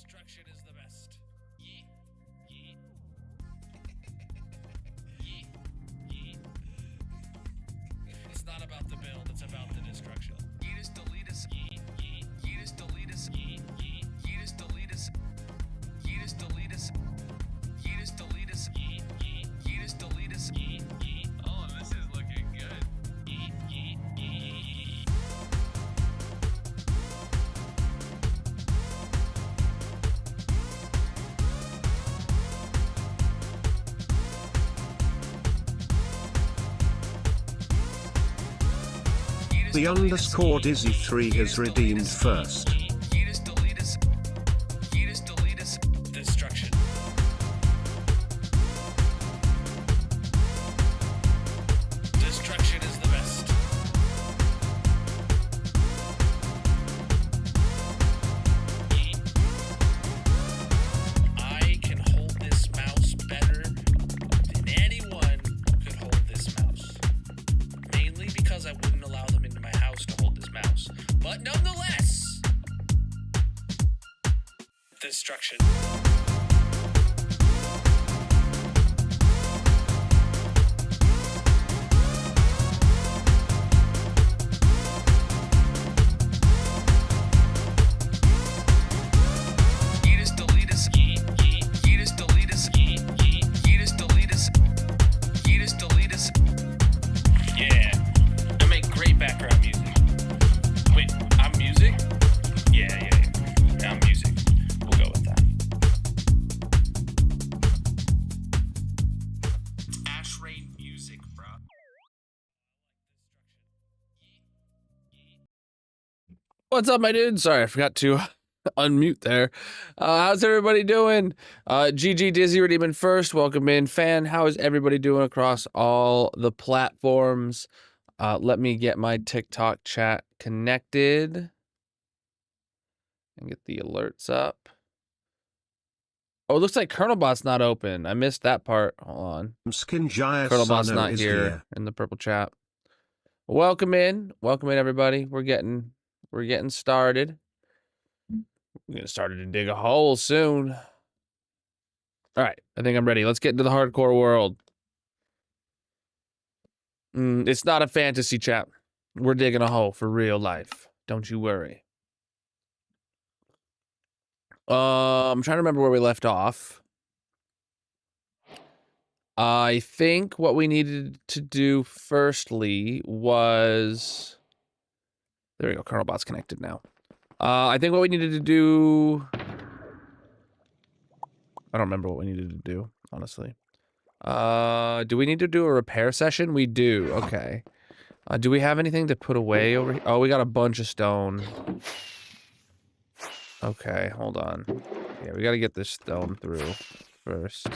Destruction is the best. Yeet, yeet, yeet, yeet. It's not about the build, it's about the destruction. Yeet is delete us. Yeet, yeet. Yeet is delete us. Yeet, yeet. Yeet is delete us. Yeet is delete us. Yeet is delete us. Yeet, yeet. Yeet is delete us. Yeet, yeet. Oh, this is looking good. Yeet, yeet, yeet. The underscore Dizzy3 has redeemed first. Destruction. Destruction is the best. I can hold this mouse better than anyone could hold this mouse. Mainly because I wouldn't allow them into my house to hold this mouse. But nonetheless, destruction. Yeetus deletus, yeet, yeet. Yeetus deletus, yeet, yeet. Yeetus deletus. Yeetus deletus. Yeah. I make great background music. Wait, I'm music? Yeah. I'm music. We'll go with that. Ash Rain music, bro. What's up, my dude? Sorry, I forgot to unmute there. How's everybody doing? GG Dizzy Redeeming first. Welcome in, fan. How is everybody doing across all the platforms? Let me get my TikTok chat connected and get the alerts up. Oh, it looks like Colonelbot's not open. I missed that part. Hold on. Colonelbot's not here in the purple chat. Welcome in, everybody. We're getting started. We're gonna start to dig a hole soon. All right, I think I'm ready. Let's get into the hardcore world. It's not a fantasy, chat. We're digging a hole for real life. Don't you worry. I'm trying to remember where we left off. I think what we needed to do firstly was... There we go. Colonelbot's connected now. I think what we needed to do... I don't remember what we needed to do, honestly. Do we need to do a repair session? We do. Okay. Do we have anything to put away over here? Oh, we got a bunch of stone. Okay, hold on. Yeah, we got to get this stone through first.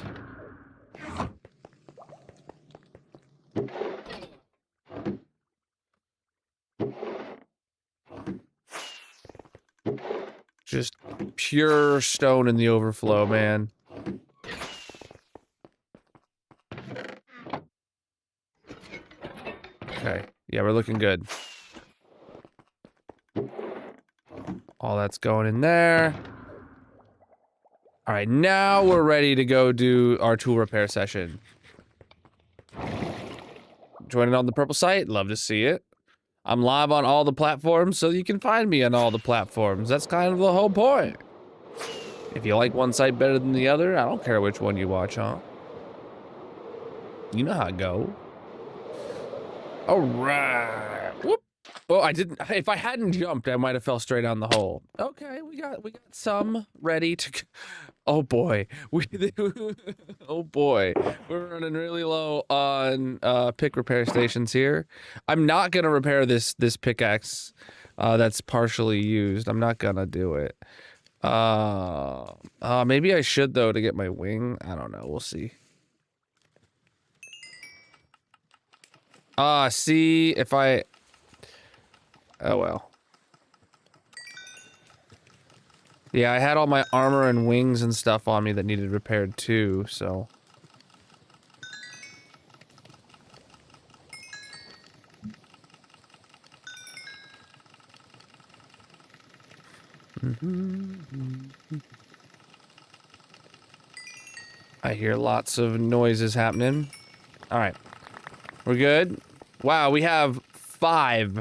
Just pure stone in the overflow, man. Okay, yeah, we're looking good. All that's going in there. All right, now we're ready to go do our tool repair session. Joining on the purple site, love to see it. I'm live on all the platforms, so you can find me on all the platforms. That's kind of the whole point. If you like one site better than the other, I don't care which one you watch on. You know how it go. All right. Whoop. Oh, I didn't. If I hadn't jumped, I might have fell straight down the hole. Okay, we got some ready to. Oh boy, oh boy, we're running really low on pick repair stations here. I'm not gonna repair this pickaxe that's partially used. I'm not gonna do it. Maybe I should though to get my wing. I don't know. We'll see. See if I. Oh well. Yeah, I had all my armor and wings and stuff on me that needed repaired too, so. I hear lots of noises happening. All right. We're good? Wow, we have five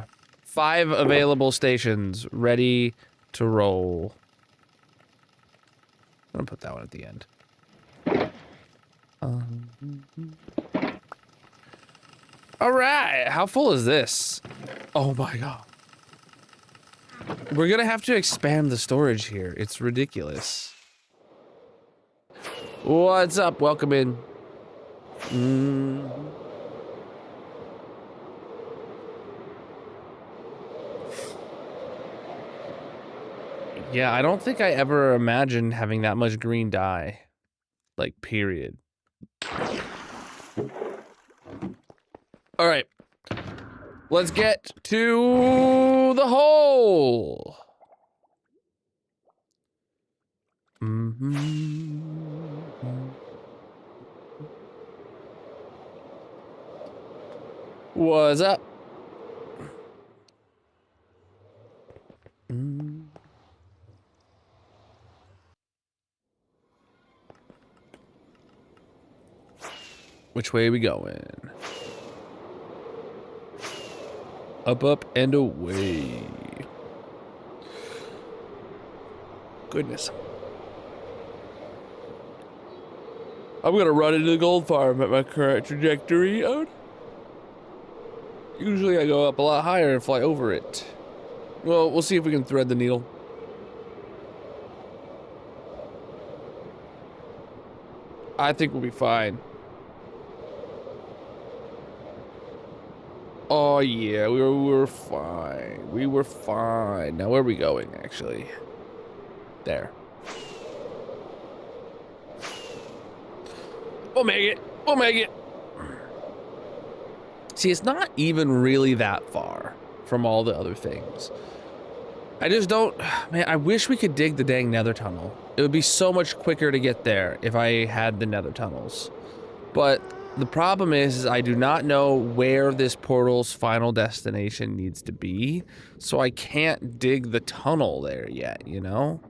available stations ready to roll. I'm gonna put that one at the end. All right, how full is this? Oh my god. We're gonna have to expand the storage here. It's ridiculous. What's up? Welcome in. Yeah, I don't think I ever imagined having that much green dye. Like, period. All right. Let's get to the hole. What's up? Which way are we going? Up, up, and away. Goodness. I'm gonna run into the gold farm at my current trajectory. Usually I go up a lot higher and fly over it. Well, we'll see if we can thread the needle. I think we'll be fine. Oh yeah, we were fine. We were fine. Now where are we going, actually? There. We'll make it. We'll make it. See, it's not even really that far from all the other things. I just don't... Man, I wish we could dig the dang nether tunnel. It would be so much quicker to get there if I had the nether tunnels. But the problem is I do not know where this portal's final destination needs to be, so I can't dig the tunnel there yet, you know?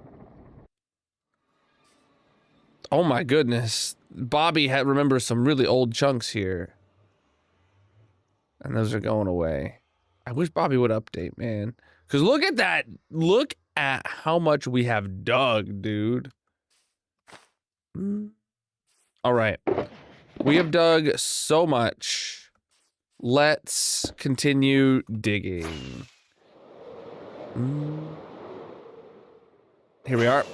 Oh my goodness. Bobby remembers some really old chunks here. And those are going away. I wish Bobby would update, man. Because look at that. Look at how much we have dug, dude. All right. We have dug so much. Let's continue digging. Here we are.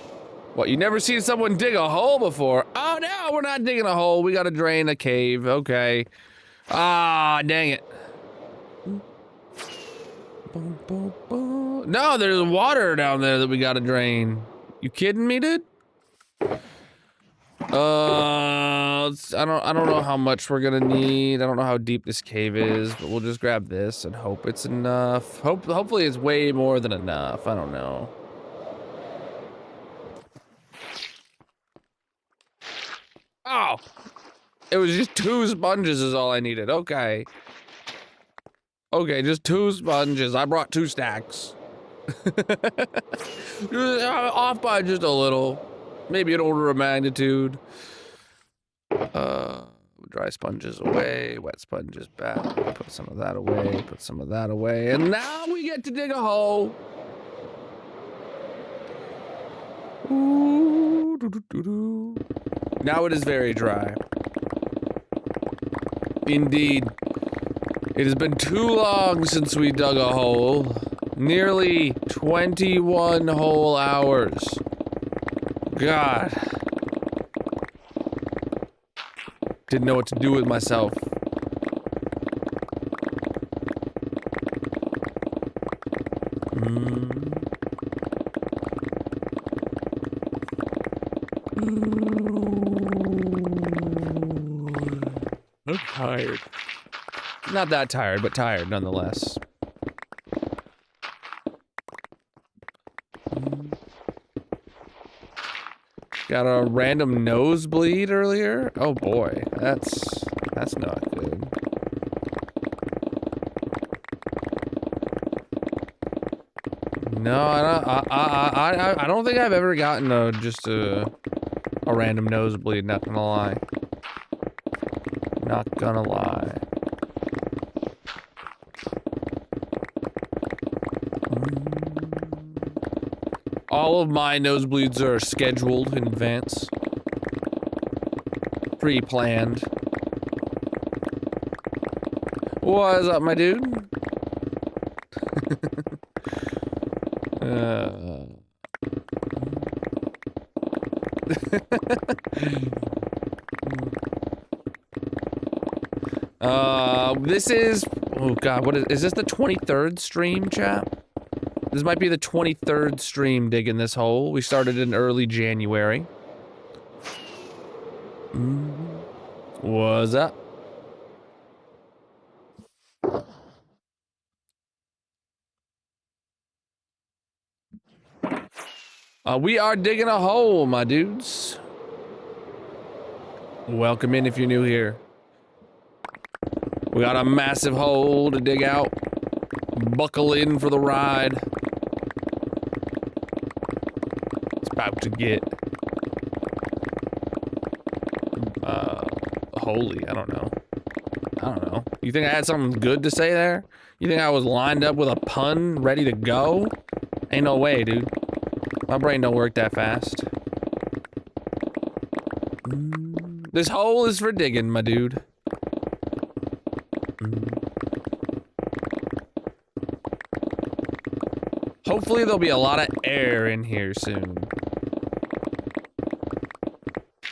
What, you never seen someone dig a hole before? Oh no, we're not digging a hole. We gotta drain a cave. Okay. Ah, dang it. No, there's water down there that we gotta drain. You kidding me, dude? I don't know how much we're gonna need. I don't know how deep this cave is, but we'll just grab this and hope it's enough. Hopefully it's way more than enough. I don't know. Oh, it was just 2 sponges is all I needed. Okay. Okay, just 2 sponges. I brought 2 stacks. Off by just a little. Maybe an order of magnitude. Dry sponges away, wet sponges back. Put some of that away, put some of that away. And now we get to dig a hole. Ooh, doo-doo-doo-doo. Now it is very dry. Indeed. It has been too long since we dug a hole. Nearly 21 whole hours. God. Didn't know what to do with myself. I'm tired. Not that tired, but tired nonetheless. Got a random nosebleed earlier? Oh boy, that's not good. No, I don't think I've ever gotten just a... a random nosebleed, not gonna lie. Not gonna lie. All of my nosebleeds are scheduled in advance. Pre-planned. What is up, my dude? This is, oh god, what is this the 23rd stream, chat? This might be the 23rd stream digging this hole. We started in early January. What's up? We are digging a hole, my dudes. Welcome in if you're new here. We got a massive hole to dig out. Buckle in for the ride. It's about to get holy. I don't know. You think I had something good to say there? You think I was lined up with a pun ready to go? Ain't no way, dude. My brain don't work that fast. This hole is for digging, my dude. Hopefully there'll be a lot of air in here soon.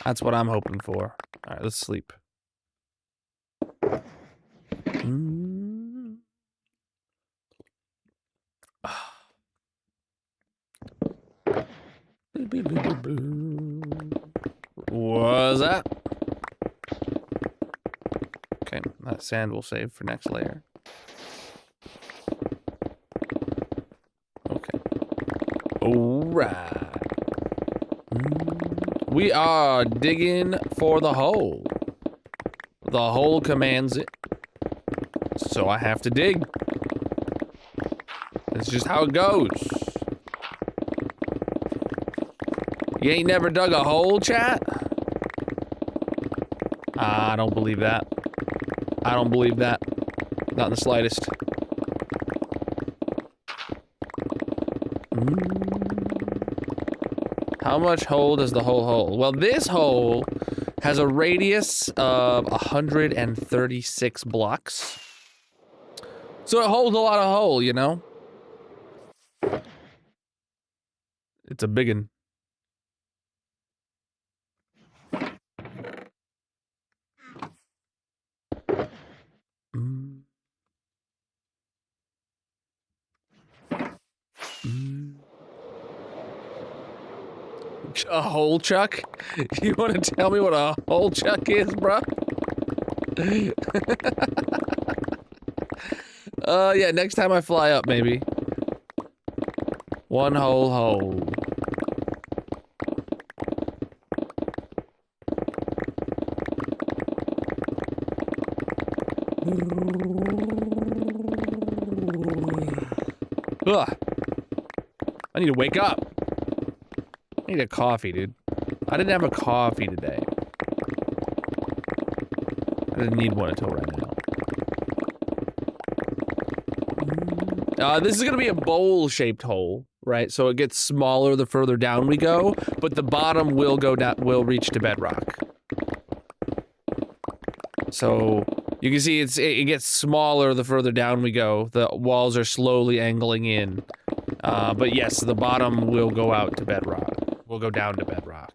That's what I'm hoping for. Alright, let's sleep. What's that? Okay, that sand will save for next layer. Okay. Alright. We are digging for the hole. The hole commands it. So I have to dig. That's just how it goes. You ain't never dug a hole, chat? I don't believe that. I don't believe that. Not in the slightest. How much hole does the whole hole? Well, this hole has a radius of 136 blocks. So it holds a lot of hole, you know? It's a biggin. A hole chuck? You want to tell me what a hole chuck is, bro? Yeah, next time I fly up, maybe. One whole hole. Ugh. I need to wake up. I need a coffee, dude. I didn't have a coffee today. I didn't need one until right now. This is gonna be a bowl-shaped hole, right? So it gets smaller the further down we go, but the bottom will go down, will reach to bedrock. So you can see it gets smaller the further down we go. The walls are slowly angling in. But yes, the bottom will go out to bedrock. Will go down to bedrock.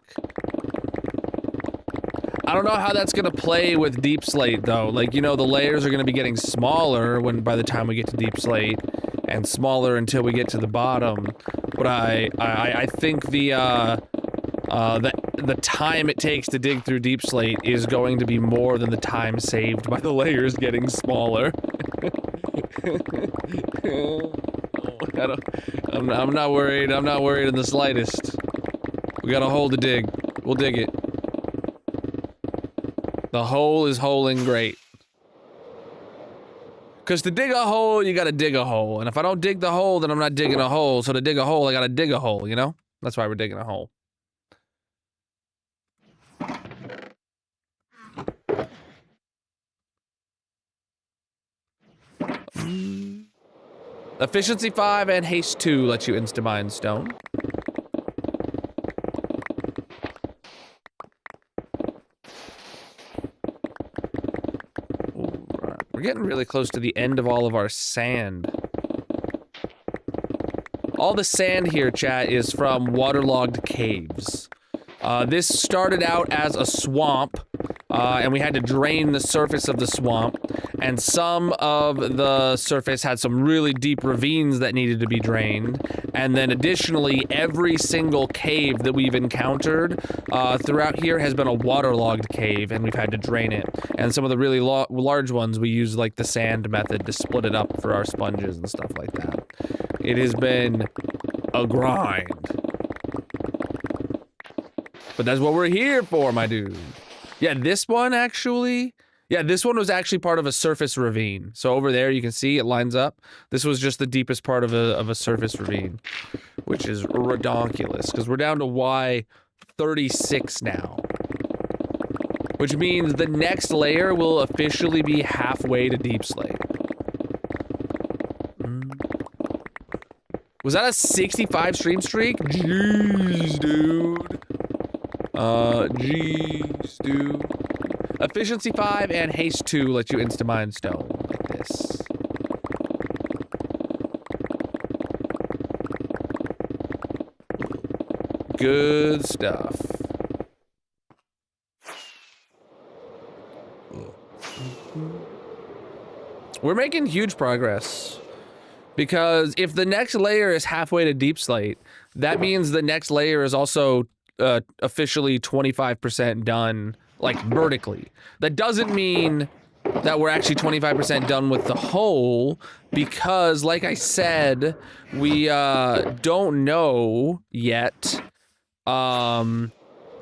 I don't know how that's gonna play with deep slate though. Like, you know, the layers are gonna be getting smaller by the time we get to deep slate, and smaller until we get to the bottom. But I think the time it takes to dig through deep slate is going to be more than the time saved by the layers getting smaller. I'm not worried. I'm not worried in the slightest. We got a hole to dig. We'll dig it. The hole is holing great. Because to dig a hole, you gotta dig a hole. And if I don't dig the hole, then I'm not digging a hole. So to dig a hole, I gotta dig a hole, you know? That's why we're digging a hole. Efficiency 5 and haste 2 lets you insta-mine stone. Alright, we're getting really close to the end of all of our sand. All the sand here, chat, is from waterlogged caves. This started out as a swamp, and we had to drain the surface of the swamp, and some of the surface had some really deep ravines that needed to be drained, and then additionally, every single cave that we've encountered throughout here has been a waterlogged cave, and we've had to drain it. And some of the really large ones, we use like the sand method to split it up for our sponges and stuff like that. It has been a grind. But that's what we're here for, my dude. Yeah, this one actually... Yeah, this one was actually part of a surface ravine. So over there, you can see it lines up. This was just the deepest part of a surface ravine, which is redonkulous, because we're down to Y36 now. Which means the next layer will officially be halfway to Deep Slate. Was that a 65 stream streak? Jeez, dude. Jeez, dude. Efficiency 5 and haste 2 let you insta-mine stone, like this. Good stuff. We're making huge progress. Because if the next layer is halfway to Deep Slate, that means the next layer is also officially 25% done, like vertically. That doesn't mean that we're actually 25% done with the hole, because like I said, we don't know yet. The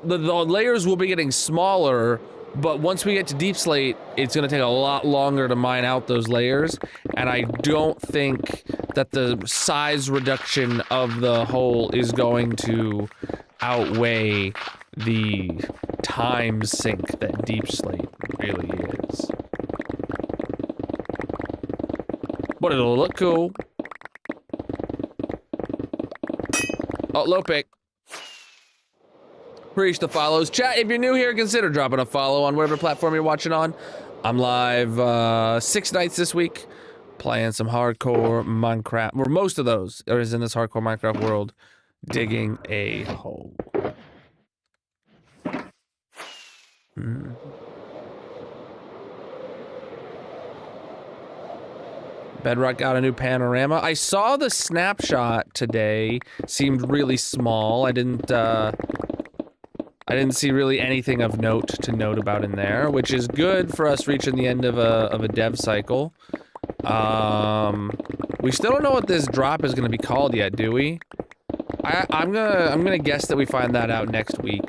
layers will be getting smaller, but once we get to Deep Slate, it's gonna take a lot longer to mine out those layers, and I don't think that the size reduction of the hole is going to outweigh the time sink that Deep Slate really is. But it'll look cool. Oh, low pick. Appreciate the follows. Chat, if you're new here, consider dropping a follow on whatever platform you're watching on. I'm live 6 nights this week, playing some hardcore Minecraft. Well, most of those is in this hardcore Minecraft world, digging a hole. Bedrock got a new panorama. I saw the snapshot today. Seemed really small. I didn't see really anything of note to note about in there, which is good for us reaching the end of a dev cycle. We still don't know what this drop is gonna be called yet, do we? I'm gonna guess that we find that out next week.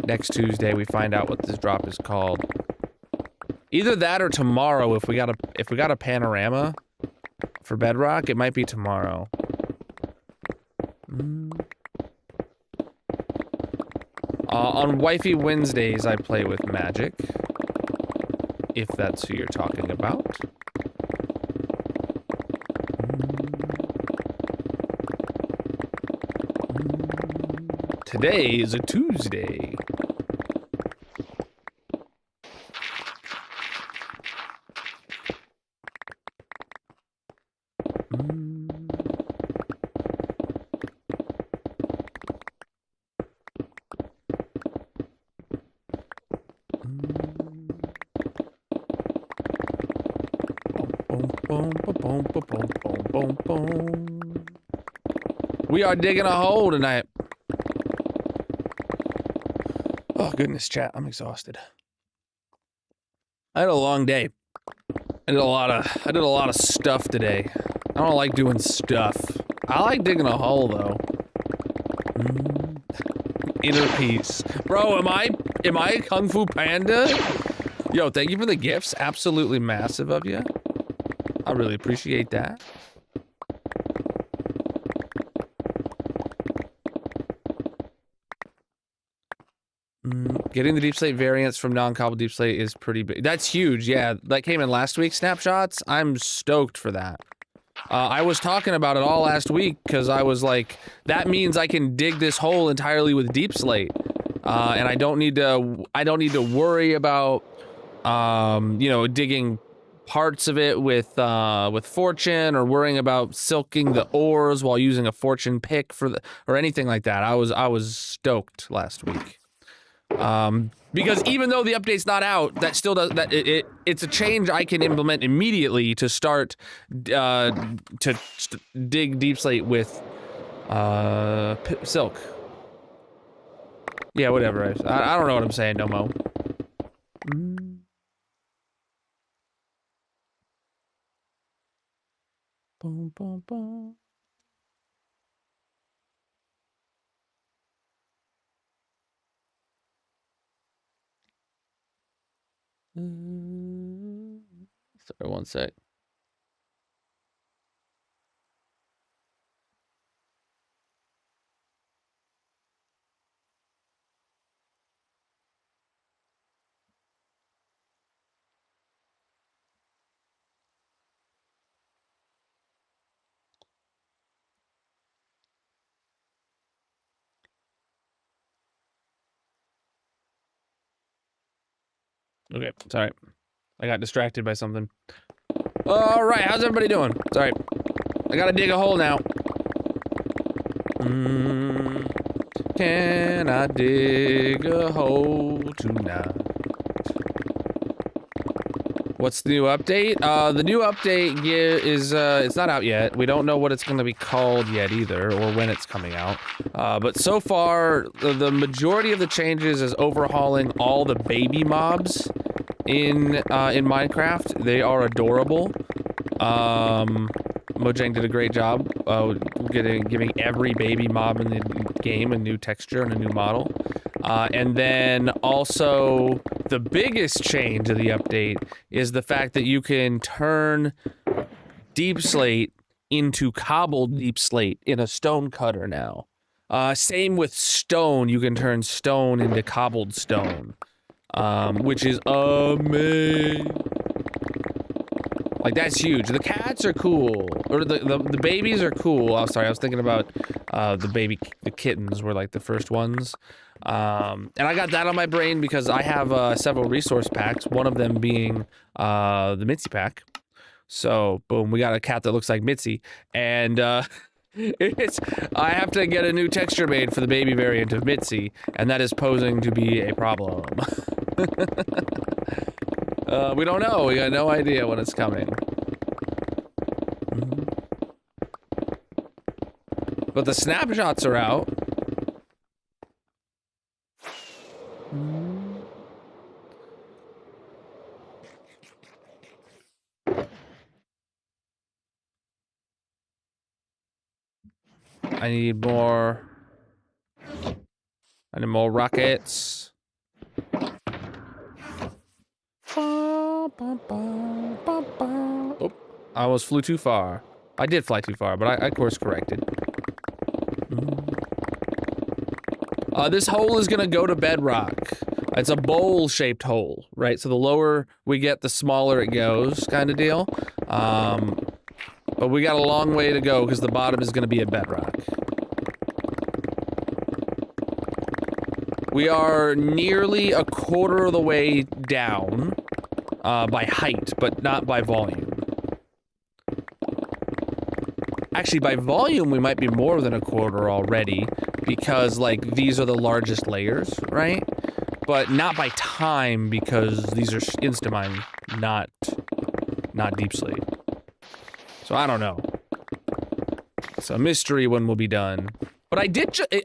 Next Tuesday, we find out what this drop is called. Either that or tomorrow, if we got a panorama for Bedrock, it might be tomorrow. On Wifey Wednesdays, I play with magic, if that's who you're talking about. Today is a Tuesday. We are digging a hole tonight. Oh goodness, chat, I'm exhausted. I had a long day. I did a lot of stuff today. I don't like doing stuff. I like digging a hole though. Inner peace. Bro, am I Kung Fu Panda? Yo, thank you for the gifts. Absolutely massive of you. I really appreciate that. Getting the deep slate variants from non-cobbled deep slate is pretty big. That's huge, yeah. That came in last week's snapshots. I'm stoked for that. I was talking about it all last week because I was like, that means I can dig this hole entirely with deep slate, and I don't need to worry about, you know, digging parts of it with fortune or worrying about silking the ores while using a fortune pick or anything like that. I was stoked last week. Because even though the update's not out, that still does that. It's a change I can implement immediately to start dig deep slate with silk. Yeah, whatever. I don't know what I'm saying no more. Boom, boom, boom. Sorry, one sec. Okay, sorry. I got distracted by something. All right, how's everybody doing? Sorry. I gotta dig a hole now. Can I dig a hole tonight? What's the new update? The new update is, it's not out yet. We don't know what it's gonna be called yet either, or when it's coming out. But so far, the majority of the changes is overhauling all the baby mobs in Minecraft. They are adorable. Mojang did a great job giving every baby mob in the game a new texture and a new model. And then also the biggest change of the update is the fact that you can turn deep slate into cobbled deep slate in a stone cutter now. Same with stone, you can turn stone into cobbled stone, which is amazing. Like, that's huge. The cats are cool, or the babies are cool. Oh, sorry, I was thinking about the kittens were like the first ones. And I got that on my brain because I have several resource packs, one of them being the Mitzi pack. So, boom, we got a cat that looks like Mitzi, and I have to get a new texture made for the baby variant of Mitzi, and that is posing to be a problem. We don't know. We got no idea when it's coming. But the snapshots are out. I need more rockets. Oh, I almost flew too far. I did fly too far, but I course corrected. This hole is gonna go to bedrock. It's a bowl-shaped hole, right? So the lower we get, the smaller it goes, kind of deal. But we got a long way to go because the bottom is gonna be a bedrock. We are nearly a quarter of the way down by height, but not by volume. Actually, by volume, we might be more than a quarter already because, like, these are the largest layers, right? But not by time because these are insta-mine, not deep slate. So I don't know. It's a mystery when we'll be done. But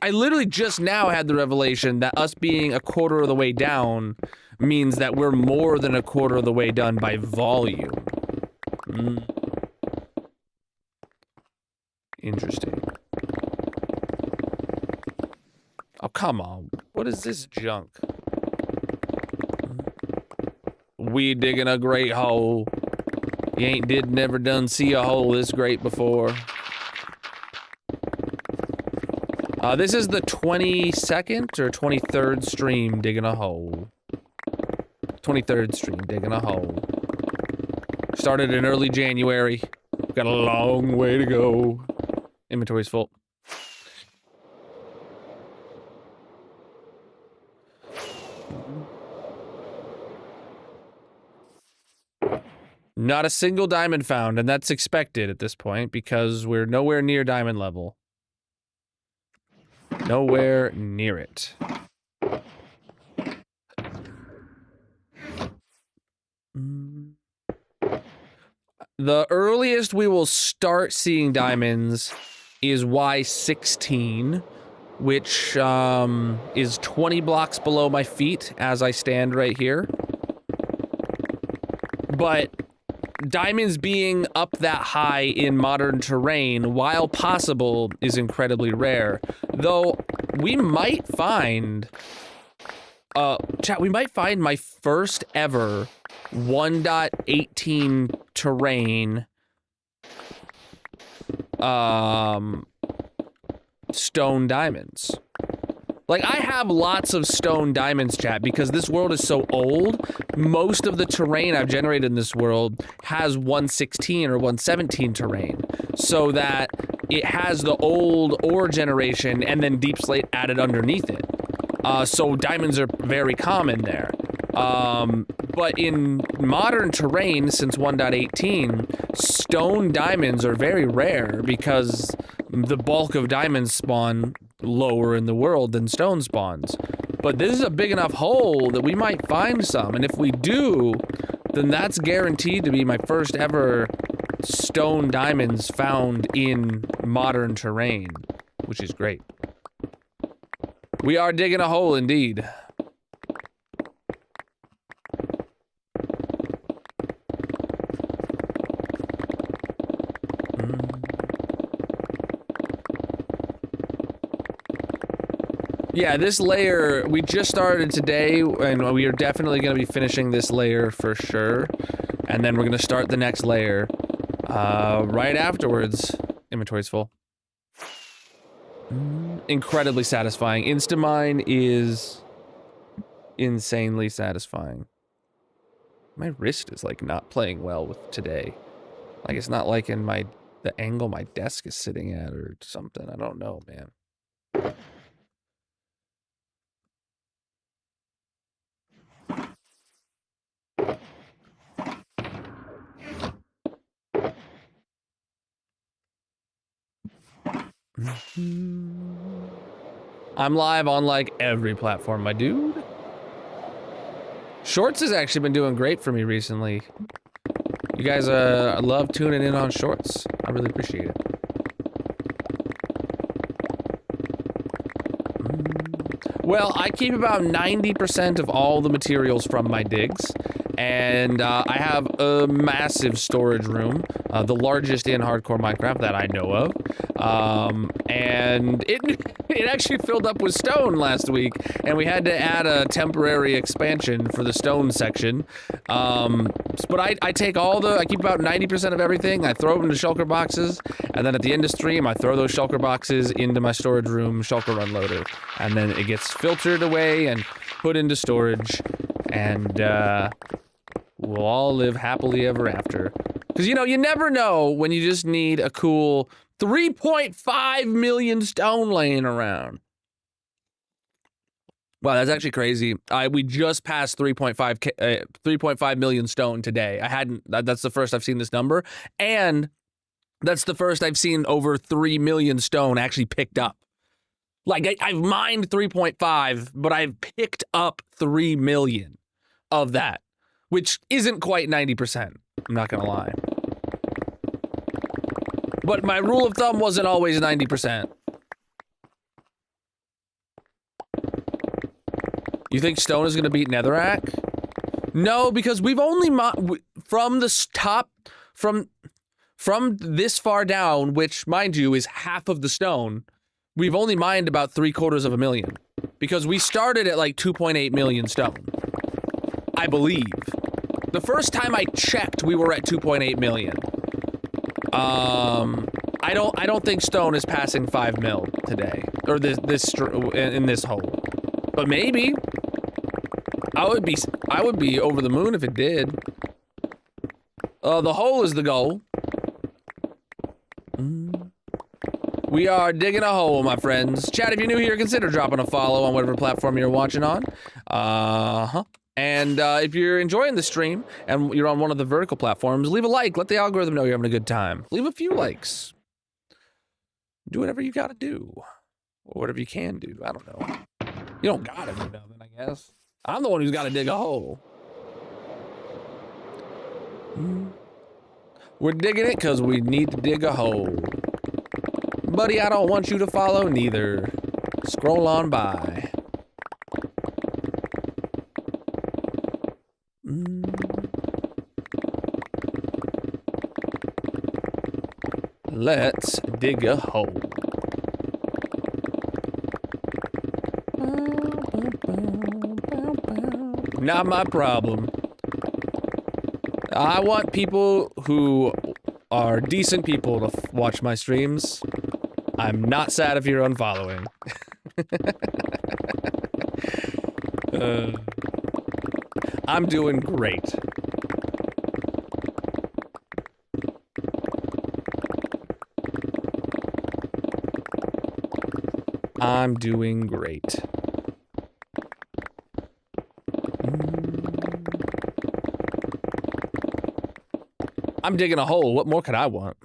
I literally just now had the revelation that us being a quarter of the way down means that we're more than a quarter of the way done by volume. Interesting. Oh, come on. What is this junk? We digging a great hole. You ain't never done see a hole this great before. This is the 22nd or 23rd stream digging a hole. 23rd stream digging a hole. Started in early January. Got a long way to go. Inventory's full. Not a single diamond found, and that's expected at this point because we're nowhere near diamond level. Nowhere near it. The earliest we will start seeing diamonds is Y16, which is 20 blocks below my feet as I stand right here. But diamonds being up that high in modern terrain, while possible, is incredibly rare. Though, we might find... chat, we might find my first ever 1.18 terrain stone diamonds. Like, I have lots of stone diamonds, chat, because this world is so old. Most of the terrain I've generated in this world has 116 or 117 terrain, so that it has the old ore generation and then deep slate added underneath it. So diamonds are very common there. But in modern terrain, since 1.18, stone diamonds are very rare because the bulk of diamonds spawn lower in the world than stone spawns. But this is a big enough hole that we might find some, and if we do, then that's guaranteed to be my first ever stone diamonds found in modern terrain, which is great. We are digging a hole indeed. Yeah, this layer, we just started today, and we are definitely going to be finishing this layer for sure. And then we're going to start the next layer right afterwards. Inventory's full. Incredibly satisfying. Instamine is insanely satisfying. My wrist is like not playing well with today. Like it's not like in the angle my desk is sitting at or something. I don't know, man. I'm live on like every platform, my dude. Shorts has actually been doing great for me recently. You guys love tuning in on Shorts. I really appreciate it. Well, I keep about 90% of all the materials from my digs, and I have a massive storage room, the largest in hardcore Minecraft that I know of, and it actually filled up with stone last week, and we had to add a temporary expansion for the stone section. But I take I keep about 90% of everything, I throw them into shulker boxes, and then at the end of stream, I throw those shulker boxes into my storage room shulker unloader, and then it gets filtered away and put into storage, and we'll all live happily ever after. Because, you know, you never know when you just need a cool 3.5 million stone laying around. Wow, that's actually crazy. We just passed 3.5 million stone today. That's the first I've seen this number, and that's the first I've seen over 3 million stone actually picked up. Like, I've mined 3.5, but I've picked up 3 million of that, which isn't quite 90%. I'm not gonna lie. But my rule of thumb wasn't always 90%. You think stone is gonna beat netherrack? No, because we've only from the top, from this far down, which, mind you, is half of the stone, we've only mined about 750,000. Because we started at like 2.8 million stone. I believe. The first time I checked, we were at 2.8 million. I don't think stone is passing 5 mil today, or in this hole. But maybe. I would be over the moon if it did. The hole is the goal. We are digging a hole, my friends. Chat, if you're new here, consider dropping a follow on whatever platform you're watching on. And if you're enjoying the stream and you're on one of the vertical platforms, leave a like. Let the algorithm know you're having a good time. Leave a few likes. Do whatever you gotta do. Or whatever you can do. I don't know. You don't gotta do nothing, I guess. I'm the one who's gotta dig a hole. We're digging it because we need to dig a hole. Buddy, I don't want you to follow neither. Scroll on by. Let's dig a hole. Not my problem. I want people who are decent people to watch my streams. I'm not sad if you're unfollowing. I'm doing great. I'm doing great. I'm digging a hole. What more could I want?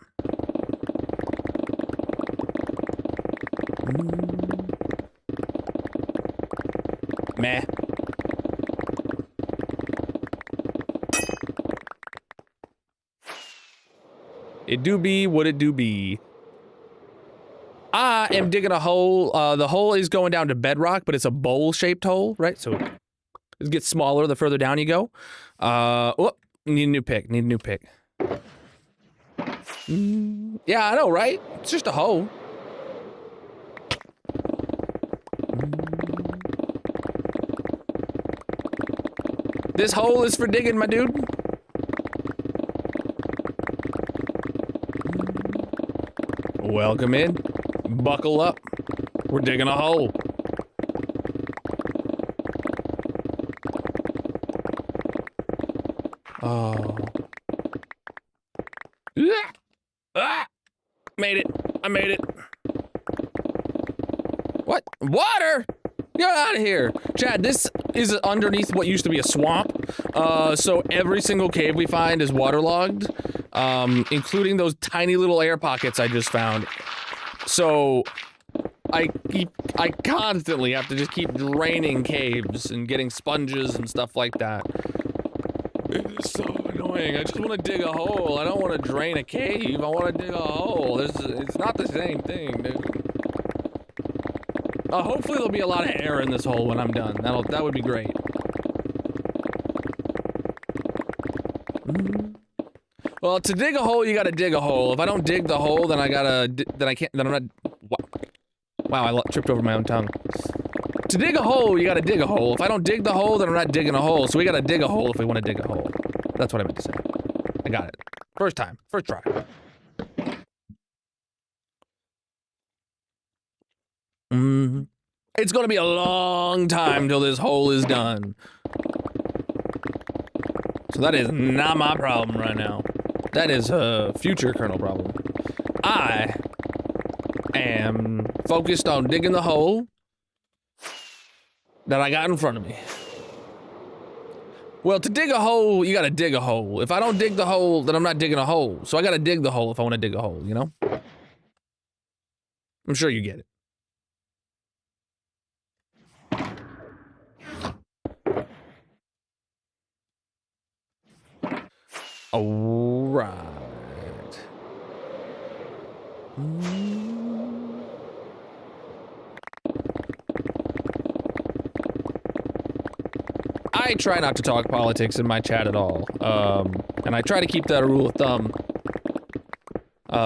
Meh. It do be what it do be. I am digging a hole. The hole is going down to bedrock, but it's a bowl-shaped hole, right? So it gets smaller the further down you go. Oh, need a new pick. Need a new pick. Yeah, I know, right? It's just a hole. This hole is for digging, my dude. Welcome in. Buckle up. We're digging a hole. Oh. Ah! Made it. I made it. What? Water? Get out of here. Chad, this is underneath what used to be a swamp. So every single cave we find is waterlogged, including those tiny little air pockets I just found. So I constantly have to just keep draining caves and getting sponges and stuff like that. It's so annoying. I just want to dig a hole. I don't want to drain a cave. I want to dig a hole. It's not the same thing, dude. Hopefully there'll be a lot of air in this hole when I'm done. That would be great. Well, to dig a hole, you gotta dig a hole. If I don't dig the hole, then I'm not. Wow, I tripped over my own tongue. To dig a hole, you gotta dig a hole. If I don't dig the hole, then I'm not digging a hole. So we gotta dig a hole if we want to dig a hole. That's what I meant to say. I got it. First time. First try. It's gonna be a long time till this hole is done. So that is not my problem right now. That is a future Colonel problem. I am focused on digging the hole that I got in front of me. Well, to dig a hole, you gotta dig a hole. If I don't dig the hole, then I'm not digging a hole. So I gotta dig the hole if I want to dig a hole, you know? I'm sure you get it. All right. I try not to talk politics in my chat at all. And I try to keep that a rule of thumb.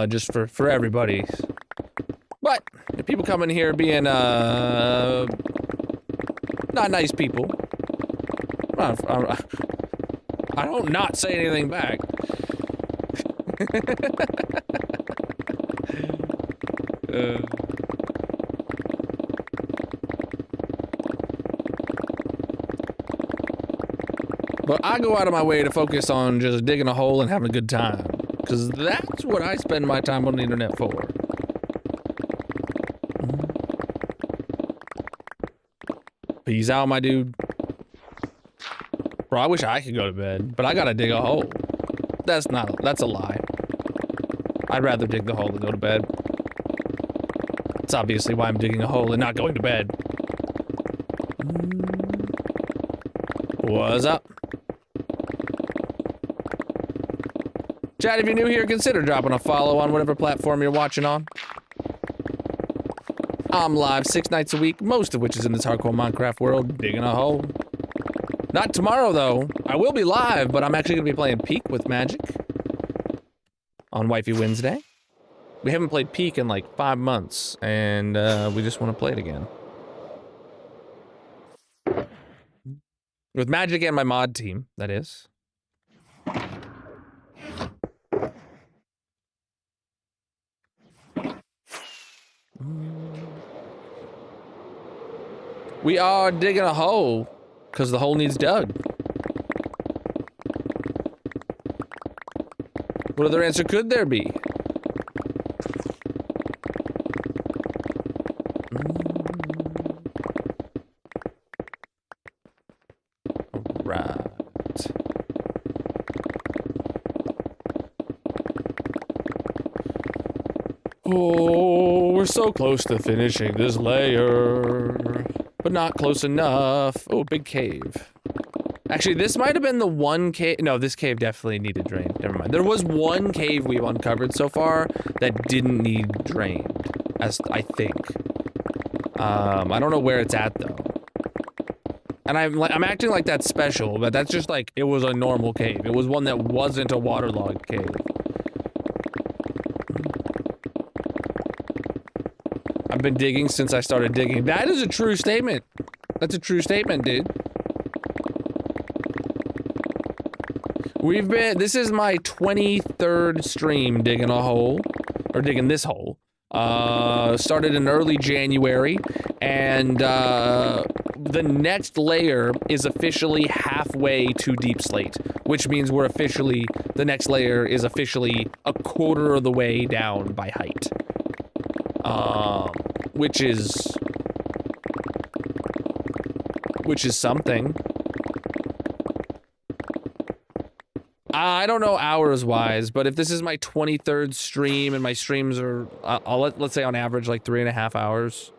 Just for everybody. But if people come in here being, not nice people, I don't say anything back. But I go out of my way to focus on just digging a hole and having a good time. Because that's what I spend my time on the internet for. Peace out, my dude. Bro, I wish I could go to bed, but I gotta dig a hole. That's a lie. I'd rather dig the hole than go to bed. That's obviously why I'm digging a hole and not going to bed. What's up? Chat, if you're new here, consider dropping a follow on whatever platform you're watching on. I'm live 6 nights a week, most of which is in this hardcore Minecraft world, digging a hole. Not tomorrow, though. I will be live, but I'm actually going to be playing Peak with Magic on Wifey Wednesday. We haven't played Peak in like 5 months, and we just want to play it again. With Magic and my mod team, that is. We are digging a hole, because the hole needs dug. What other answer could there be? Right. Oh, we're so close to finishing this layer. But not close enough. Oh, big cave. Actually, this might have been the one cave. No, this cave definitely needed drained. Never mind. There was one cave we've uncovered so far that didn't need drained, as I think. I don't know where it's at though. And I'm acting like that's special, but that's just like it was a normal cave. It was one that wasn't a waterlogged cave. I've been digging since I started digging. That is a true statement. That's a true statement, dude. This is my 23rd stream digging a hole, or digging this hole. Started in early January, and the next layer is officially halfway to deep slate, which means the next layer is officially a quarter of the way down by height. Which is something. I don't know hours wise, but if this is my 23rd stream and my streams are, let's say on average like 3.5 hours.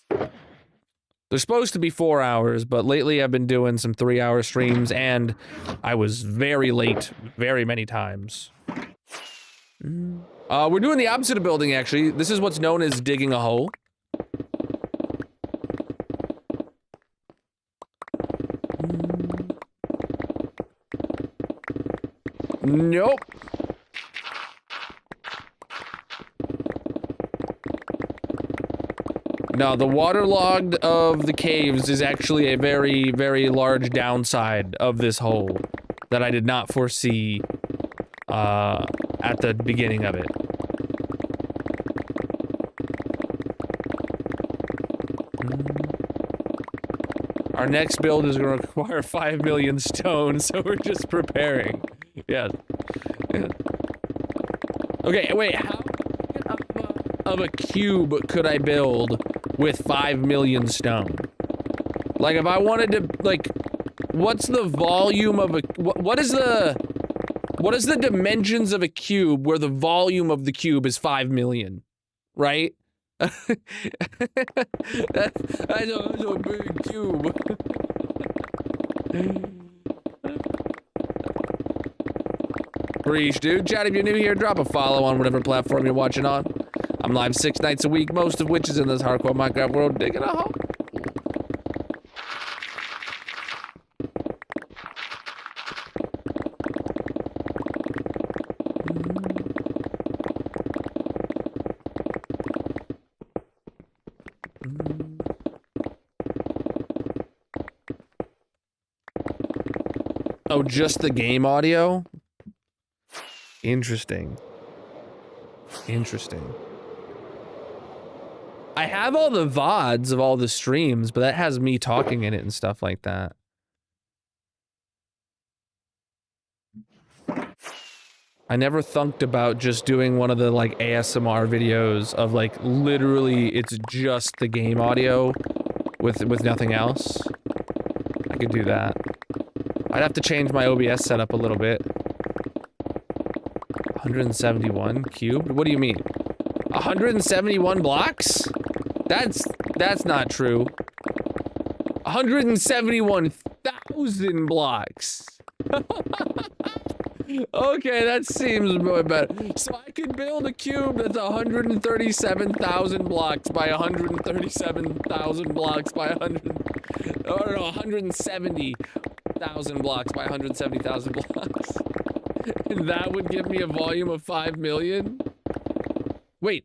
They're supposed to be 4 hours, but lately I've been doing some 3-hour streams and I was very late very many times. We're doing the opposite of building, actually. This is what's known as digging a hole. Nope. No, the waterlogged of the caves is actually a very, very large downside of this hole that I did not foresee at the beginning of it. Our next build is going to require 5 million stone, so we're just preparing. Yes. Yeah. Okay, wait, how big of a cube could I build with 5 million stone? Like, if I wanted to, like, what's the volume of a, what is the dimensions of a cube where the volume of the cube is 5 million, right? That's a big cube. Preach, dude. Chat, if you're new here, drop a follow on whatever platform you're watching on. I'm live 6 nights a week, most of which is in this hardcore Minecraft world, digging a hole. Oh, just the game audio? Interesting. Interesting. I have all the VODs of all the streams, but that has me talking in it and stuff like that. I never thunked about just doing one of the like ASMR videos of like literally it's just the game audio with nothing else. I could do that. I'd have to change my OBS setup a little bit. 171 cubed? What do you mean? 171 blocks? That's not true. 171,000 blocks. Okay, that seems more better. So I could build a cube that's 137,000 blocks by 137,000 blocks by 100. Oh no, 170,000 blocks by 170,000 blocks. And that would give me a volume of 5 million? Wait,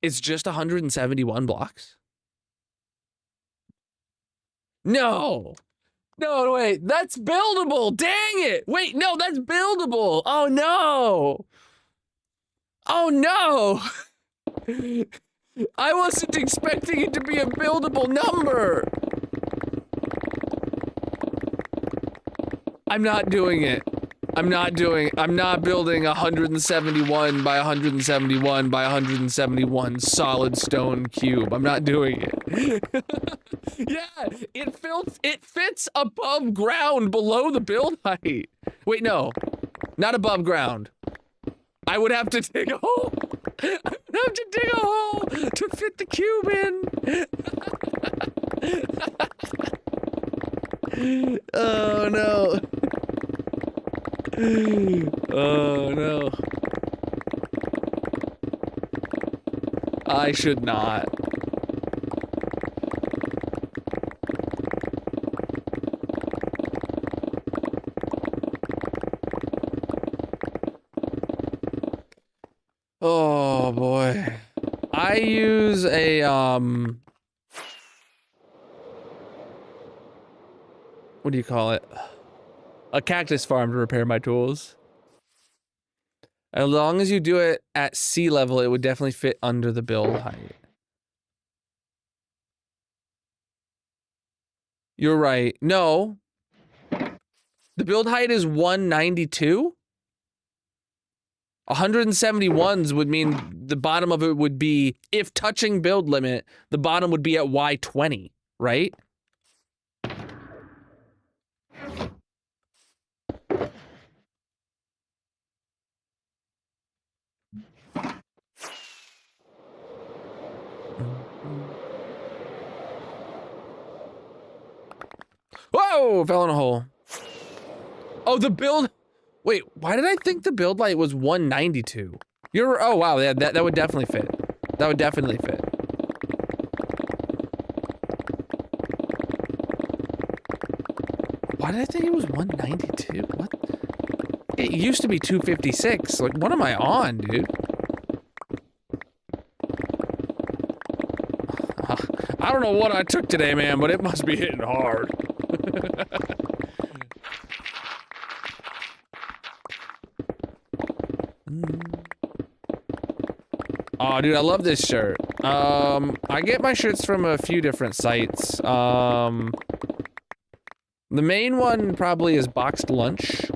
it's just 171 blocks? No! No, wait, that's buildable! Dang it! Wait, no, that's buildable! Oh no! Oh no! I wasn't expecting it to be a buildable number! I'm not doing it. I'm not building 171 by 171 by 171 solid stone cube. I'm not doing it. Yeah, it fits above ground below the build height. Wait, no. Not above ground. I would have to dig a hole. I would have to dig a hole to fit the cube in. Oh no. Oh no. I should not. Oh boy. I use a what do you call it? A cactus farm to repair my tools. As long as you do it at sea level, it would definitely fit under the build height. You're right. No. The build height is 192? 171s would mean the bottom of it would be, if touching build limit, the bottom would be at Y20, right? Whoa! Fell in a hole. Oh, the build... Wait, why did I think the build light was 192? Oh wow, that would definitely fit. That would definitely fit. Why did I think it was 192? What? It used to be 256. Like, what am I on, dude? I don't know what I took today, man, but it must be hitting hard. Oh, dude, I love this shirt. I get my shirts from a few different sites. The main one probably is Boxed Lunch.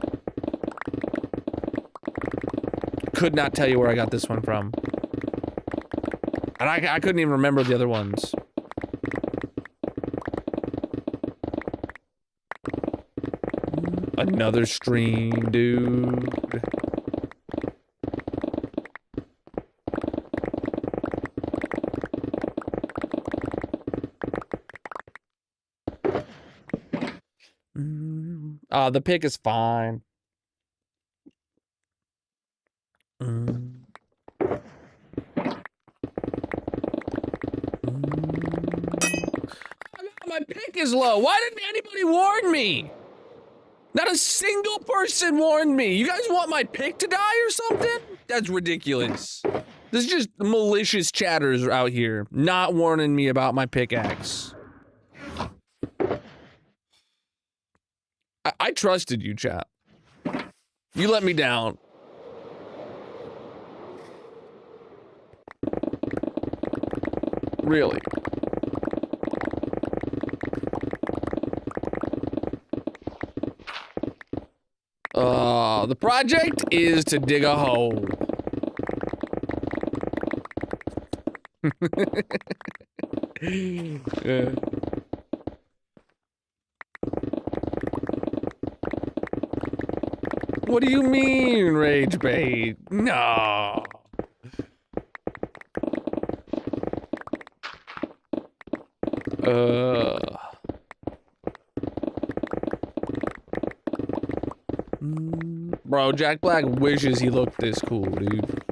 Could not tell you where I got this one from. And I couldn't even remember the other ones. Another stream, dude. The pick is fine. My pick is low. Why didn't anybody warn me? Not a single person warned me. You guys want my pick to die or something? That's ridiculous. This is just malicious chatters out here, not warning me about my pickaxe. I trusted you, chat. You let me down. Really. The project is to dig a hole. Yeah. What do you mean, rage bait? No. Bro, Jack Black wishes he looked this cool, dude.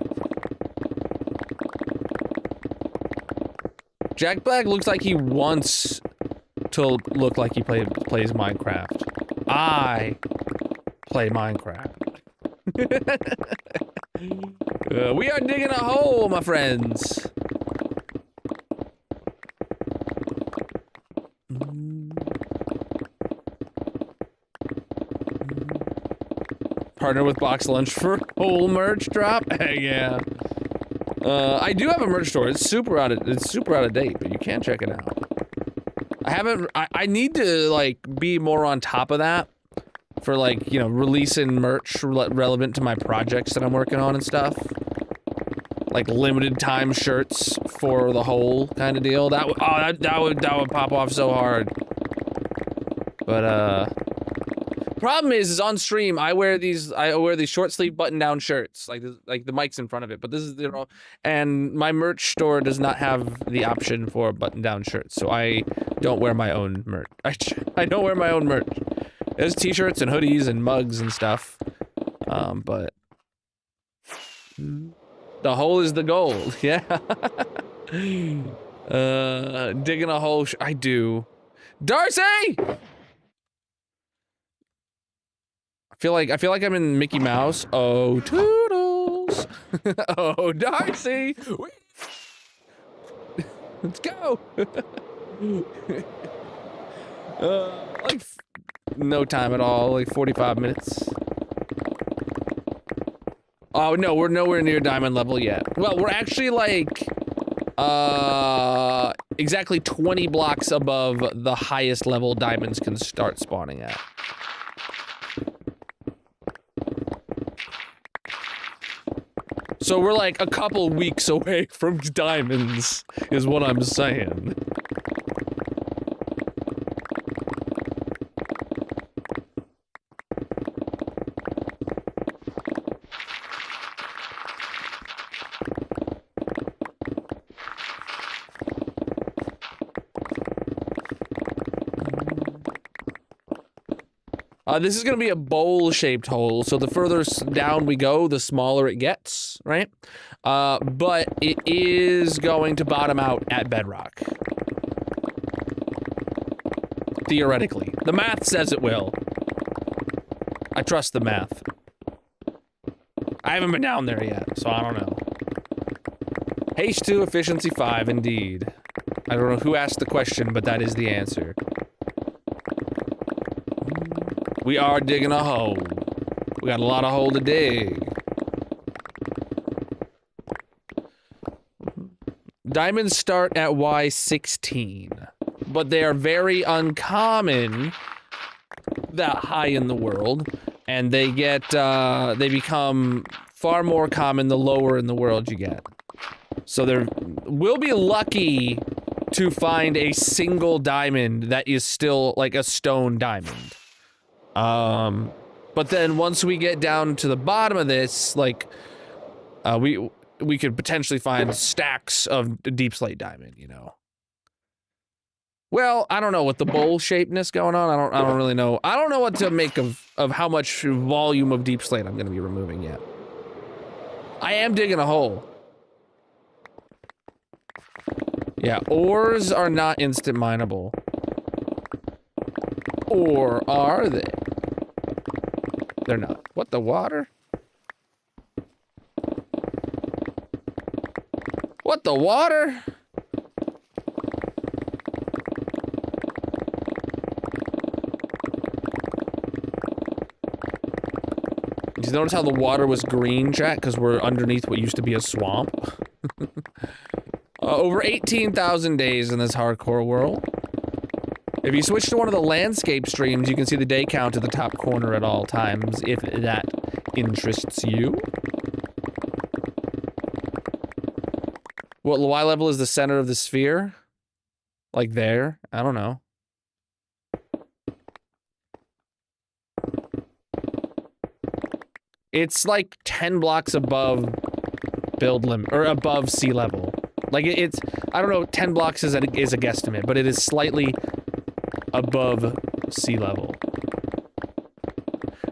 Jack Black looks like he wants to look like he plays Minecraft. I play Minecraft. We are digging a hole, my friends. Partner with Box Lunch for whole merch drop. Yeah. I do have a merch store. It's super out of date, but you can check it out. I need to like be more on top of that for like, you know, releasing merch relevant to my projects that I'm working on and stuff. Like limited time shirts for the whole kind of deal. That would pop off so hard. But problem is on stream I wear these short sleeve button down shirts like the mic's in front of it, but this is and my merch store does not have the option for button down shirts, so I don't wear my own merch. I don't wear my own merch. There's t-shirts and hoodies and mugs and stuff, but the hole is the goal. Yeah. Digging a hole. I do. Darcy. I feel like I'm in Mickey Mouse. Oh, Toodles. Oh, Darcy. Let's go. Like no time at all, like 45 minutes. Oh no, we're nowhere near diamond level yet. Well, we're actually like exactly 20 blocks above the highest level diamonds can start spawning at. So we're like a couple weeks away from diamonds, is what I'm saying. This is going to be a bowl-shaped hole, so the further down we go, the smaller it gets, right? But it is going to bottom out at bedrock. Theoretically. The math says it will. I trust the math. I haven't been down there yet, so I don't know. H2 efficiency 5, indeed. I don't know who asked the question, but that is the answer. We are digging a hole. We got a lot of hole to dig. Diamonds start at Y16, but they are very uncommon that high in the world, and they become far more common the lower in the world you get. So we'll be lucky to find a single diamond that is still like a stone diamond. But then once we get down to the bottom of this, like, we could potentially find stacks of deep slate diamond, you know. Well, I don't know with the bowl shapeness going on. I don't really know. I don't know what to make of how much volume of deep slate I'm going to be removing yet. I am digging a hole. Yeah, ores are not instant mineable. Or are they? They're not. What, the water? What, the water? Did you notice how the water was green, chat? Because we're underneath what used to be a swamp? Over 18,000 days in this hardcore world. If you switch to one of the landscape streams, you can see the day count at the top corner at all times, if that interests you. What Y level is the center of the sphere? Like there? I don't know. It's like 10 blocks above build limit, or above sea level. Like it's, I don't know, 10 blocks is a guesstimate, but it is slightly above sea level.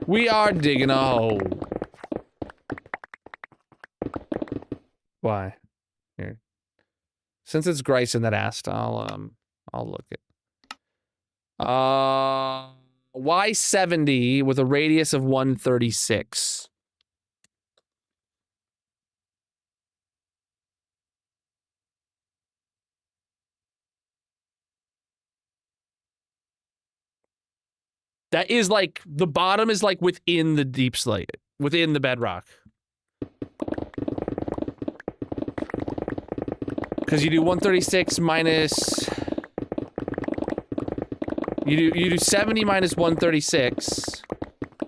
We are digging a hole. Why? Here. Since it's Grayson that asked, I'll look it. Y70 with a radius of 136. That is like, the bottom is like within the deep slate, within the bedrock. Because you do 136 minus... You do 70 minus 136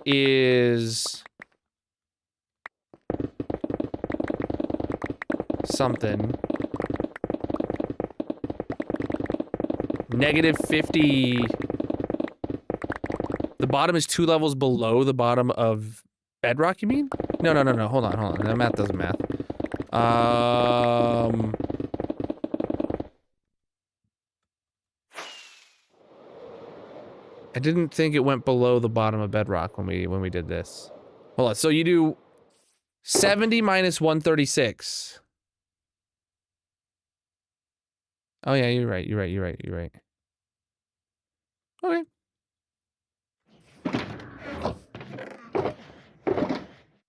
is... something. Negative 50... The bottom is 2 levels below the bottom of bedrock, you mean? No, hold on. That math doesn't math. I didn't think it went below the bottom of bedrock when we did this. Hold on, so you do 70 minus 136. Oh yeah, you're right. Okay.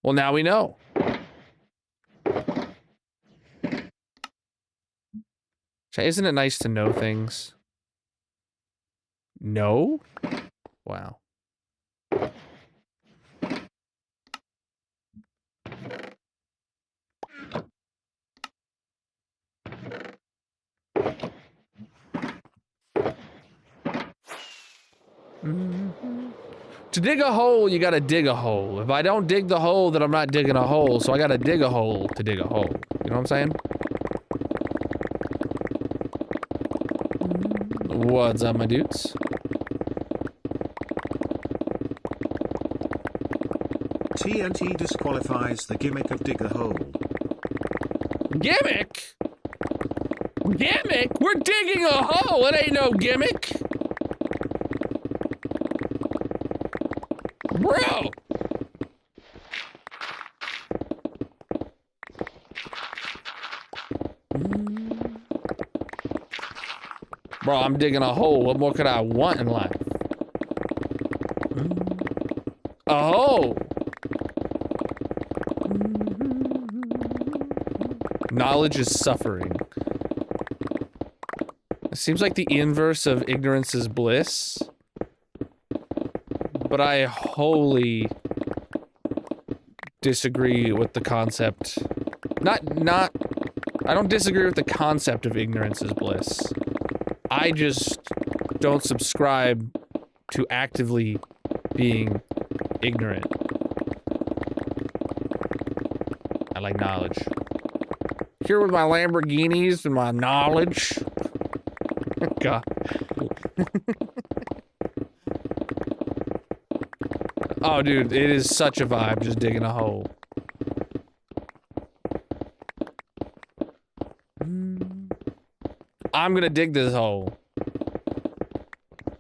Well, now we know. Isn't it nice to know things? No? Wow. To dig a hole, you gotta dig a hole. If I don't dig the hole, then I'm not digging a hole, so I gotta dig a hole to dig a hole. You know what I'm saying? What's up, my dudes? TNT disqualifies the gimmick of dig a hole. Gimmick? Gimmick? We're digging a hole, it ain't no gimmick. Bro! Bro, I'm digging a hole. What more could I want in life? A hole! Knowledge is suffering. It seems like the inverse of ignorance is bliss. But I wholly disagree with the concept. I don't disagree with the concept of ignorance is bliss. I just don't subscribe to actively being ignorant. I like knowledge. Here with my Lamborghinis and my knowledge. God. Oh, dude, it is such a vibe just digging a hole. I'm gonna dig this hole.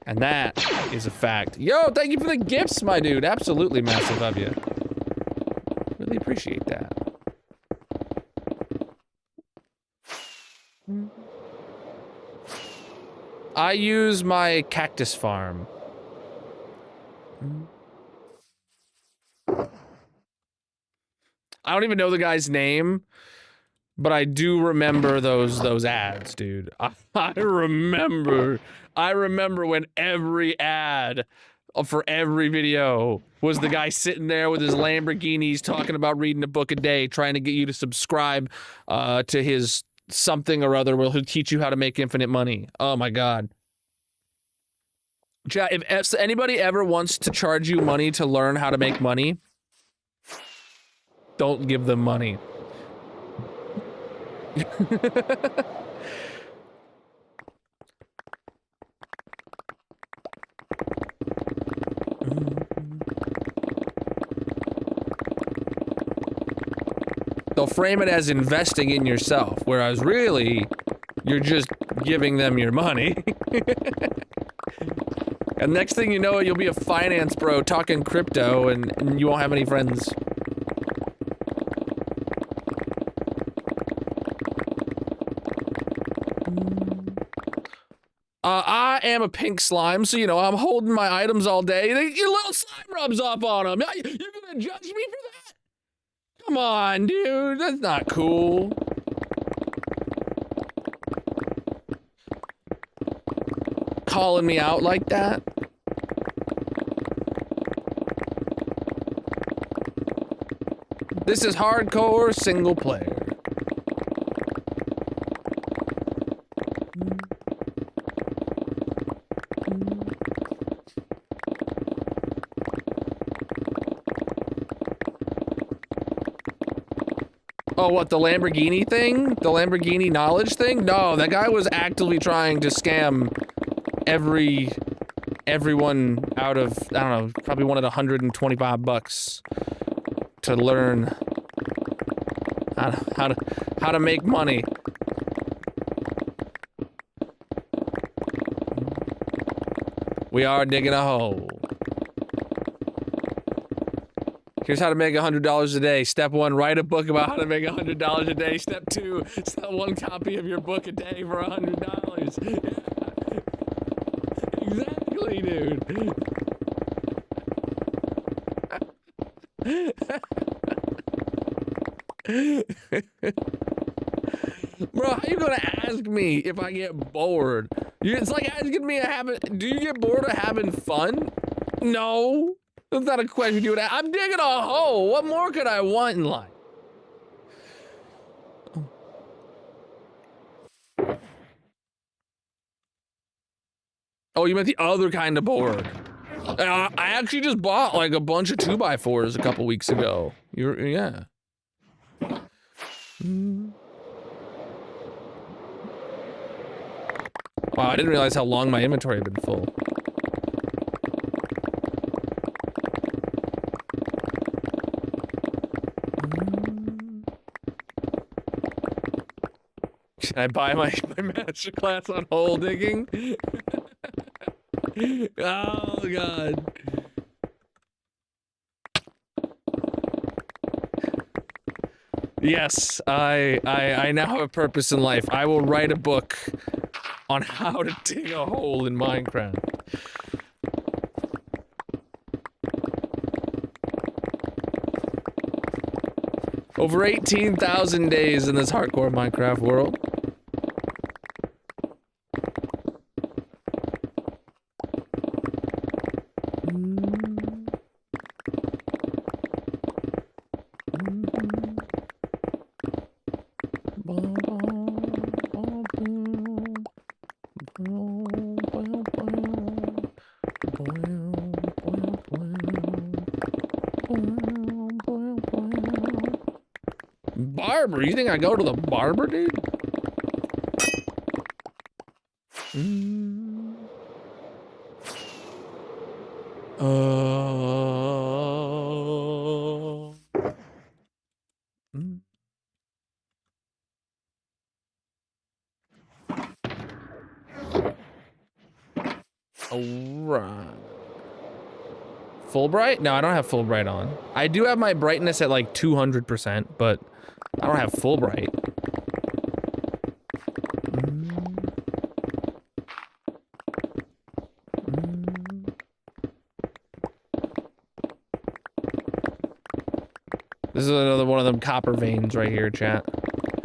And that is a fact. Yo, thank you for the gifts, my dude. Absolutely massive of you. Really appreciate that. I use my cactus farm. I don't even know the guy's name, but I do remember those ads, dude. I remember when every ad for every video was the guy sitting there with his Lamborghinis talking about reading a book a day, trying to get you to subscribe to his something or other will teach you how to make infinite money. Oh my god. Chat, if anybody ever wants to charge you money to learn how to make money, don't give them money. They'll frame it as investing in yourself, whereas really, you're just giving them your money. And next thing you know, you'll be a finance bro talking crypto and you won't have any friends. I am a pink slime, so, you know, I'm holding my items all day. Your little slime rubs off on them. You're gonna judge me for that? Come on, dude. That's not cool. Calling me out like that? This is hardcore single player. Oh, what, the Lamborghini thing? The Lamborghini knowledge thing? No, that guy was actively trying to scam everyone out of, I don't know, probably wanted $125 to learn how to make money. We are digging a hole. Here's how to make $100 a day. Step 1, write a book about how to make $100 a day. Step 2, sell 1 copy of your book a day for $100. Yeah. Exactly, dude. Bro, how you gonna ask me if I get bored? It's like asking me, do you get bored of having fun? No. That's not a question you would ask. I'm digging a hole. What more could I want in life? Oh, you meant the other kind of board. I actually just bought like a bunch of 2x4s a couple weeks ago. Yeah. Wow, I didn't realize how long my inventory had been full. Can I buy my masterclass on hole digging? Oh god. Yes, I now have a purpose in life. I will write a book on how to dig a hole in Minecraft. Over 18,000 days in this hardcore Minecraft world. Barber? You think I go to the barber, dude? Alright. Fulbright? No, I don't have Fulbright on. I do have my brightness at like 200%, but I don't have Fulbright. This is another one of them copper veins right here, chat.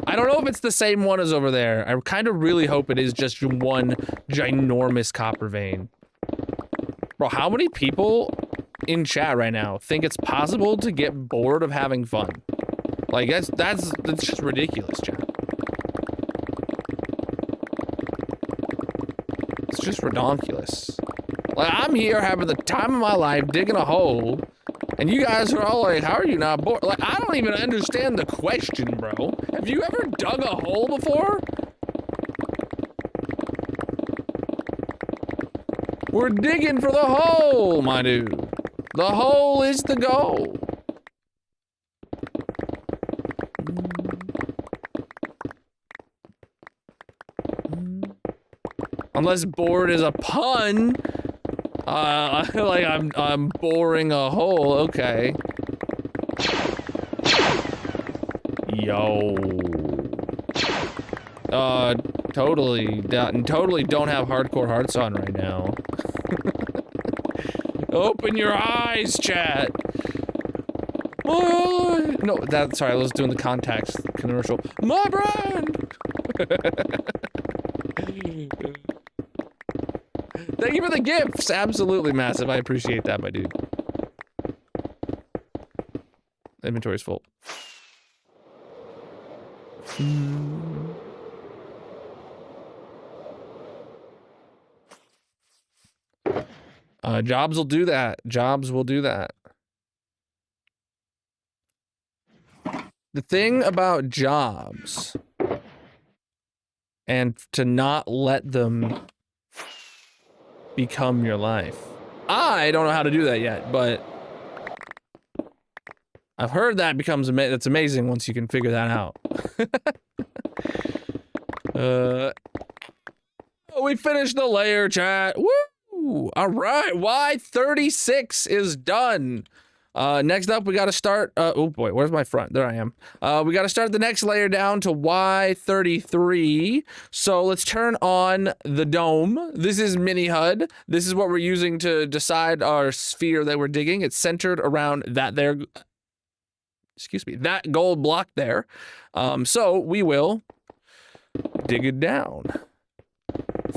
I don't know if it's the same one as over there. I kind of really hope it is just one ginormous copper vein. Bro, how many people in chat right now think it's possible to get bored of having fun? Like, that's just ridiculous, chat. just redonkulous. Like, I'm here having the time of my life digging a hole, and you guys are all like, how are you not bored? Like, I don't even understand the question, bro. Have you ever dug a hole before? We're digging for the hole, my dude. The hole is the goal. Unless bored is a pun. Like I'm boring a hole. Okay. Yo. Totally don't have hardcore hearts on right now. Open your eyes, chat. No, sorry, I was doing the contacts commercial. My brand. Thank you for the gifts. Absolutely massive. I appreciate that, my dude. Inventory's full. Jobs will do that. Jobs will do that. The thing about jobs, and to not let them become your life. I don't know how to do that yet, but I've heard that becomes that's amazing once you can figure that out. We finished the layer, chat. Woo! All right, Y36 is done. Next up, we got to start. Oh boy, where's my front? There I am. We got to start the next layer down to Y33. So let's turn on the dome. This is mini HUD. This is what we're using to decide our sphere that we're digging. It's centered around that there. Excuse me, that gold block there. So we will dig it down.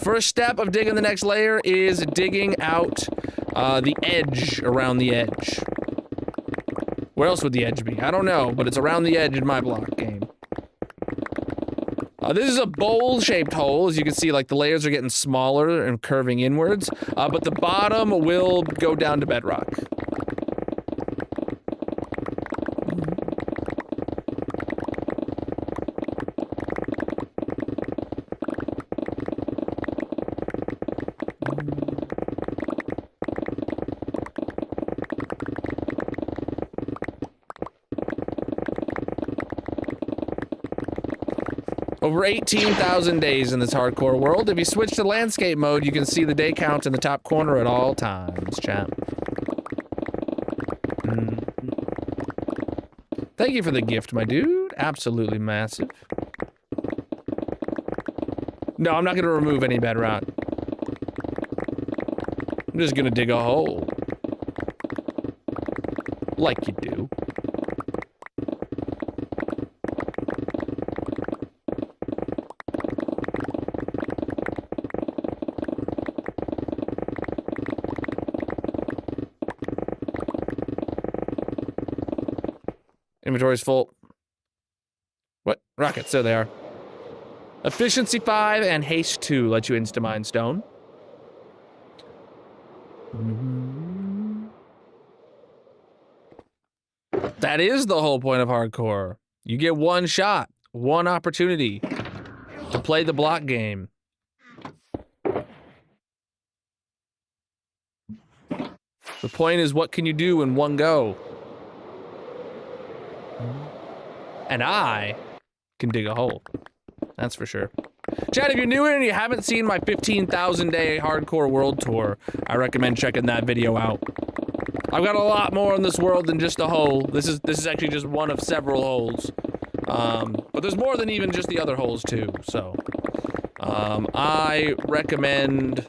First step of digging the next layer is digging out the edge around the edge. Where else would the edge be? I don't know, but it's around the edge in my block game. This is a bowl-shaped hole. As you can see, like, the layers are getting smaller and curving inwards, but the bottom will go down to bedrock. Over 18,000 days in this hardcore world. If you switch to landscape mode, you can see the day count in the top corner at all times, chat. Thank you for the gift, my dude. Absolutely massive. No, I'm not gonna remove any bedrock. I'm just gonna dig a hole. Like you do. Inventory's full. What? Rockets, there they are. Efficiency 5 and haste 2 let you insta-mine stone. That is the whole point of hardcore. You get one shot, one opportunity to play the block game. The point is, what can you do in one go? And I can dig a hole. That's for sure. Chat, if you're new here and you haven't seen my 15,000 day hardcore world tour, I recommend checking that video out. I've got a lot more in this world than just a hole. This is actually just one of several holes. But there's more than even just the other holes too, so. I recommend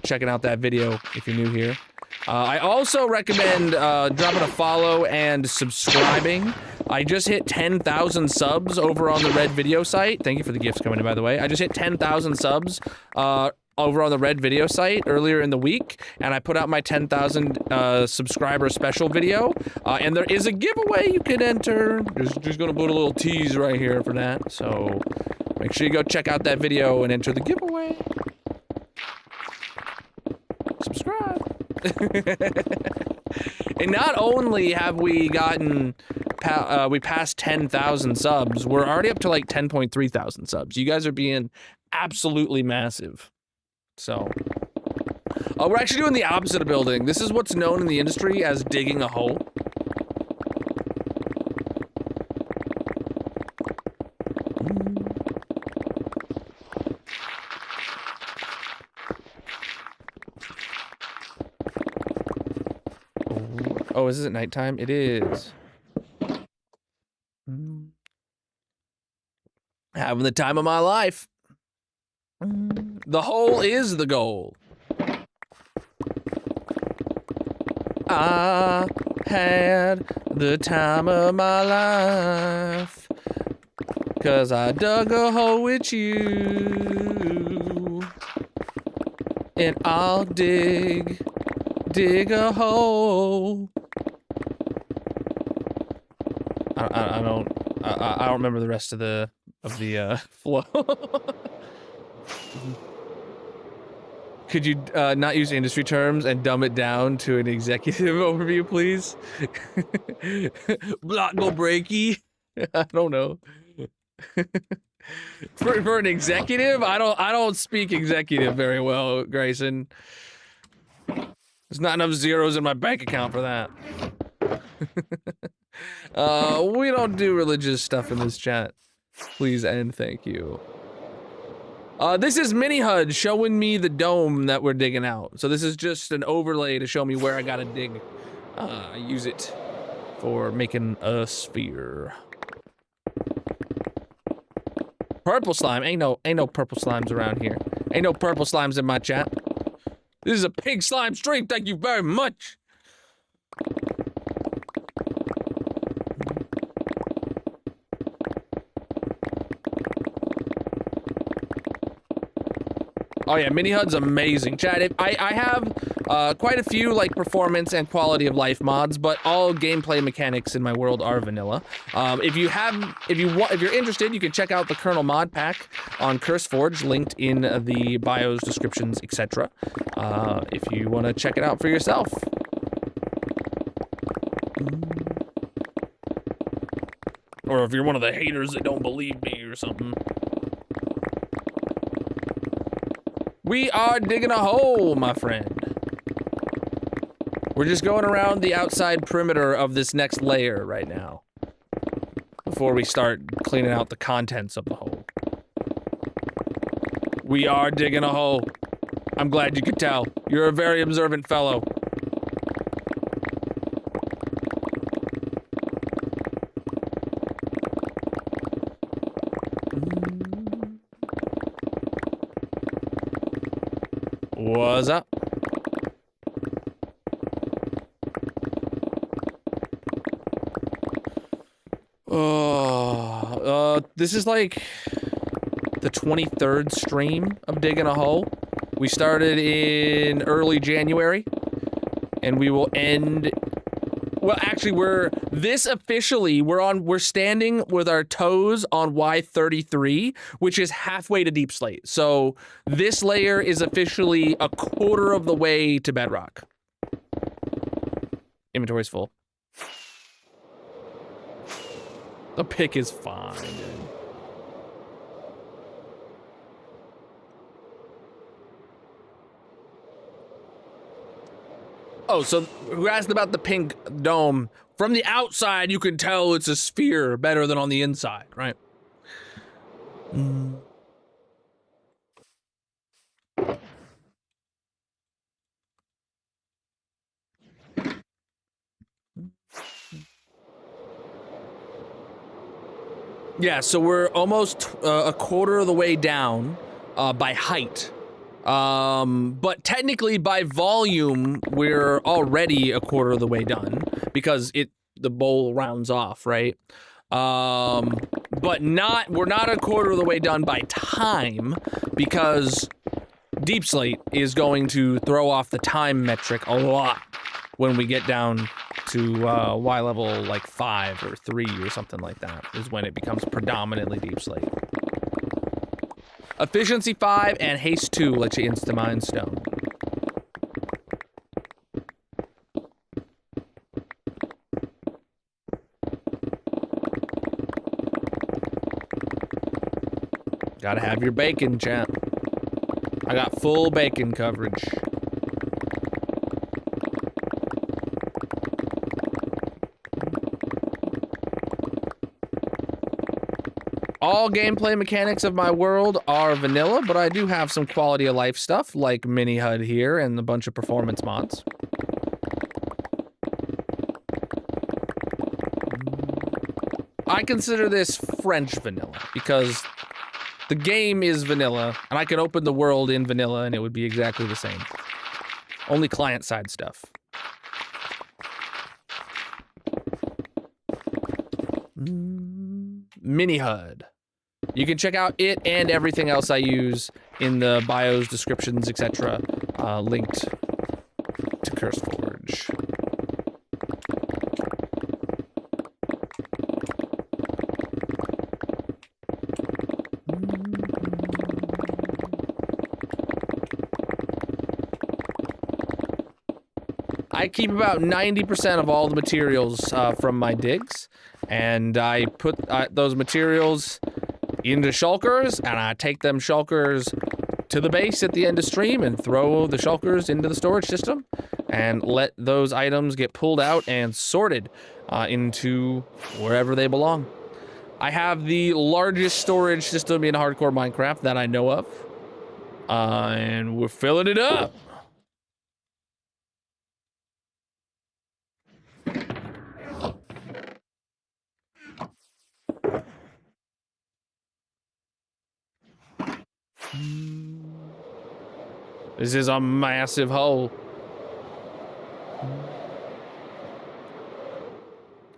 checking out that video if you're new here. I also recommend dropping a follow and subscribing. I just hit 10,000 subs over on the Red Video site. Thank you for the gifts coming in, by the way. I just hit 10,000 subs over on the Red Video site earlier in the week, and I put out my 10,000 subscriber special video. And there is a giveaway you can enter. Just gonna put a little tease right here for that. So make sure you go check out that video and enter the giveaway. subscribe. And not only have we gotten, we passed 10,000 subs, we're already up to like 10.3 thousand subs. You guys are being absolutely massive. So, we're actually doing the opposite of building. This is what's known in the industry as digging a hole. Oh, is it nighttime? It is. Having the time of my life. The hole is the goal. I had the time of my life, 'cause I dug a hole with you, and I'll dig a hole. I don't remember the rest of the flow. Could you not use industry terms and dumb it down to an executive overview, please? Block go breaky. I don't know. For an executive, I don't speak executive very well, Grayson. There's not enough zeros in my bank account for that. We don't do religious stuff in this chat. Please and thank you. This is Mini HUD showing me the dome that we're digging out. So this is just an overlay to show me where I gotta dig. I use it for making a sphere. Purple slime. Ain't no purple slimes around here. Ain't no purple slimes in my chat. This is a pink slime stream. Thank you very much. Oh yeah, Mini HUD's amazing. Chat, I have quite a few like performance and quality of life mods, but all gameplay mechanics in my world are vanilla. If you're interested, you can check out the Colonel mod pack on CurseForge, linked in the bios, descriptions, etc. If you want to check it out for yourself. Or if you're one of the haters that don't believe me or something. We are digging a hole, my friend. We're just going around the outside perimeter of this next layer right now, before we start cleaning out the contents of the hole. We are digging a hole. I'm glad you could tell. You're a very observant fellow. What's up? This is like the 23rd stream of digging a hole. We started in early January, and we will end. Well, actually, we're standing with our toes on Y33, which is halfway to Deep Slate. So this layer is officially a quarter of the way to Bedrock. Inventory's full. The pick is fine, dude. Oh, so who asked about the pink dome? From the outside, you can tell it's a sphere better than on the inside, right? Yeah, so we're almost a quarter of the way down by height. But technically by volume, we're already a quarter of the way done because the bowl rounds off, right? But we're not a quarter of the way done by time because Deep Slate is going to throw off the time metric a lot when we get down to Y level like 5 or 3 or something like that is when it becomes predominantly Deep Slate. Efficiency 5 and haste 2 lets you insta-mine stone. Gotta have your bacon, champ. I got full bacon coverage. All gameplay mechanics of my world are vanilla, but I do have some quality of life stuff like mini HUD here and a bunch of performance mods. I consider this French vanilla because the game is vanilla and I can open the world in vanilla and it would be exactly the same. Only client-side stuff. Mini HUD. You can check out it and everything else I use in the bios, descriptions, etc. Linked to CurseForge. I keep about 90% of all the materials from my digs, and I put those materials into shulkers, and I take them shulkers to the base at the end of stream and throw the shulkers into the storage system and let those items get pulled out and sorted into wherever they belong. I have the largest storage system in hardcore Minecraft that I know of, and we're filling it up. This is a massive hole.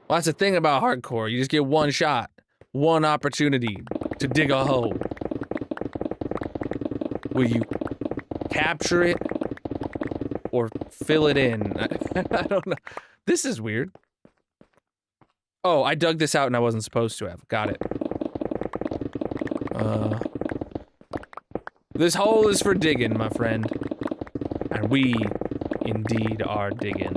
Well, that's the thing about hardcore. You just get one shot, one opportunity to dig a hole. Will you capture it or fill it in? I don't know. This is weird. Oh, I dug this out and I wasn't supposed to have. Got it. This hole is for digging, my friend. And we, indeed, are digging.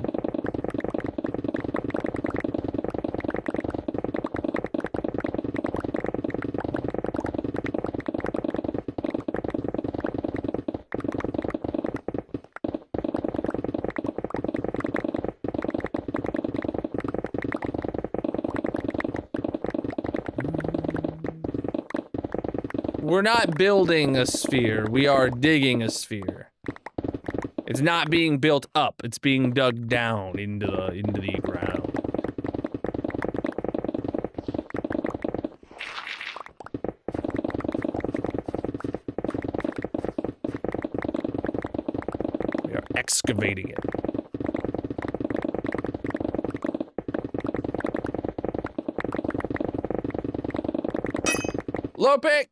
We're not building a sphere, we are digging a sphere. It's not being built up, it's being dug down into the ground. We are excavating it. Low pick!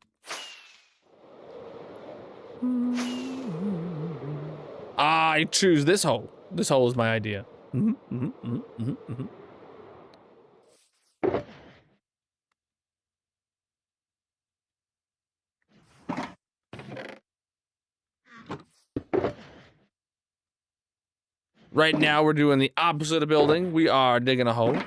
I choose this hole. This hole is my idea. Right now, we're doing the opposite of building. We are digging a hole.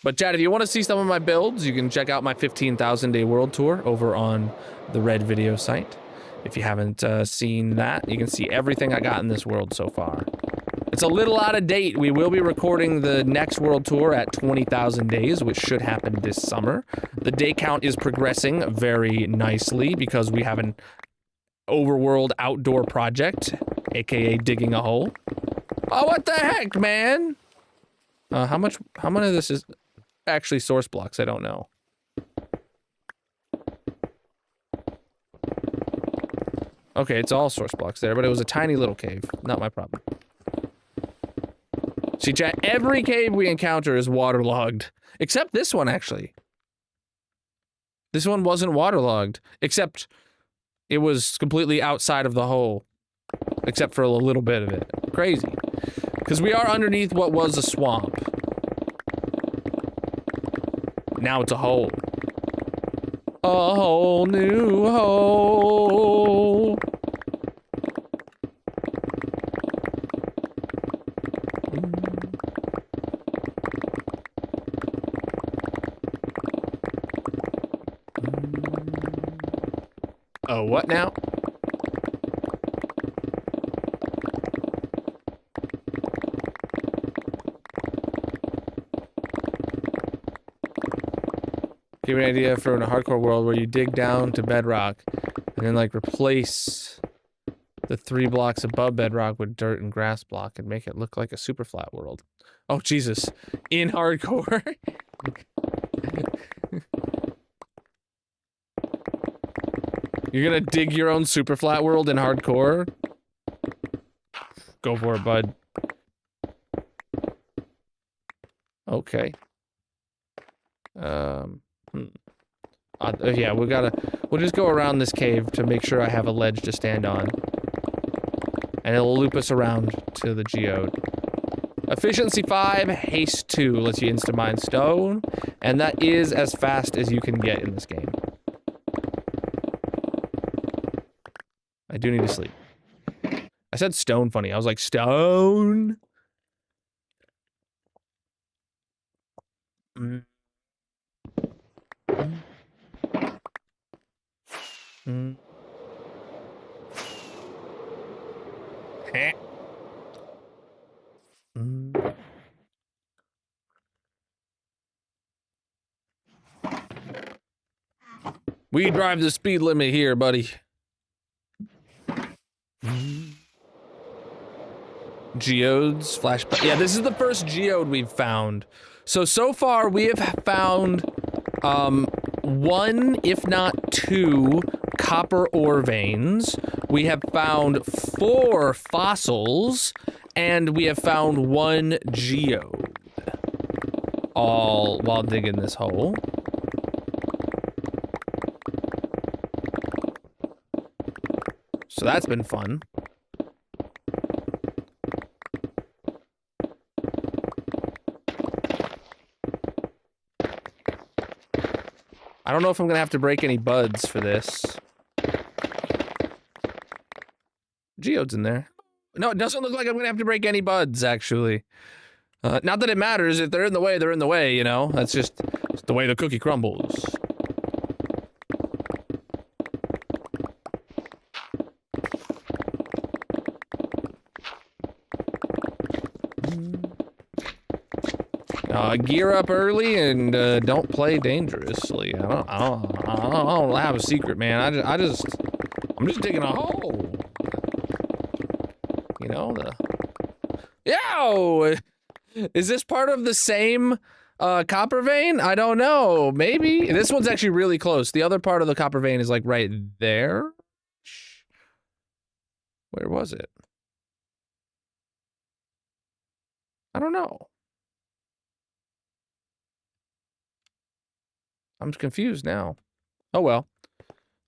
But Chad, if you want to see some of my builds, you can check out my 15,000 day world tour over on the Red Video site. If you haven't seen that, you can see everything I got in this world so far. It's a little out of date. We will be recording the next world tour at 20,000 days, which should happen this summer. The day count is progressing very nicely because we have an overworld outdoor project, aka digging a hole. Oh, what the heck, man? How many of this is actually source blocks? I don't know. Okay, it's all source blocks there, but it was a tiny little cave. Not my problem. See, chat, every cave we encounter is waterlogged. Except this one, actually. This one wasn't waterlogged. Except it was completely outside of the hole. Except for a little bit of it. Crazy. Because we are underneath what was a swamp. Now it's a hole. A whole new hole. Oh, what now? Give me an idea for in a hardcore world where you dig down to bedrock and then like replace the 3 blocks above bedrock with dirt and grass block and make it look like a super flat world. Oh, Jesus. In hardcore. You're gonna dig your own super flat world in hardcore? Go for it, bud. Okay. Yeah, we'll just go around this cave to make sure I have a ledge to stand on. And it'll loop us around to the geode. Efficiency 5, haste 2 lets you insta-mine stone, and that is as fast as you can get in this game. I do need to sleep. I said stone funny. I was like, stone? Mm. Mm. Mm. Heh. Mm. We drive the speed limit here, buddy. Geodes, flashback. Yeah, this is the first geode we've found. So far we have found, 1, if not 2, copper ore veins. We have found 4 fossils, and we have found 1 geode. All while digging this hole. So that's been fun. I don't know if I'm gonna have to break any buds for this. Geode's in there. No, it doesn't look like I'm gonna have to break any buds, actually. Not that it matters. If they're in the way, they're in the way, you know? That's just the way the cookie crumbles. Gear up early and don't play dangerously. I don't have a secret, man. I'm just digging a hole. You know, Yo! Is this part of the same copper vein? I don't know. Maybe. This one's actually really close. The other part of the copper vein is like right there. Where was it? I don't know. I'm confused now. Oh well.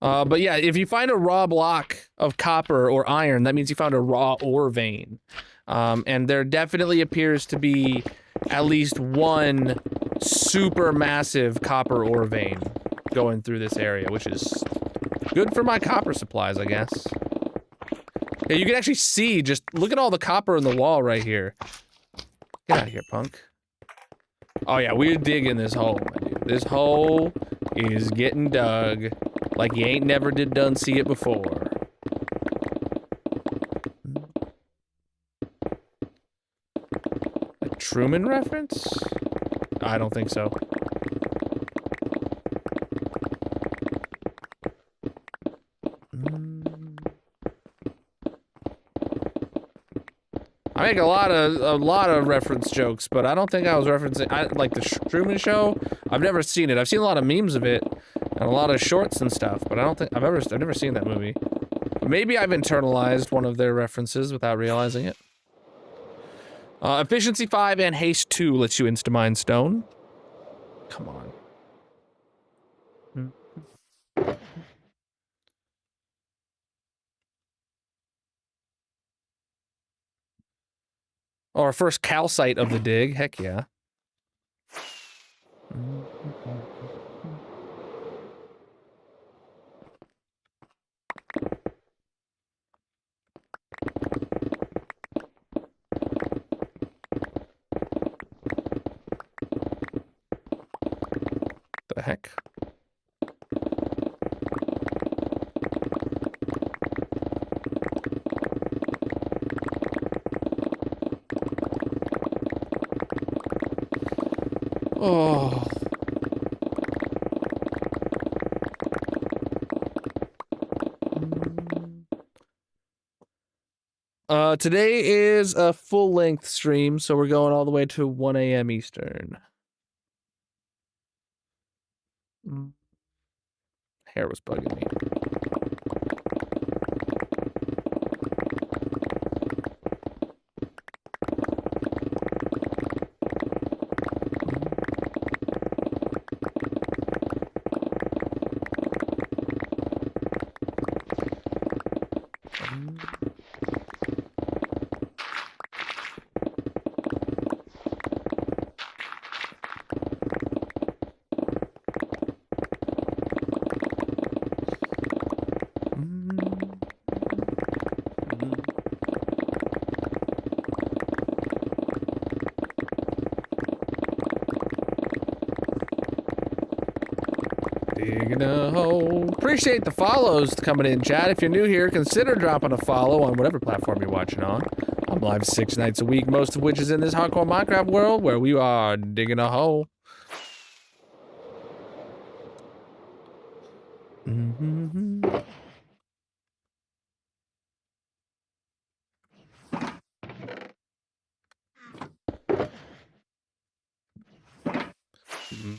But yeah, if you find a raw block of copper or iron, that means you found a raw ore vein. And there definitely appears to be at least 1 super massive copper ore vein going through this area, which is good for my copper supplies, I guess. Yeah, you can actually see, just look at all the copper in the wall right here. Get out of here, punk. Oh yeah, we're digging this hole, my dude. This hole is getting dug like you ain't never done see it before. A Truman reference? I don't think so. I make a lot of reference jokes, but I don't think I was referencing like the Truman Show. I've never seen it. I've seen a lot of memes of it and a lot of shorts and stuff, but I don't think I've never seen that movie. But maybe I've internalized one of their references without realizing it. Efficiency 5 and haste 2 lets you insta-mine stone. Come on. Oh, our first calcite of the dig. Heck yeah. The heck? Oh. Today is a full-length stream, so we're going all the way to 1 a.m. Eastern. Hair was bugging me. Digging a hole. Appreciate the follows coming in, chat. If you're new here, consider dropping a follow on whatever platform you're watching on. I'm live 6 nights a week, most of which is in this hardcore Minecraft world where we are digging a hole.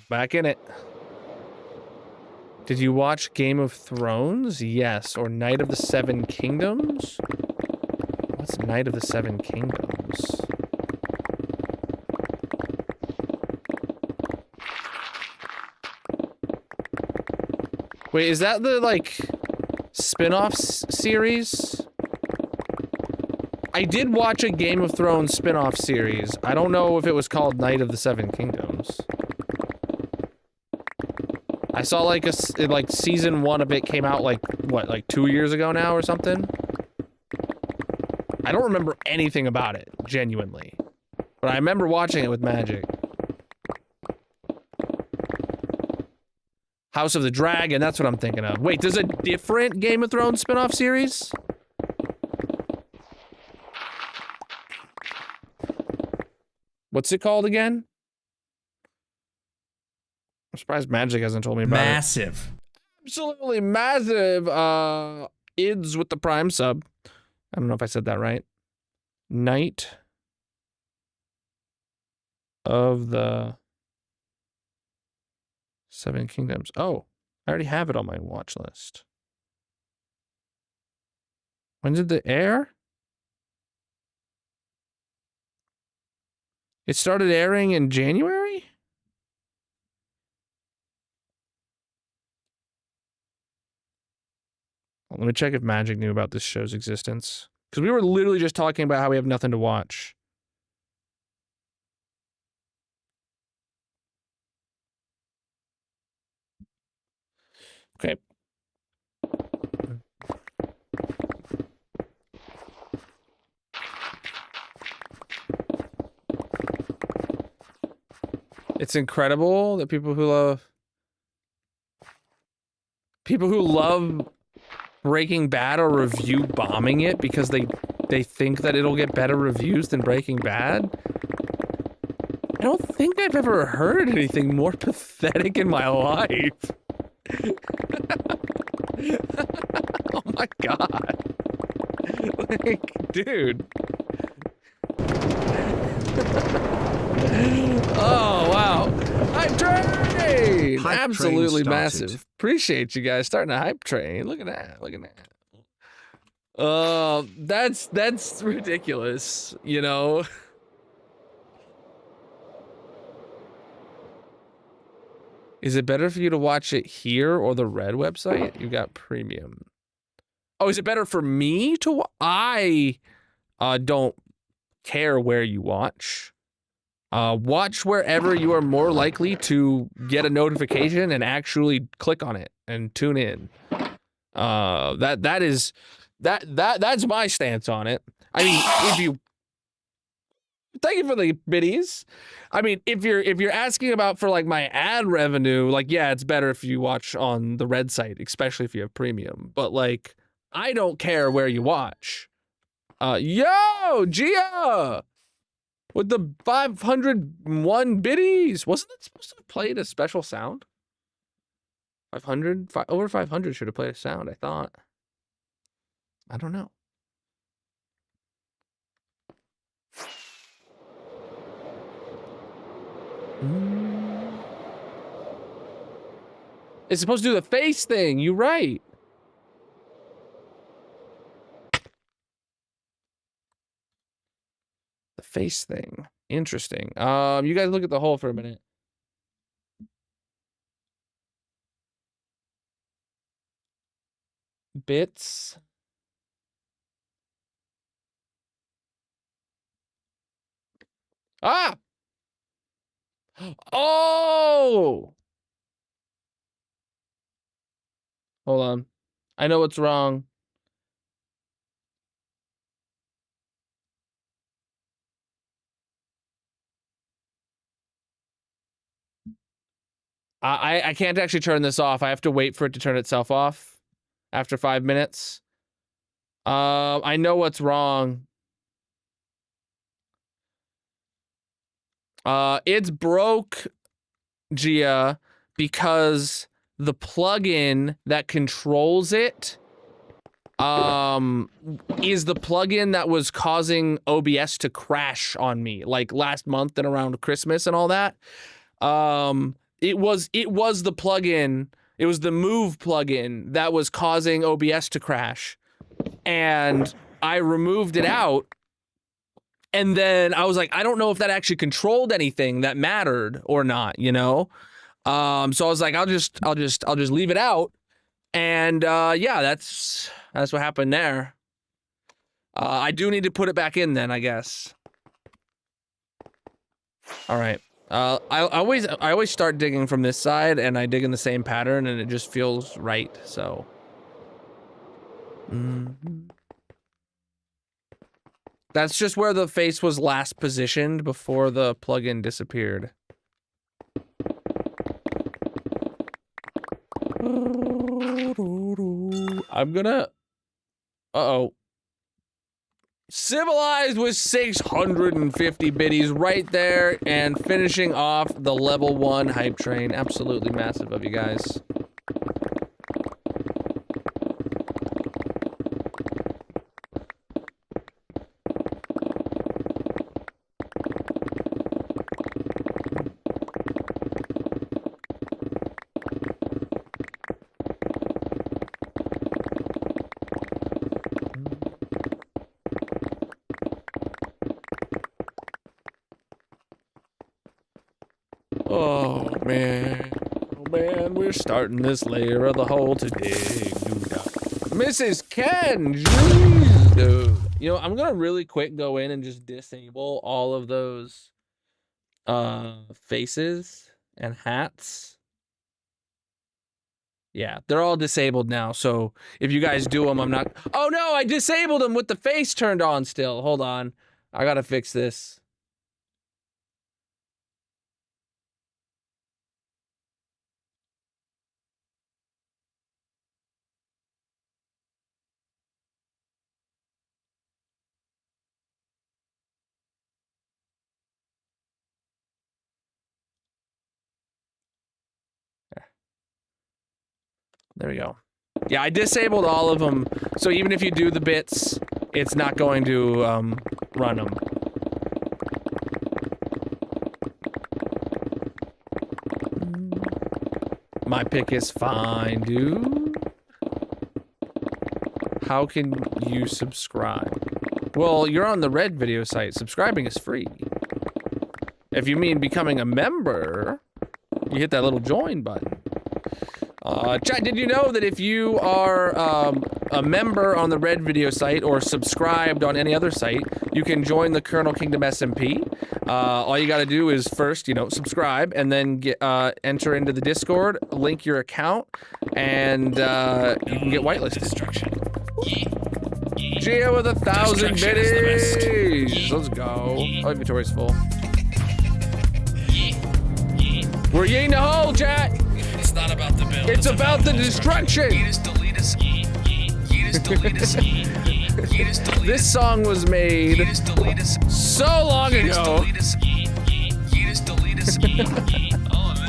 Back in it. Did you watch Game of Thrones? Yes. Or Night of the Seven Kingdoms? What's Night of the Seven Kingdoms? Wait, is that the, like, spin-off series? I did watch a Game of Thrones spin-off series. I don't know if it was called Night of the Seven Kingdoms. I saw like like season 1 of it came out like, what, like 2 years ago now or something? I don't remember anything about it, genuinely. But I remember watching it with Magic. House of the Dragon, that's what I'm thinking of. Wait, there's a different Game of Thrones spin-off series? What's it called again? I'm surprised Magic hasn't told me about Massive. it. Absolutely massive. Ids with the Prime sub. I don't know if I said that right. Night of the Seven Kingdoms. Oh, I already have it on my watch list. When did it air? It started airing in January? Well, let me check if Magic knew about this show's existence. Because we were literally just talking about how we have nothing to watch. Okay. It's incredible that people who love Breaking Bad or review bombing it because they think that it'll get better reviews than Breaking Bad. I don't think I've ever heard anything more pathetic in my life. Oh my god. Like, dude. Oh, wow. Hype train! Hype Absolutely train massive. Appreciate you guys starting a hype train. Look at that. Look at that. That's ridiculous, you know? Is it better for you to watch it here or the Red website? You got premium. Oh, is it better for me to I don't care where you watch. Watch wherever you are more likely to get a notification and actually click on it and tune in. That's my stance on it. I mean, if you thank you for the biddies. I mean, if you're asking about for like my ad revenue, like yeah, it's better if you watch on the Red site, especially if you have premium. But like, I don't care where you watch. Yo, Gia! with the 501 biddies. Wasn't it supposed to have played a special sound? 500? Over 500 should have played a sound, I thought. I don't know. It's supposed to do the face thing. You're right. The face thing. Interesting. You guys look at the hole for a minute. Bits. Ah! Oh! Hold on. I know what's wrong. I can't actually turn this off. I have to wait for it to turn itself off after 5 minutes. I know what's wrong. It's broke, Gia, because the plugin that controls it is the plugin that was causing OBS to crash on me like last month and around Christmas and all that. It was the plugin, it was the Move plugin that was causing OBS to crash. And I removed it out. And then I was like, I don't know if that actually controlled anything that mattered or not, you know? So I was like, I'll just leave it out. And yeah, that's what happened there. I do need to put it back in then, I guess. All right. I always start digging from this side, and I dig in the same pattern, and it just feels right. So. That's just where the face was last positioned before the plugin disappeared. I'm gonna... Uh-oh. Civilized with 650 biddies right there and finishing off the level 1 hype train. Absolutely massive of you guys. Oh man, we're starting this layer of the hole today, dude. Mrs. Ken, jeez, dude. You know, I'm gonna really quick go in and just disable all of those faces and hats. Yeah, they're all disabled now, so if you guys do them, I'm not... Oh no, I disabled them with the face turned on still. Hold on, I gotta fix this. There we go. Yeah, I disabled all of them, so even if you do the bits, it's not going to run them. My pick is fine, dude. How can you subscribe? Well, you're on the Red video site. Subscribing is free. If you mean becoming a member, you hit that little join button. Chat, did you know that if you are a member on the Red video site or subscribed on any other site, you can join the Colonel Kingdom SMP? All you gotta do is first, you know, subscribe and then get, enter into the Discord, link your account, and you can get whitelisted. Gia with 1,000 biddies! Let's go. Oh, inventory's full. We're yeeing the hole, chat! It's not about the build. It's about the destruction! Yeet us, delete us, yeet, yeet us, delete us, yeet, yeet. This song was made so long ago. Oh, this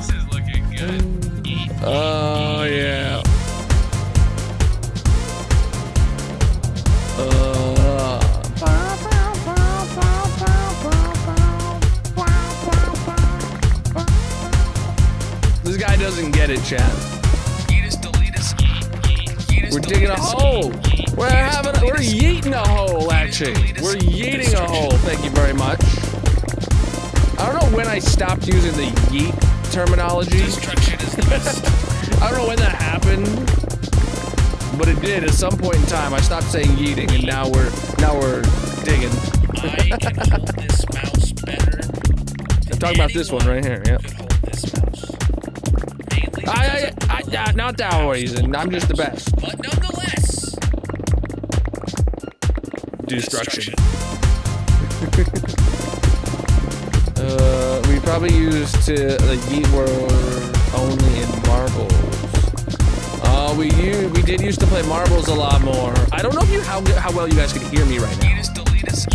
is looking good. Oh, yeah. This guy doesn't get it, chat. We're digging a hole. We're yeeting a hole, actually. We're yeeting a hole. Thank you very much. I don't know when I stopped using the yeet terminology. Destruction is the best. I don't know when that happened, but it did at some point in time. I stopped saying yeeting, and now we're digging. I can hold this mouse better. I'm talking about this one right here. Yep. Could hold this mouse. Mainly Not that reason. I'm just the best. but nonetheless. Destruction. We probably used to the yeet word only in marbles. We did used to play marbles a lot more. I don't know if how well you guys can hear me right now.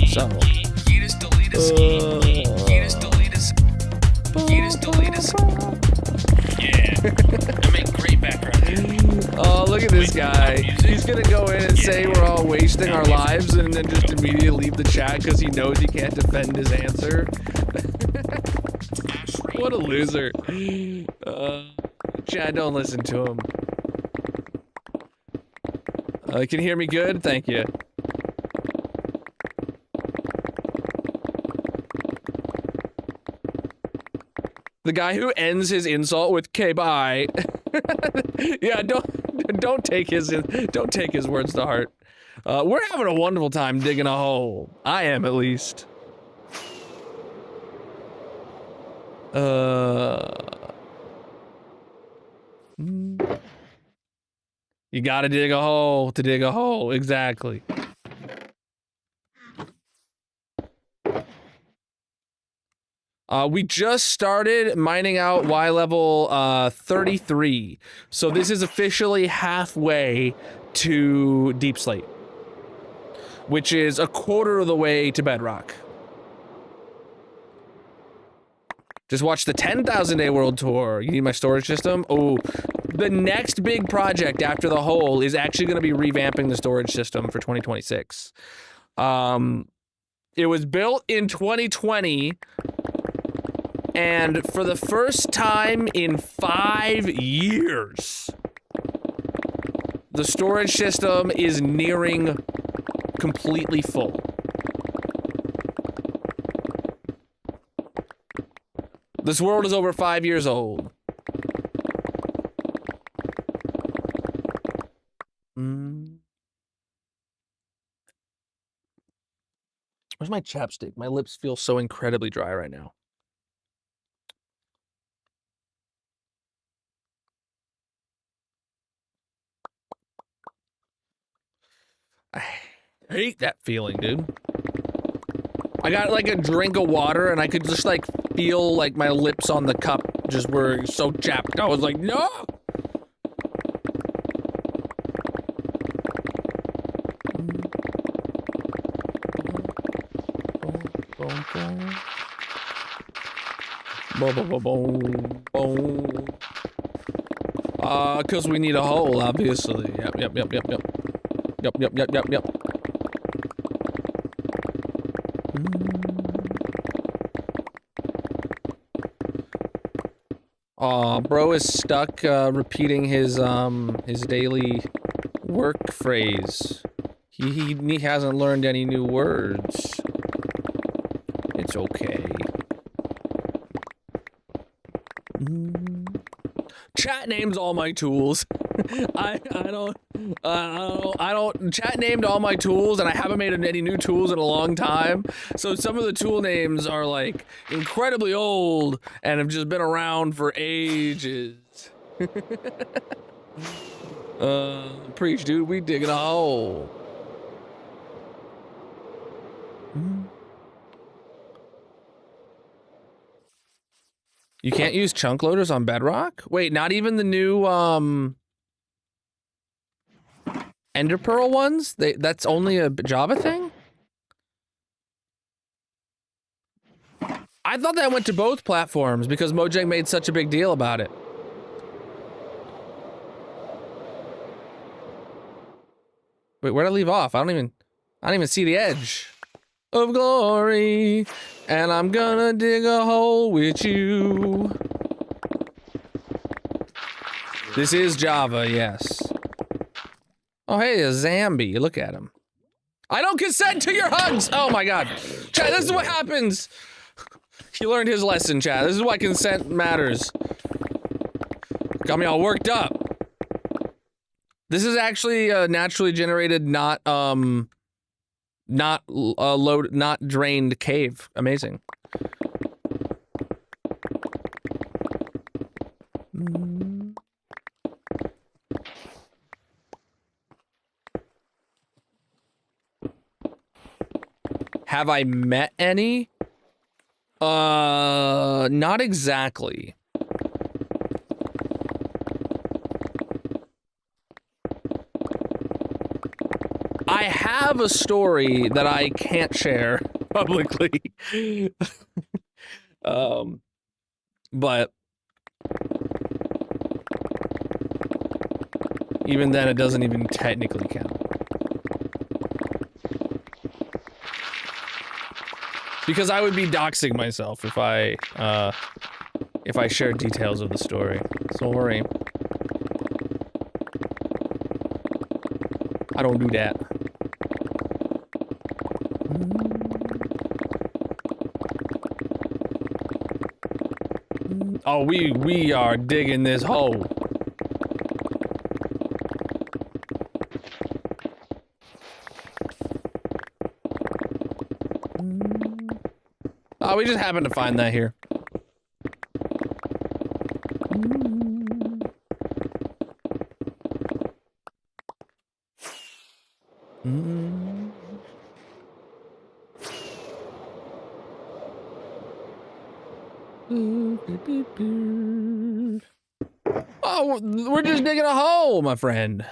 So. Yeah. I make great background music. Oh, look at this guy. He's gonna go in and say we're all wasting our lives and then just immediately leave the chat because he knows he can't defend his answer. What a loser. Chad, don't listen to him. Can you hear me good? Thank you. The guy who ends his insult with "K bye." Yeah, don't take his words to heart. We're having a wonderful time digging a hole. I am, at least. You gotta dig a hole to dig a hole. Exactly. We just started mining out Y level 33. So this is officially halfway to Deep Slate, which is a quarter of the way to Bedrock. Just watch the 10,000 Day World Tour. You need my storage system? Oh, the next big project after the hole is actually going to be revamping the storage system for 2026. It was built in 2020, and for the first time in 5 years, the storage system is nearing completely full. This world is over 5 years old. Where's my chapstick? My lips feel so incredibly dry right now. I hate that feeling, dude. I got like a drink of water and I could just like feel like my lips on the cup just were so chapped. I was like, no! Cause we need a hole, obviously. Yep. Yep. Bro is stuck repeating his daily work phrase. He hasn't learned any new words. It's okay. Chat names all my tools. I don't. Chat named all my tools, and I haven't made any new tools in a long time. So some of the tool names are like incredibly old and have just been around for ages. Preach, dude. We digging a hole. You can't use chunk loaders on Bedrock? Wait, not even the new Ender Pearl ones? That's only a Java thing? I thought that went to both platforms because Mojang made such a big deal about it. Wait, where'd I leave off? I don't even see the edge of glory, and I'm gonna dig a hole with you. This is Java, yes. Oh, hey, a Zambi. Look at him. I don't consent to your hugs! Oh my god. Chat, this is what happens. He learned his lesson, chat. This is why consent matters. Got me all worked up. This is actually a naturally generated, not drained cave. Amazing. Have I met any? Not exactly. I have a story that I can't share publicly. But even then, it doesn't even technically count. Because I would be doxing myself if I shared details of the story. Sorry. I don't do that. Oh, we are digging this hole. Oh, we just happened to find that here. Oh, we're just digging a hole, my friend.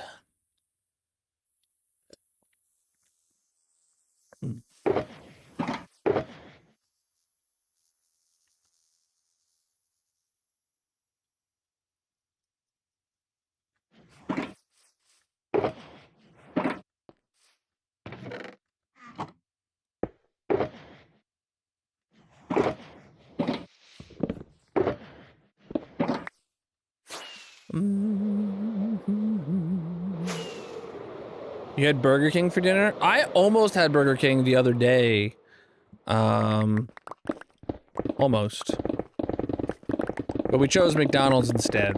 You had Burger King for dinner? I almost had Burger King the other day. Almost. But we chose McDonald's instead.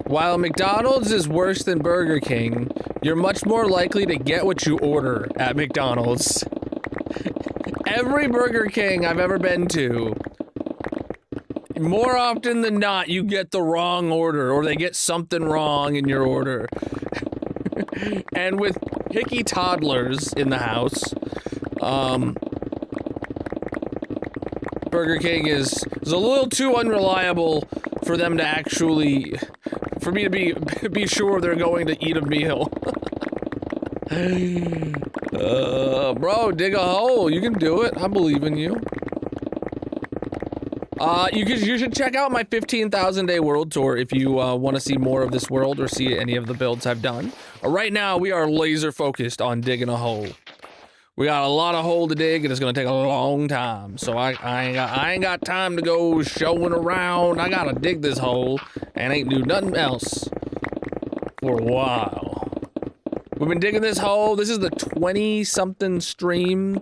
While McDonald's is worse than Burger King, you're much more likely to get what you order at McDonald's. Every Burger King I've ever been to, more often than not, you get the wrong order, or they get something wrong in your order. And with picky toddlers in the house, Burger King is a little too unreliable for them to actually, for me to be sure they're going to eat a meal. Bro, dig a hole. You can do it. I believe in you. You should check out my 15,000 day world tour if you want to see more of this world or see any of the builds I've done. Right now, we are laser focused on digging a hole. We got a lot of hole to dig, and it's gonna take a long time. So I ain't got time to go showing around. I gotta dig this hole and ain't do nothing else for a while. We've been digging this hole. This is the 20-something stream.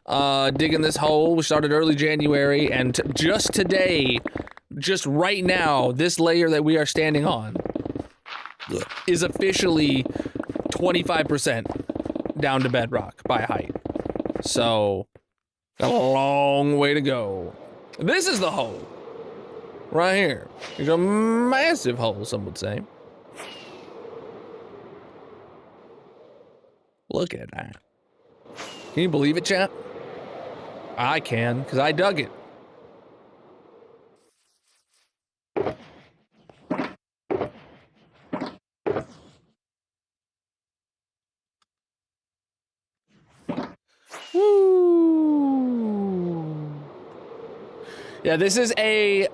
Digging this hole. We started early January, and just today, just right now, this layer that we are standing on is officially 25% down to bedrock by height. So, got a long way to go. This is the hole. Right here. It's a massive hole, some would say. Look at that. Can you believe it, chat? I can, because I dug it. Yeah, this is a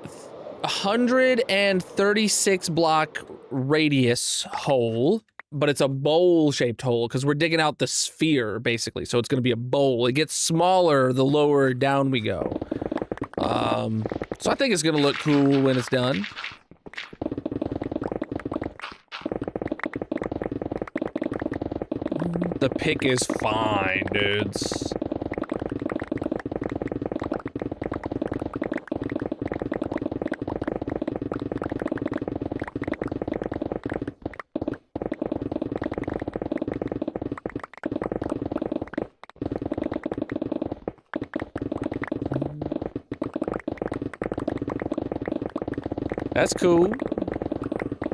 136 block radius hole, but it's a bowl-shaped hole because we're digging out the sphere, basically. So it's going to be a bowl. It gets smaller the lower down we go. So I think it's going to look cool when it's done. The pick is fine, dudes. That's cool.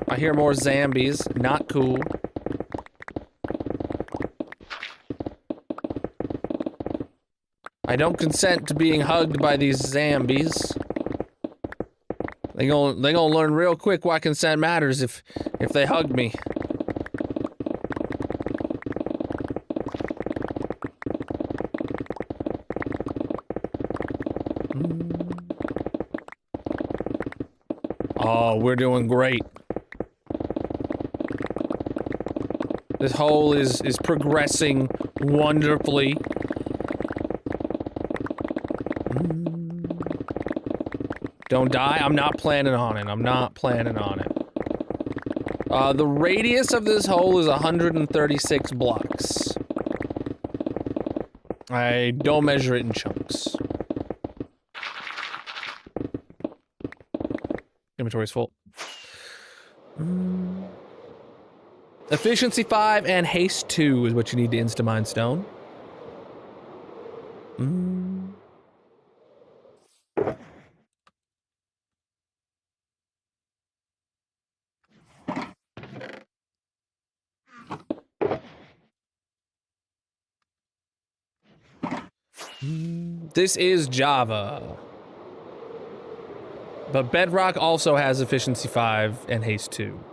I hear more zombies. Not cool. I don't consent to being hugged by these zombies. They gonna learn real quick why consent matters if they hug me. Oh, we're doing great. This hole is progressing wonderfully. Don't die. I'm not planning on it. I'm not planning on it. The radius of this hole is 136 blocks. I don't measure it in chunks. Inventory's full. Efficiency 5 and haste 2 is what you need to insta-mine stone. This is Java. But Bedrock also has efficiency 5 and haste 2.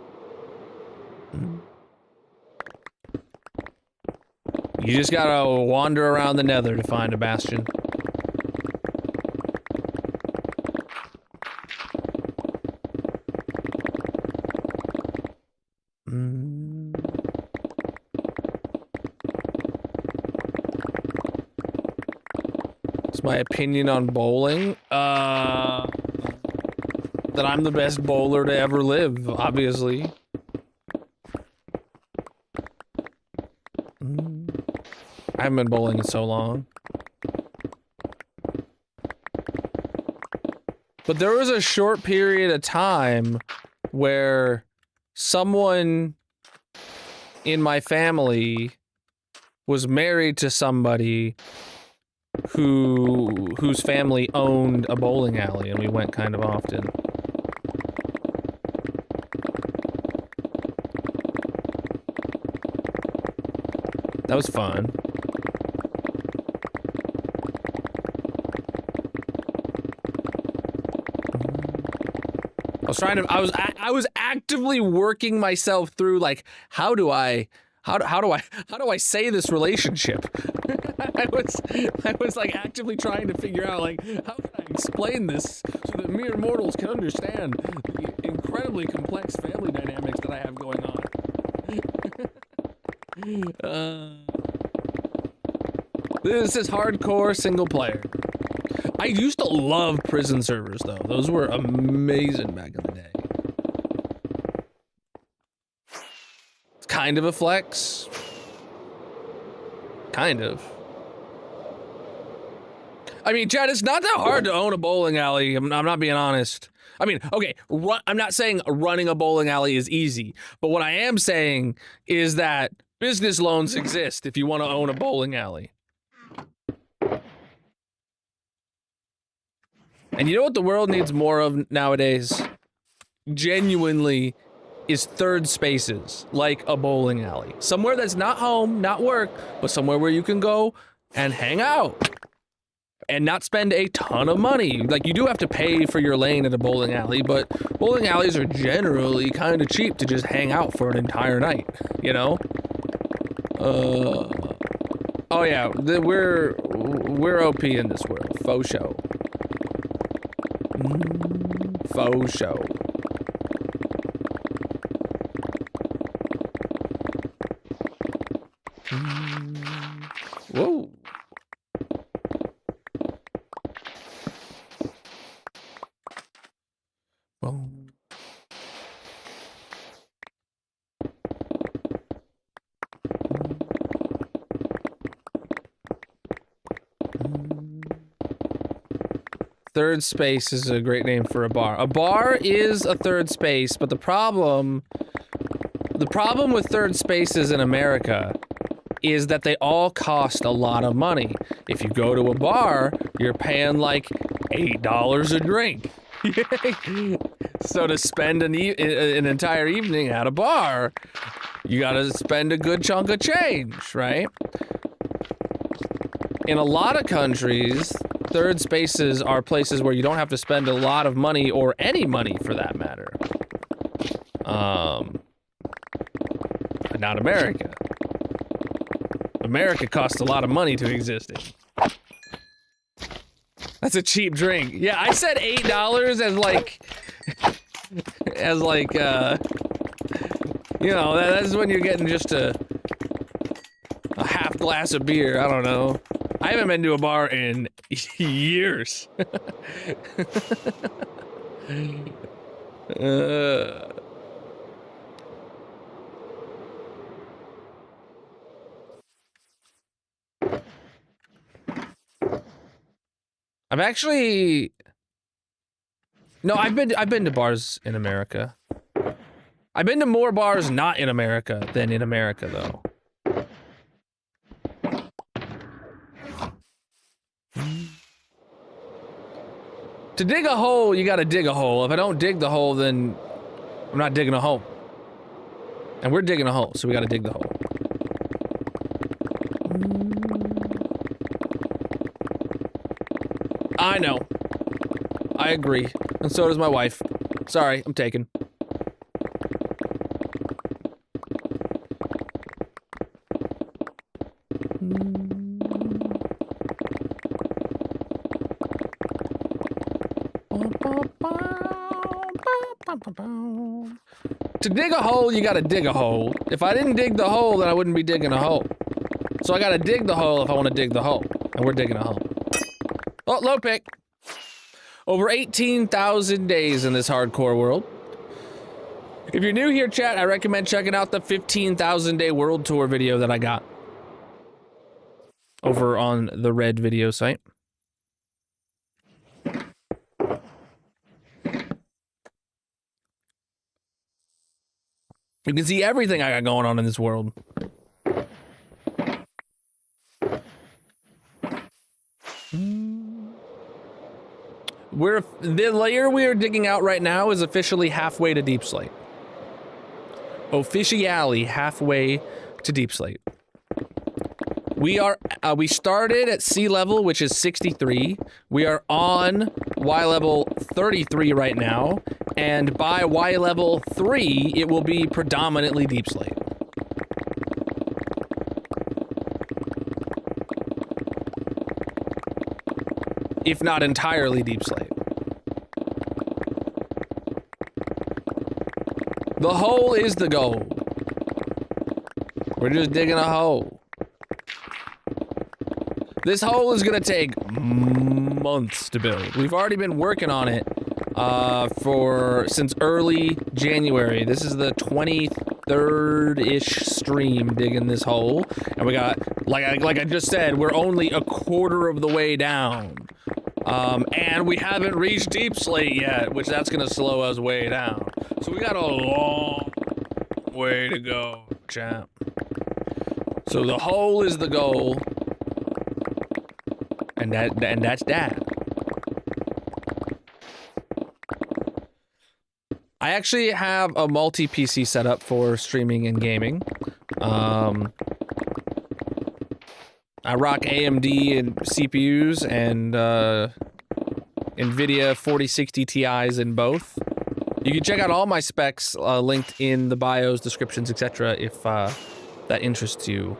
You just gotta wander around the nether to find a bastion. What's my opinion on bowling? That I'm the best bowler to ever live, obviously. I haven't been bowling in so long. But there was a short period of time where someone in my family was married to somebody whose family owned a bowling alley, and we went kind of often. That was fun. I was actively working myself through, like, how do I say this relationship? I was like actively trying to figure out, like, how can I explain this so that mere mortals can understand the incredibly complex family dynamics that I have going on. This is hardcore single player. I used to love prison servers, though. Those were amazing back in the day. It's kind of a flex. Kind of. I mean, Chad, it's not that hard to own a bowling alley. I'm not being honest. I mean, okay, I'm not saying running a bowling alley is easy, but what I am saying is that business loans exist if you want to own a bowling alley. And you know what the world needs more of nowadays? Genuinely, is third spaces, like a bowling alley. Somewhere that's not home, not work, but somewhere where you can go and hang out. And not spend a ton of money. Like, you do have to pay for your lane at a bowling alley, but bowling alleys are generally kind of cheap to just hang out for an entire night, you know? Oh yeah, we're OP in this world, faux show. Faux show. Whoa. Whoa. Third space is a great name for a bar. A bar is a third space, but the problem with third spaces in America is that they all cost a lot of money. If you go to a bar, you're paying like $8 a drink. So to spend an entire evening at a bar, you gotta spend a good chunk of change, right? In a lot of countries, third spaces are places where you don't have to spend a lot of money or any money for that matter. But not America. America costs a lot of money to exist in. That's a cheap drink. Yeah, I said $8 as like, you know, that's when you're getting just a half glass of beer. I don't know. I haven't been to a bar in years. I've actually... No, I've been to bars in America. I've been to more bars not in America than in America, though. To dig a hole, you gotta dig a hole. If I don't dig the hole, then I'm not digging a hole. And we're digging a hole, so we gotta dig the hole. I know. I agree. And so does my wife. Sorry, I'm taken. To dig a hole, you gotta dig a hole. If I didn't dig the hole, then I wouldn't be digging a hole. So I gotta dig the hole if I want to dig the hole. And we're digging a hole. Oh, low pick. Over 18,000 days in this hardcore world. If you're new here, chat, I recommend checking out the 15,000 day world tour video that I got over on the Red video site. You can see everything I got going on in this world. The layer we are digging out right now is officially halfway to deep slate. Officially halfway to deep slate. We started at sea level, which is 63. We are on Y level 33 right now, and by Y level 3, it will be predominantly deep slate. If not entirely deep slate. The hole is the goal. We're just digging a hole. This hole is gonna take months to build. We've already been working on it since early January. This is the 23rd-ish stream digging this hole, and we got, like I just said, we're only a quarter of the way down. And we haven't reached deep slate yet, which that's gonna slow us way down. So we got a long way to go, champ. So the hole is the goal. And that's that. I actually have a multi-PC setup for streaming and gaming. I rock AMD and CPUs and NVIDIA 4060 Ti's in both. You can check out all my specs linked in the bios, descriptions, etc. if that interests you.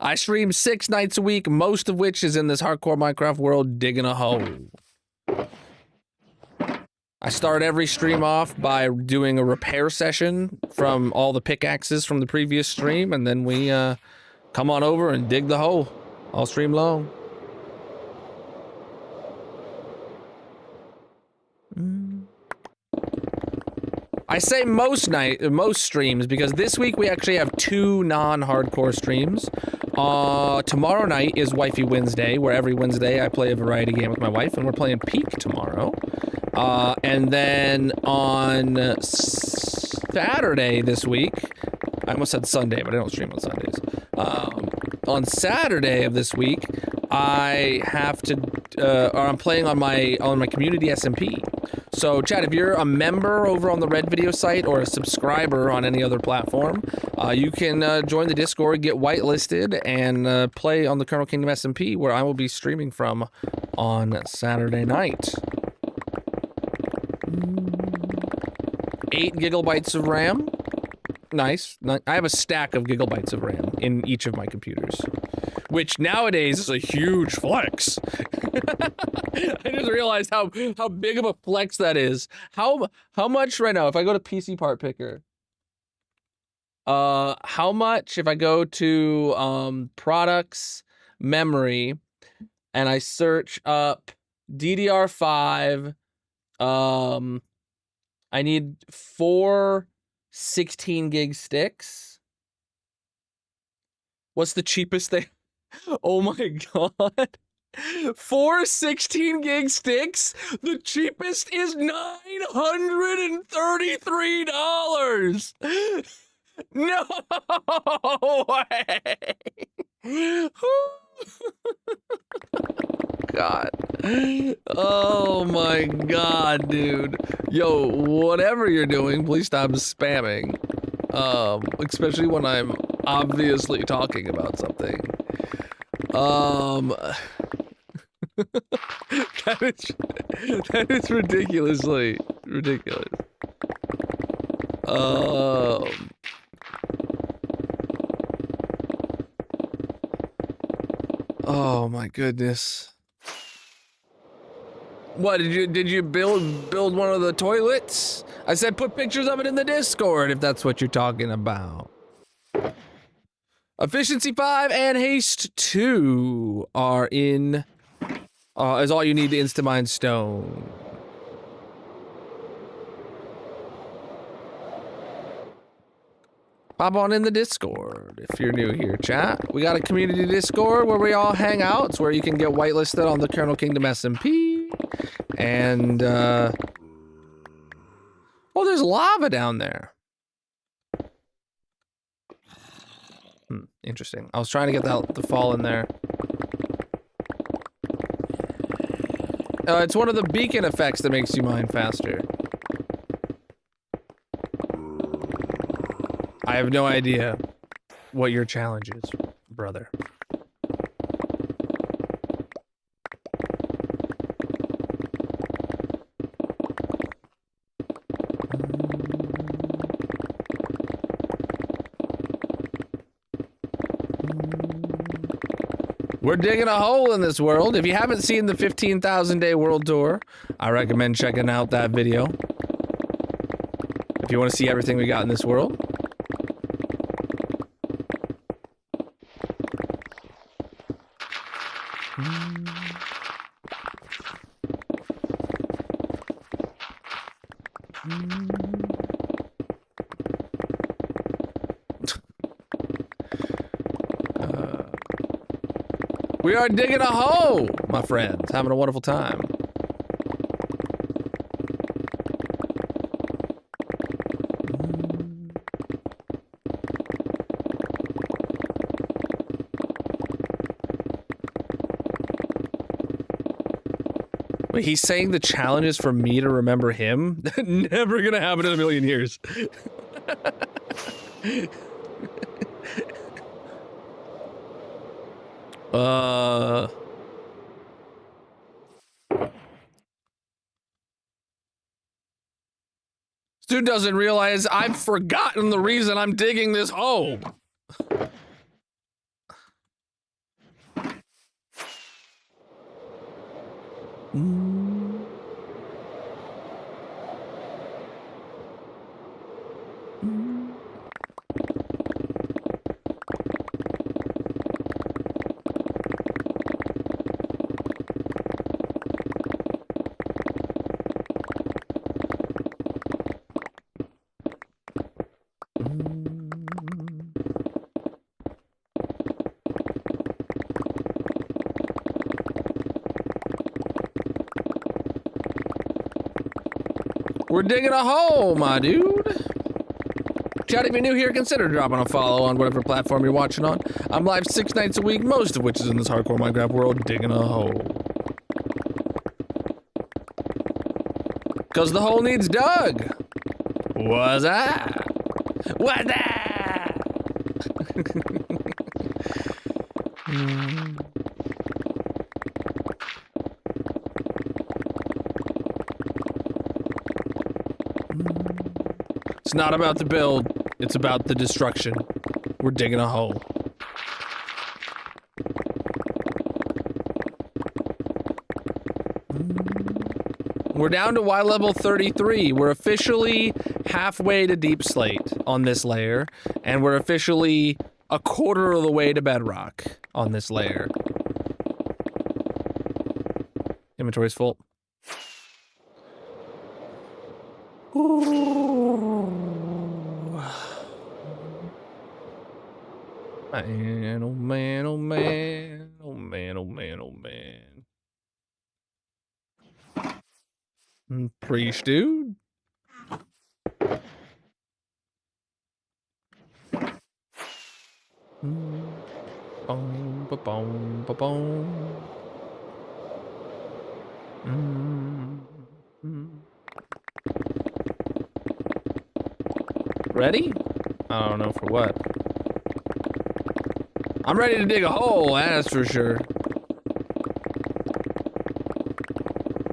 I stream 6 nights a week, most of which is in this hardcore Minecraft world digging a hole. I start every stream off by doing a repair session from all the pickaxes from the previous stream, and then we come on over and dig the hole all stream long. I say most streams because this week we actually have 2 non-hardcore streams. Tomorrow night is Wifey Wednesday, where every Wednesday I play a variety game with my wife, and we're playing Peak tomorrow. And then on Saturday this week, I almost said Sunday, but I don't stream on Sundays. On Saturday of this week, I have to, or I'm playing on my community SMP. So, Chad, if you're a member over on the Red Video site or a subscriber on any other platform, you can join the Discord, get whitelisted, and play on the Colonel Kingdom SMP, where I will be streaming from on Saturday night. 8 gigabytes of RAM. Nice. I have a stack of gigabytes of RAM in each of my computers, which nowadays is a huge flex. I just realized how big of a flex that is. How much right now, if I go to PC Part Picker, how much if I go to products, memory, and I search up DDR5, I need 4 16 gig sticks. What's the cheapest thing? Oh my god. 4 16 gig sticks? The cheapest is $933. No way. God. Oh my god, dude. Yo, whatever you're doing, please stop spamming. Especially when I'm obviously talking about something. That is ridiculously ridiculous. Oh my goodness. What did you build one of the toilets? I said put pictures of it in the Discord if that's what you're talking about. Efficiency 5 and Haste 2 are in is all you need to insta-mine stone. Pop on in the Discord if you're new here, chat. We got a community Discord where we all hang out. It's where you can get whitelisted on the Colonel Kingdom SMP. And, oh, there's lava down there. Interesting. I was trying to get that to fall in there. It's one of the beacon effects that makes you mine faster. I have no idea what your challenge is, brother. We're digging a hole in this world. If you haven't seen the 15,000 Day World Tour, I recommend checking out that video. If you want to see everything we got in this world. We are digging a hole, my friends. Having a wonderful time. Wait, he's saying the challenge is for me to remember him? Never gonna happen in a million years. Stu doesn't realize I've forgotten the reason I'm digging this hole. We're digging a hole, my dude. Chat, if you're new here, consider dropping a follow on whatever platform you're watching on. I'm live 6 nights a week, most of which is in this hardcore Minecraft world, digging a hole. Cause the hole needs dug. What's that? What's that? It's not about the build, it's about the destruction. We're digging a hole. We're down to Y level 33. We're officially halfway to deep slate on this layer, and we're officially a quarter of the way to bedrock on this layer. Inventory's full. Man, oh man, oh man, oh man, oh man, oh man. Priest dude. Boom, ba-boom, ba-boom. Ready? I don't know for what. I'm ready to dig a hole, that's for sure.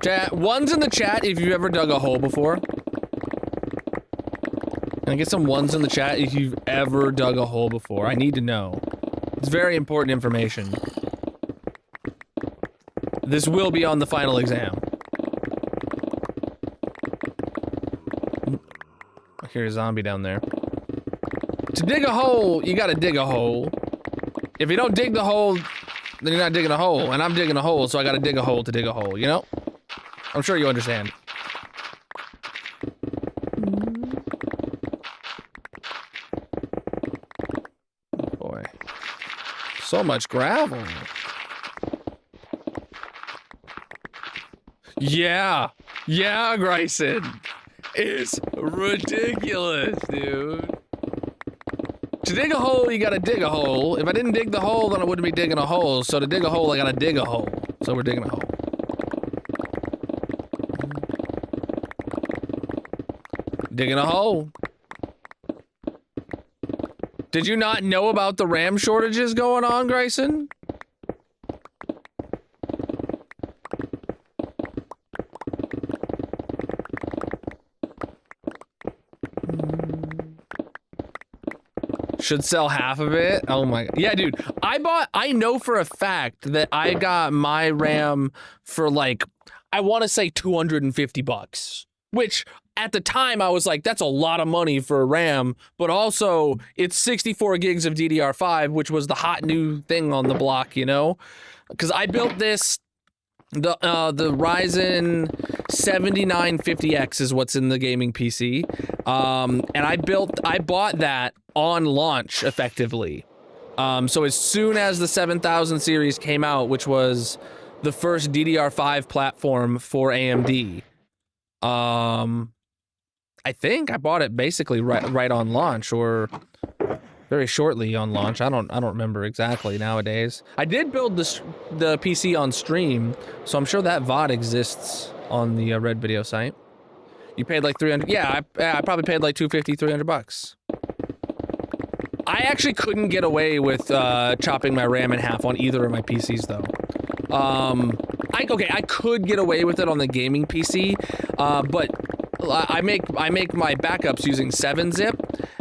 Chat, ones in the chat if you've ever dug a hole before. Can I get some ones in the chat if you've ever dug a hole before? I need to know. It's very important information. This will be on the final exam. I hear a zombie down there. To dig a hole, you gotta dig a hole. If you don't dig the hole, then you're not digging a hole. And I'm digging a hole, so I gotta dig a hole to dig a hole, you know? I'm sure you understand. Boy. So much gravel. Yeah. Yeah, Grayson. It's ridiculous, dude. To dig a hole, you gotta dig a hole. If I didn't dig the hole, then I wouldn't be digging a hole. So to dig a hole, I gotta dig a hole. So we're digging a hole. Digging a hole. Did you not know about the RAM shortages going on, Grayson? Should sell half of it. Oh my god. Yeah, dude. I know for a fact that I got my RAM for like, I want to say $250. Which at the time I was like, that's a lot of money for a RAM, but also it's 64 gigs of DDR5, which was the hot new thing on the block, you know? Because I built this, the Ryzen 7950X is what's in the gaming PC. And I bought that on launch effectively. So as soon as the 7000 series came out, which was the first DDR5 platform for AMD, I think I bought it basically right on launch, or very shortly on launch. I don't remember exactly nowadays. I did build the PC on stream, so I'm sure that VOD exists on the Red Video site. You paid like 300. Yeah, I probably paid like 250, 300 bucks. I actually couldn't get away with chopping my RAM in half on either of my PCs though. I could get away with it on the gaming PC, but I make my backups using 7-zip,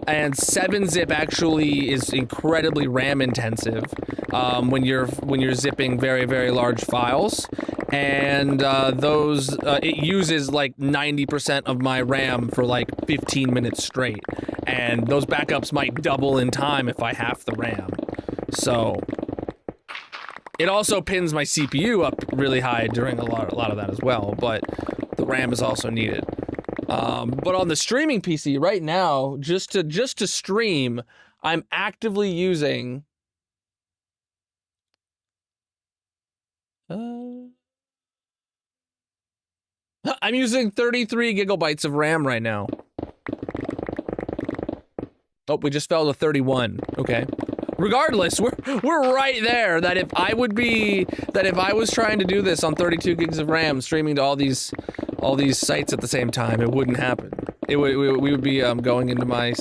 and 7-zip actually is incredibly RAM intensive when you're zipping very, very large files. and it uses like 90% of my RAM for like 15 minutes straight, and those backups might double in time if I half the RAM. So it also pins my CPU up really high during a lot of that as well, but the RAM is also needed. But on the streaming PC right now, just to stream, I'm actively using I'm using 33 gigabytes of RAM right now. Oh, we just fell to 31. Okay. Regardless, we're right there. That if I was trying to do this on 32 gigs of RAM, streaming to all these sites at the same time, it wouldn't happen. We would be going into my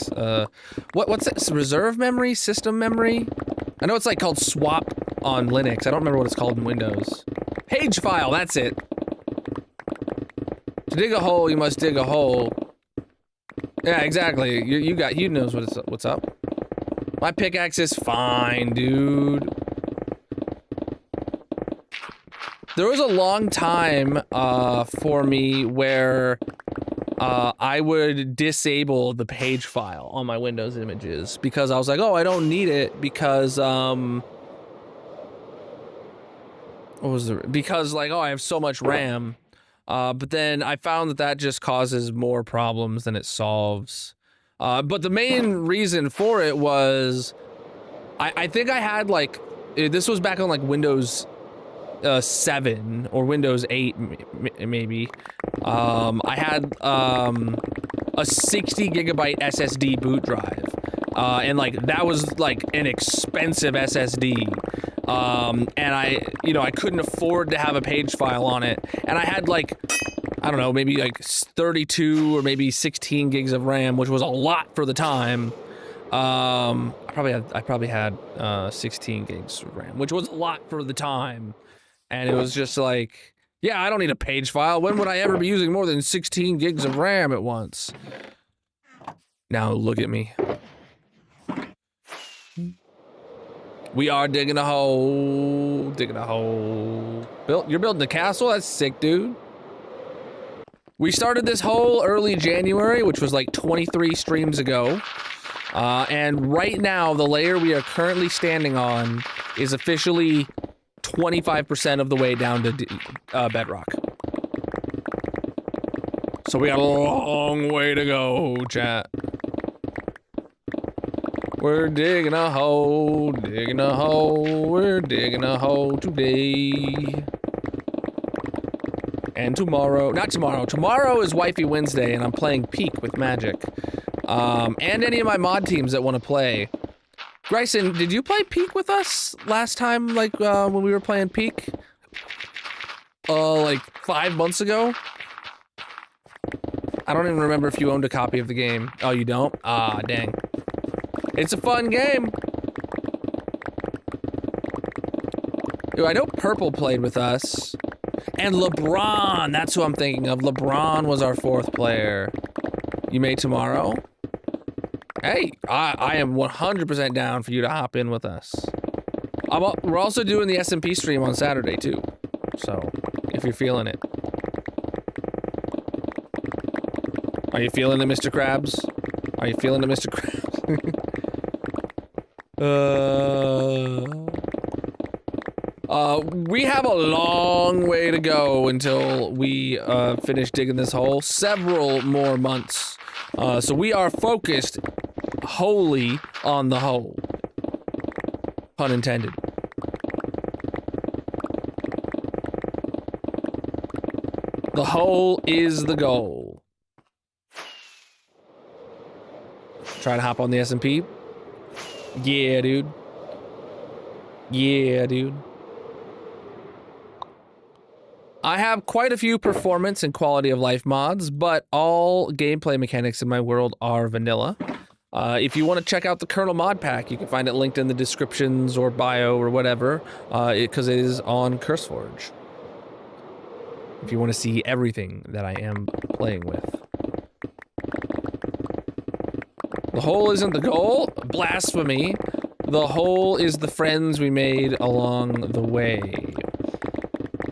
what's it? Reserve memory, system memory. I know it's like called swap on Linux. I don't remember what it's called in Windows. Page file. That's it. To dig a hole, you must dig a hole. Yeah, exactly. You knows what's up. My pickaxe is fine, dude. There was a long time for me where I would disable the page file on my Windows images because I was like, oh, I don't need it because because like, oh, I have so much RAM. But then I found that just causes more problems than it solves. But the main reason for it was, I think I had like, this was back on like Windows 7 or Windows 8 maybe. I had a 60 gigabyte SSD boot drive. And like that was like an expensive SSD. And I couldn't afford to have a page file on it. And I had like, I don't know, maybe like 32 or maybe 16 gigs of RAM, which was a lot for the time. I probably had 16 gigs of RAM, which was a lot for the time. And it was just like, yeah, I don't need a page file. When would I ever be using more than 16 gigs of RAM at once? Now look at me. We are digging a hole, digging a hole. You're building a castle? That's sick, dude. We started this hole early January, which was like 23 streams ago. And right now, the layer we are currently standing on is officially 25% of the way down to bedrock. So we got a long way to go, chat. We're digging a hole, we're digging a hole today. And not tomorrow, tomorrow is Wifey Wednesday and I'm playing Peak with Magic. And any of my mod teams that want to play. Bryson, did you play Peak with us last time, like, when we were playing Peak? Like 5 months ago? I don't even remember if you owned a copy of the game. Oh, you don't? Ah, dang. It's a fun game. Ooh, I know Purple played with us. And LeBron, that's who I'm thinking of. LeBron was our 4th player. You made tomorrow? Hey, I am 100% down for you to hop in with us. We're also doing the SMP stream on Saturday too. So, if you're feeling it. Are you feeling it, Mr. Krabs? Are you feeling it, Mr. Krabs? We have a long way to go until we finish digging this hole. Several more months. So we are focused wholly on the hole. Pun intended. The hole is the goal. Try to hop on the SMP. Yeah, dude. Yeah, dude. I have quite a few performance and quality of life mods, but all gameplay mechanics in my world are vanilla. If you want to check out the Colonel mod pack, you can find it linked in the descriptions or bio or whatever, because it is on CurseForge. If you want to see everything that I am playing with. The hole isn't the goal? Blasphemy. The hole is the friends we made along the way.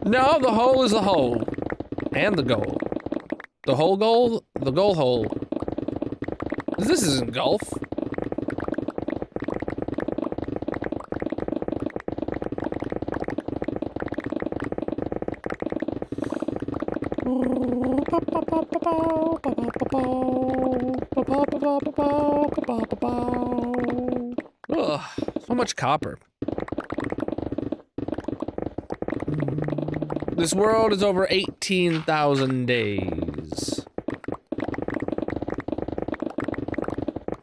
No, the hole is the hole. And the goal. The whole goal? The goal hole. This isn't golf. Ugh, so much copper. This world is over 18,000 days.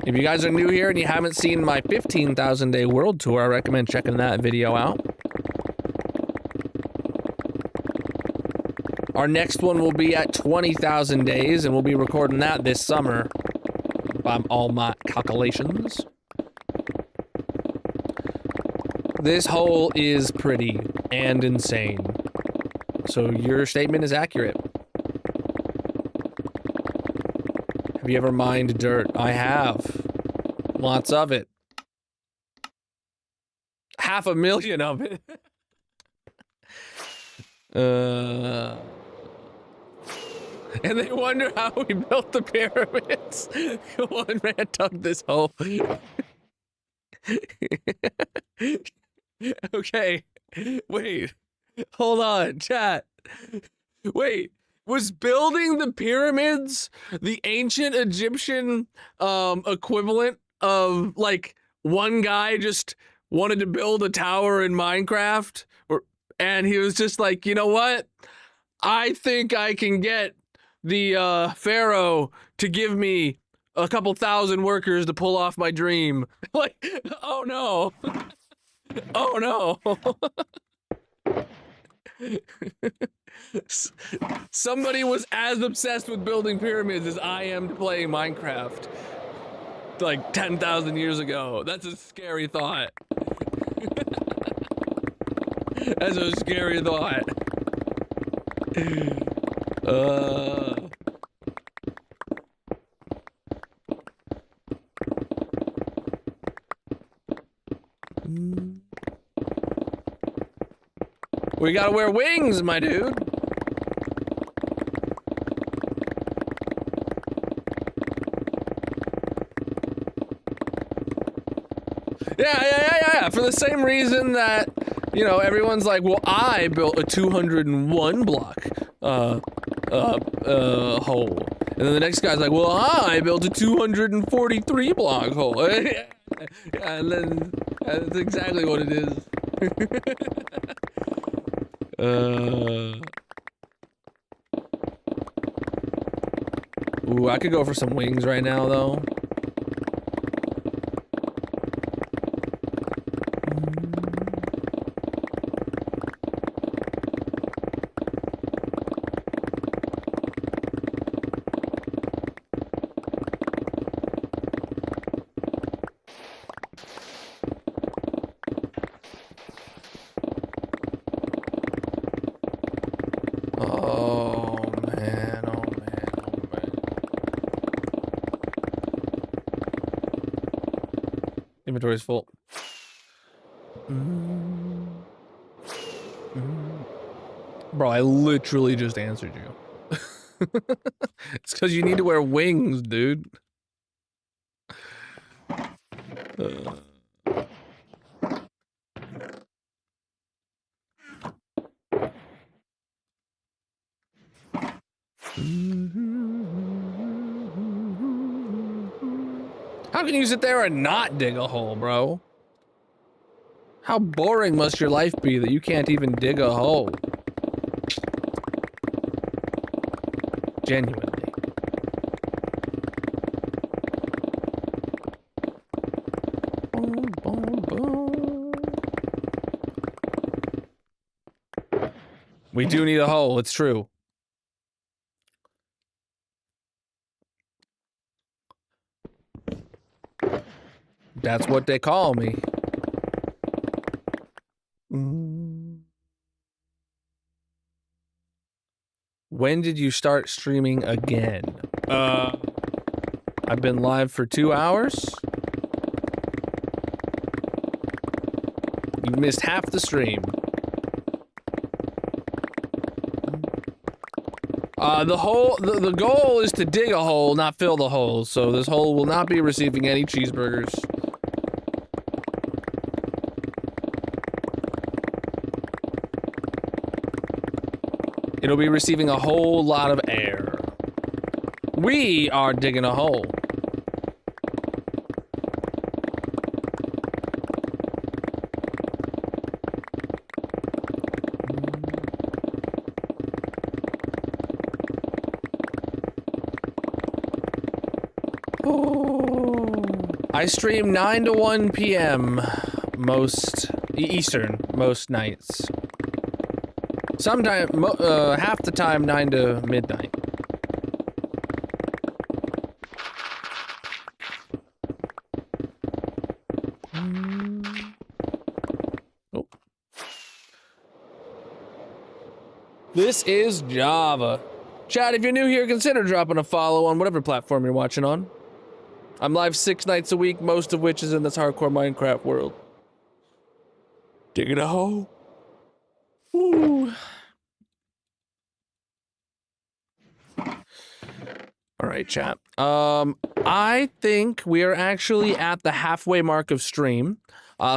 If you guys are new here and you haven't seen my 15,000 day world tour, I recommend checking that video out. Our next one will be at 20,000 days, and we'll be recording that this summer by all my calculations. This hole is pretty and insane. So your statement is accurate. Have you ever mined dirt? I have. Lots of it. 500,000 of it. And they wonder how we built the pyramids. One man dug this hole. Okay. Wait. Hold on, chat. Wait. Was building the pyramids the ancient Egyptian equivalent of, like, one guy just wanted to build a tower in Minecraft? And he was just like, you know what? I think I can get the Pharaoh to give me a couple thousand workers to pull off my dream. Like, oh no. Oh no. Somebody was as obsessed with building pyramids as I am to playing Minecraft like 10,000 years ago. That's a scary thought. That's a scary thought. We gotta wear wings, my dude. Yeah. For the same reason that, you know, everyone's like, well, I built a 201 block hole. And then the next guy's like, well, I built a 243 block hole. Yeah, and then that's exactly what it is. Ooh, I could go for some wings right now, though. Inventory's full. Bro, I literally just answered you. It's because you need to wear wings, dude. How can you sit there and not dig a hole, bro? How boring must your life be that you can't even dig a hole? Genuinely. Boom, boom, boom. We do need a hole, it's true. That's what they call me. When did you start streaming again? I've been live for 2 hours. You've missed half the stream. The goal is to dig a hole, not fill the hole. So this hole will not be receiving any cheeseburgers. It'll be receiving a whole lot of air. We are digging a hole. I stream 9 to 1 p.m. most Eastern most nights. Sometime half the time 9 to midnight. Oh. This is Java. Chat, if you're new here, consider dropping a follow on whatever platform you're watching on. I'm live 6 nights a week, most of which is in this hardcore Minecraft world. Digging a hole. Woo. All right, chat. I think we are actually at the halfway mark of stream.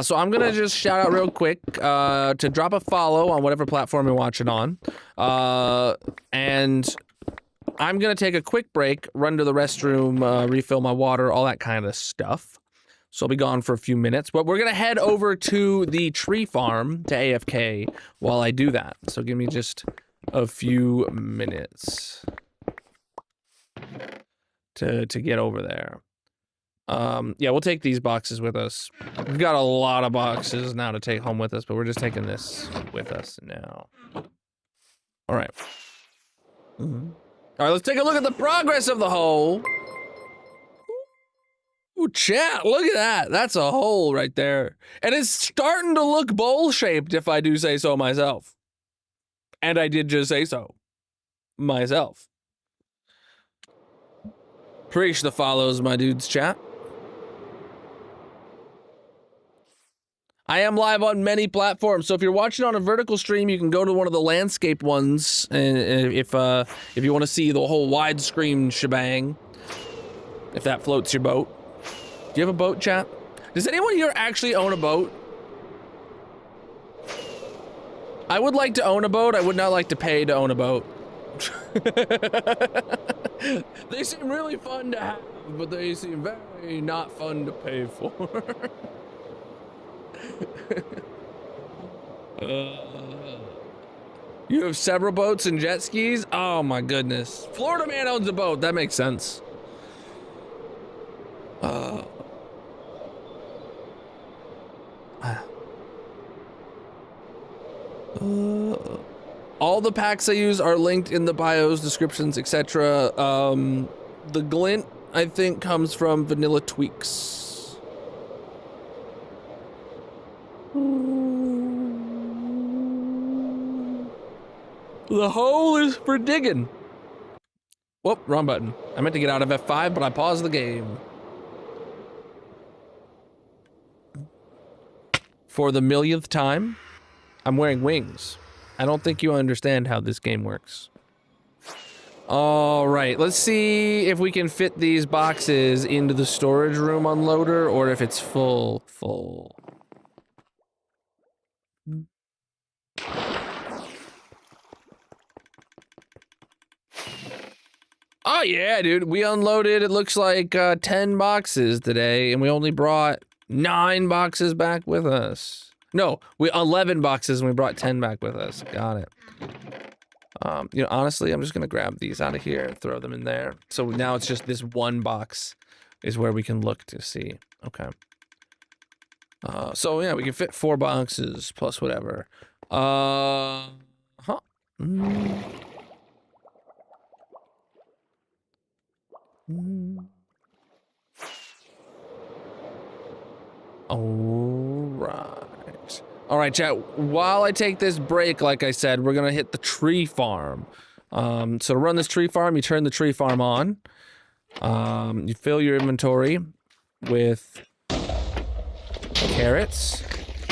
So I'm gonna just shout out real quick to drop a follow on whatever platform you're watching on. And I'm gonna take a quick break, run to the restroom, refill my water, all that kind of stuff. So I'll be gone for a few minutes, but we're gonna head over to the tree farm to AFK while I do that. So give me just a few minutes to get over there. Yeah, we'll take these boxes with us. We've got a lot of boxes now to take home with us, but we're just taking this with us now. All right. All right, let's take a look at the progress of the hole. Ooh, chat, look at that. That's a hole right there. And it's starting to look bowl-shaped, if I do say so myself. And I did just say so. Myself. Preach the follows, my dudes, chat. I am live on many platforms, so if you're watching on a vertical stream, you can go to one of the landscape ones, and if you want to see the whole widescreen shebang, if that floats your boat. Do you have a boat, chat? Does anyone here actually own a boat? I would like to own a boat. I would not like to pay to own a boat. They seem really fun to have, but they seem very not fun to pay for. You have several boats and jet skis? Oh my goodness. Florida man owns a boat. That makes sense. All the packs I use are linked in the bios, descriptions, etc. The glint, I think, comes from Vanilla Tweaks. The hole is for digging. Whoop, wrong button. I meant to get out of F5, but I paused the game. For the millionth time, I'm wearing wings. I don't think you understand how this game works. All right, let's see if we can fit these boxes into the storage room unloader or if it's full. Oh yeah, dude, we unloaded, it looks like 10 boxes today, and we only brought 9 boxes back with us. No, 11 boxes and we brought 10 back with us. Got it. You know, honestly, I'm just gonna grab these out of here and throw them in there. So now it's just this one box is where we can look to see. Okay. So yeah, we can fit 4 boxes plus whatever. All right, chat, while I take this break, like I said, we're gonna hit the tree farm. So to run this tree farm, you turn the tree farm on. You fill your inventory with carrots.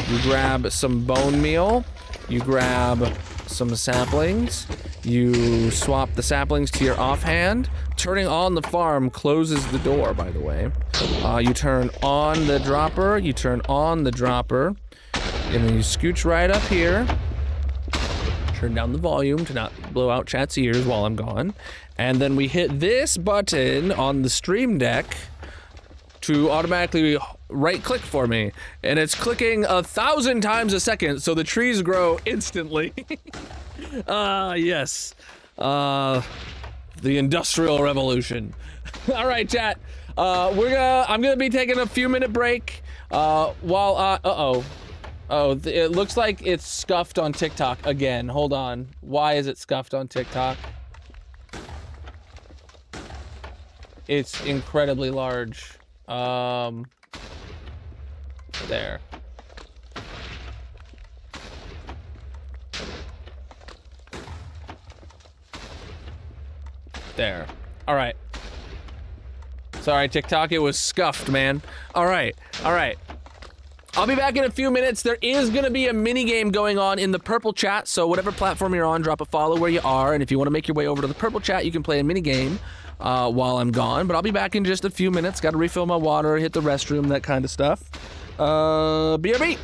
You grab some bone meal. You grab some saplings. You swap the saplings to your offhand. Turning on the farm closes the door, by the way. You turn on the dropper, you turn on the dropper, and then you scooch right up here. Turn down the volume to not blow out chat's ears while I'm gone. And then we hit this button on the stream deck to automatically right-click for me. And it's clicking 1,000 times a second, so the trees grow instantly. Yes. The Industrial Revolution. All right, chat. I'm gonna be taking a few minute break while it looks like it's scuffed on TikTok again. Hold on. Why is it scuffed on TikTok? It's incredibly large. There. There. All right. Sorry, TikTok, it was scuffed, man. All right. All right. I'll be back in a few minutes. There is going to be a mini game going on in the purple chat, so whatever platform you're on, drop a follow where you are, and if you want to make your way over to the purple chat, you can play a mini game while I'm gone, but I'll be back in just a few minutes. Got to refill my water, hit the restroom, that kind of stuff. BRB!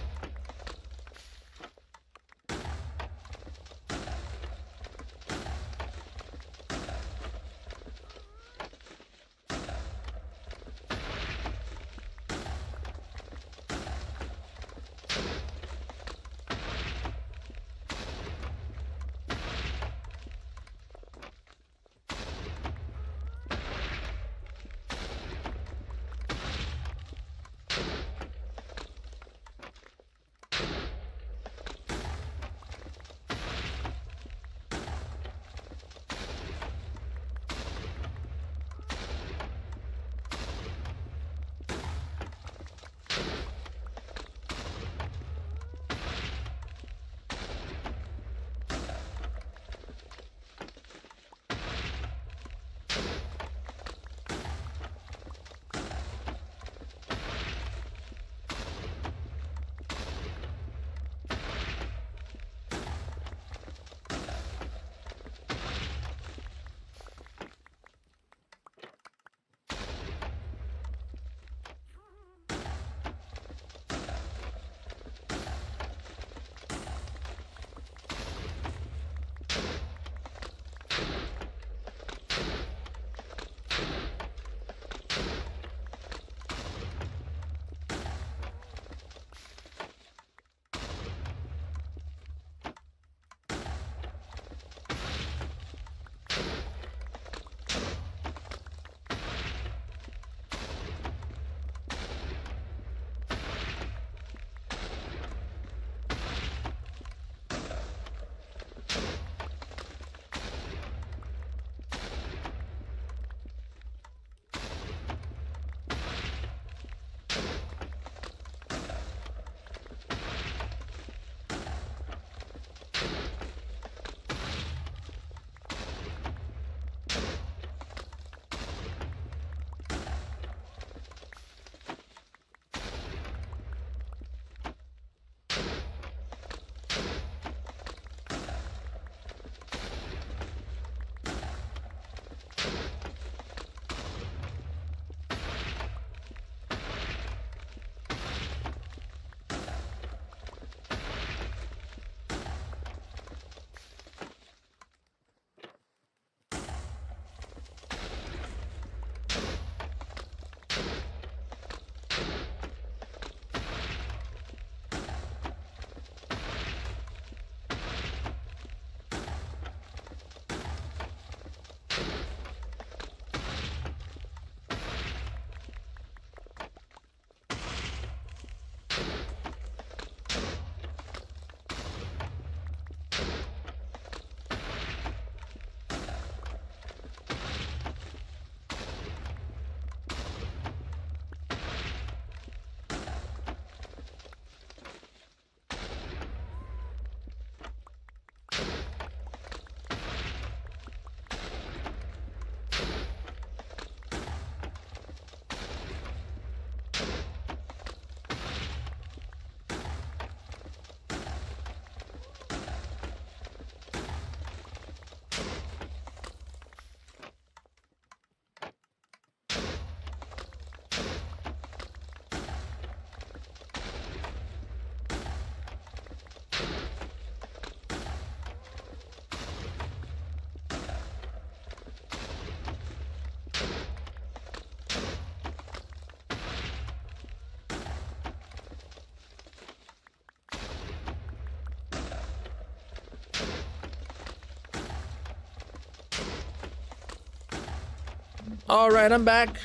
All right, I'm back.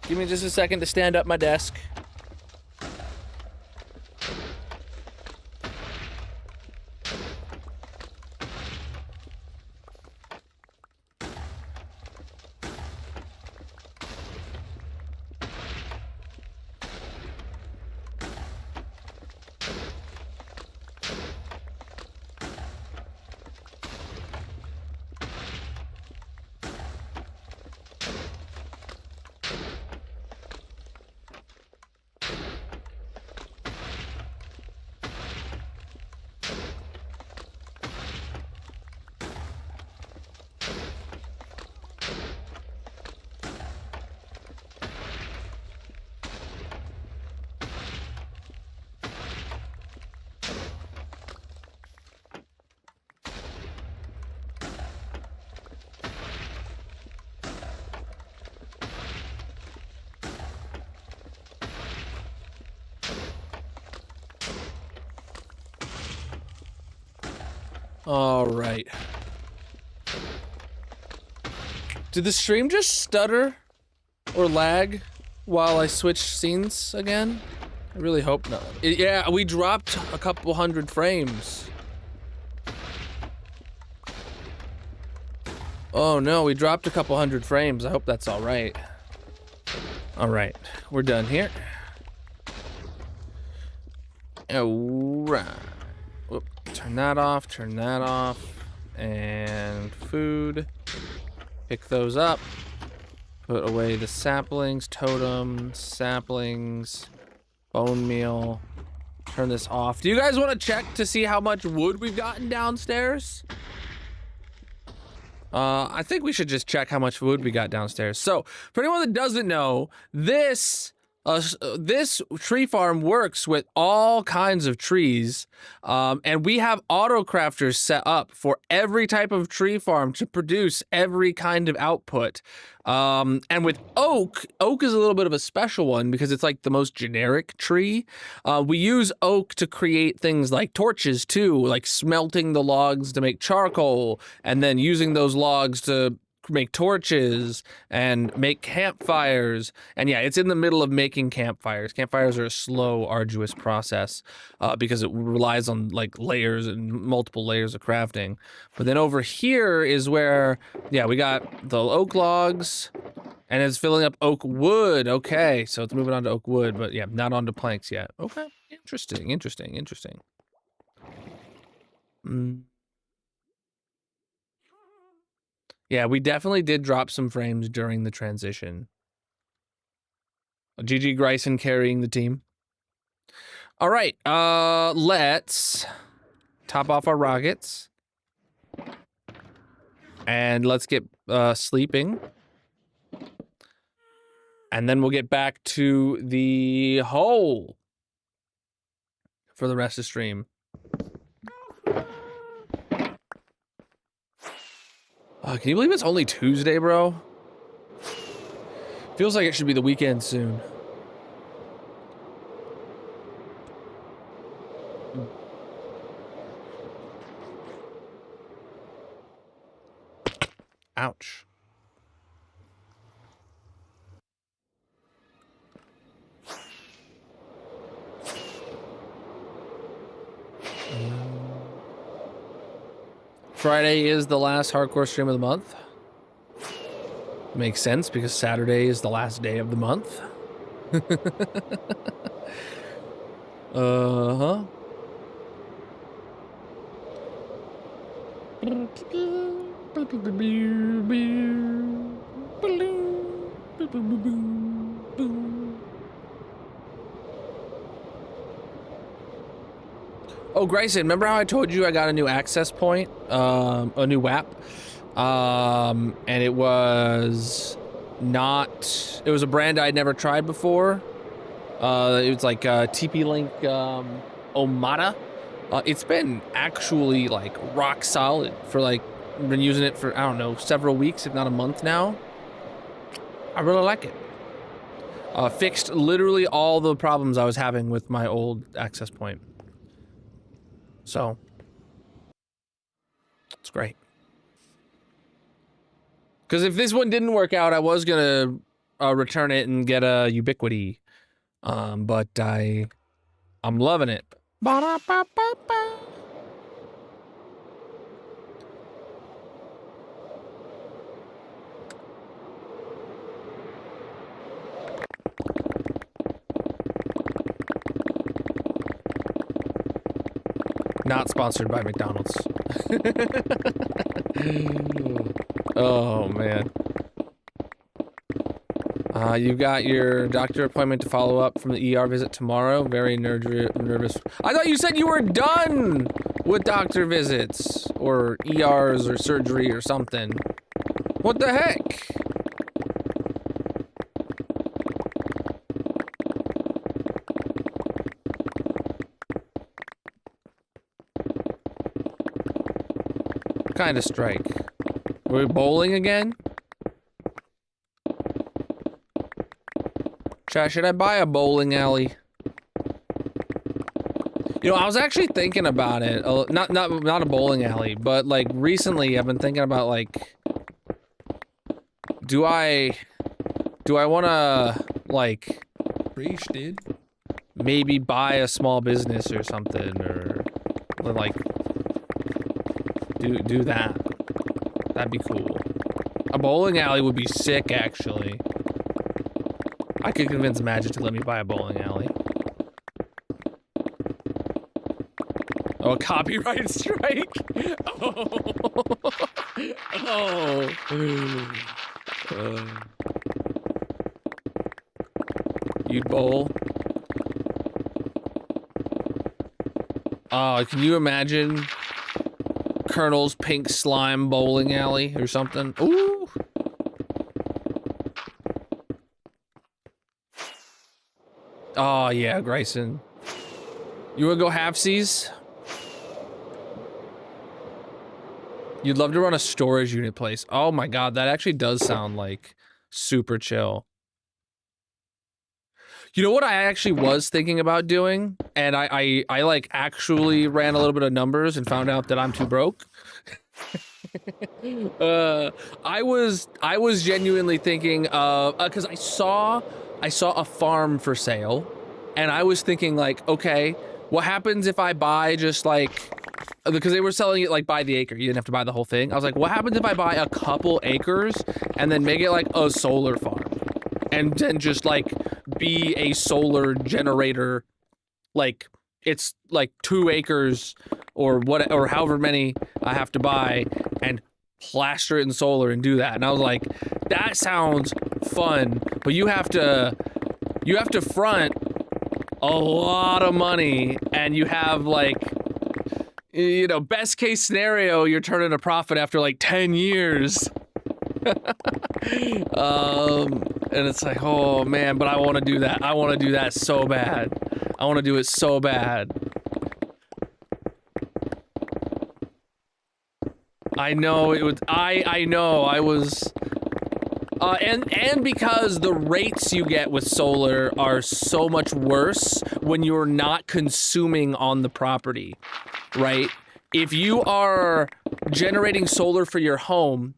Give me just a second to stand up my desk. All right. Did the stream just stutter or lag while I switch scenes again? I really hope not. Yeah, we dropped a couple hundred frames. Oh no, we dropped a couple hundred frames. I hope that's all right. All right, we're done here. All right. Whoop, turn that off, and food. Pick those up. Put away the saplings, totem, saplings, bone meal. Turn this off. Do you guys want to check to see how much wood we've gotten downstairs? I think we should just check how much wood we got downstairs. So, for anyone that doesn't know, this tree farm works with all kinds of trees, and we have auto crafters set up for every type of tree farm to produce every kind of output. And with oak is a little bit of a special one because it's like the most generic tree. We use oak to create things like torches too, like smelting the logs to make charcoal, and then using those logs to make torches and make campfires. And yeah, it's in the middle of making campfires. Campfires are a slow, arduous process because it relies on like layers and multiple layers of crafting. But then over here is where, yeah, we got the oak logs and it's filling up oak wood. Okay, so it's moving on to oak wood, but yeah, not onto planks yet. Okay, interesting. Yeah, we definitely did drop some frames during the transition. GG Gryson carrying the team. All right, let's top off our rockets. And let's get sleeping. And then we'll get back to the hole for the rest of the stream. Can you believe it's only Tuesday, bro? Feels like it should be the weekend soon. Ouch. Friday is the last hardcore stream of the month. Makes sense because Saturday is the last day of the month. Uh-huh. Oh, Grayson, remember how I told you I got a new access point, a new WAP? And it was not, it was a brand I'd never tried before. It was like TP-Link Omada. It's been actually like rock solid for like, I've been using it for, I don't know, several weeks, if not a month now. I really like it. Fixed literally all the problems I was having with my old access point. So, it's great. Because if this one didn't work out, I was gonna return it and get a Ubiquity. But I'm loving it. Ba-da-ba-ba-ba. Not sponsored by McDonald's. Oh, man. You've got your doctor appointment to follow up from the ER visit tomorrow. Very nervous. I thought you said you were done with doctor visits or ERs or surgery or something. What the heck? What kind of strike? Are we bowling again? Chat, should I buy a bowling alley? You know, I was actually thinking about it. Not a bowling alley, but like recently I've been thinking about like, do I want to like, Preach, dude. maybe buy a small business or something, or like do that. That'd be cool. A bowling alley would be sick, actually. I could convince Magic to let me buy a bowling alley. Oh, a copyright strike? Oh. You'd bowl? Oh, can you imagine Colonel's pink slime bowling alley or something? Ooh. Oh, yeah, Grayson. You wanna go halfsies? You'd love to run a storage unit place. Oh my god, that actually does sound like super chill. You know what I actually was thinking about doing? And I like actually ran a little bit of numbers and found out that I'm too broke. I was genuinely thinking of, cause I saw a farm for sale, and I was thinking like, okay, what happens if I buy just like, because they were selling it like by the acre, you didn't have to buy the whole thing. I was like, what happens if I buy a couple acres and then make it like a solar farm, and then just like be a solar generator, like it's like 2 acres or what, or however many I have to buy, and plaster it in solar and do that. And I was like, that sounds fun, but you have to front a lot of money, and you have like, you know, best case scenario, you're turning a profit after like 10 years. And it's like, oh man, but I want to do that. I want to do that so bad. I want to do it so bad. I know it would. I know. I was. And because the rates you get with solar are so much worse when you're not consuming on the property, right? If you are generating solar for your home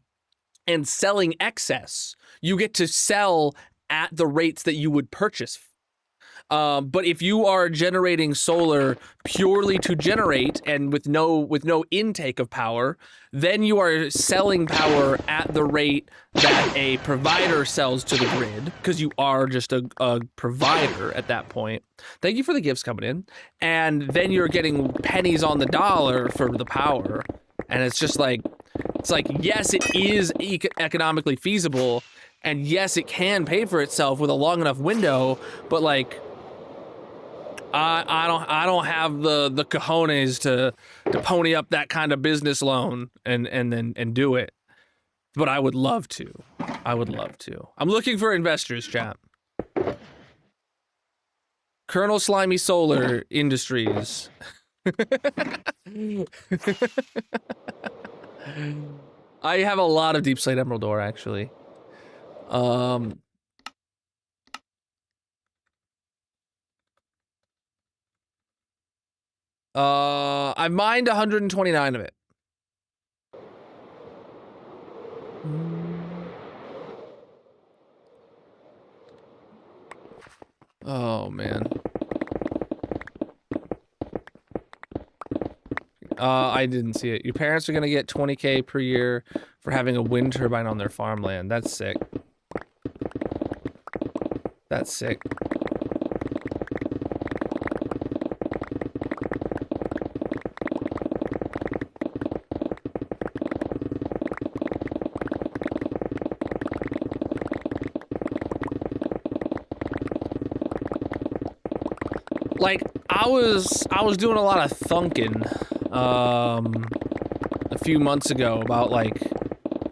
and selling excess, you get to sell at the rates that you would purchase. But if you are generating solar purely to generate and with no intake of power, then you are selling power at the rate that a provider sells to the grid, because you are just a provider at that point. Thank you for the gifts coming in. And then you're getting pennies on the dollar for the power. And it's just like, yes, it is economically feasible, and yes, it can pay for itself with a long enough window, but like, I don't have the cojones to pony up that kind of business loan and do it. But I would love to. I would love to. I'm looking for investors, chat. Colonel Slimy Solar Industries. I have a lot of Deep Slate Emerald ore, actually. I've mined 129 of it. Oh, man. I didn't see it. Your parents are gonna get 20K per year for having a wind turbine on their farmland. That's sick. That's sick. Like, I was doing a lot of thunking, a few months ago about, like,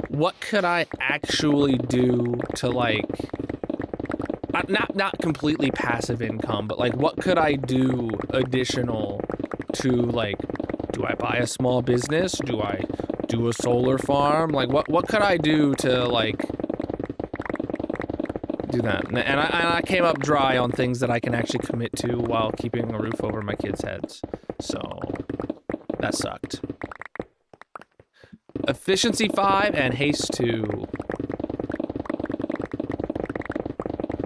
what could I actually do to, like, not completely passive income, but, like, what could I do additional to, like, do I buy a small business? Do I do a solar farm? Like, what could I do to, like, do that? And I came up dry on things that I can actually commit to while keeping a roof over my kids' heads. So, that sucked. Efficiency 5 and haste 2.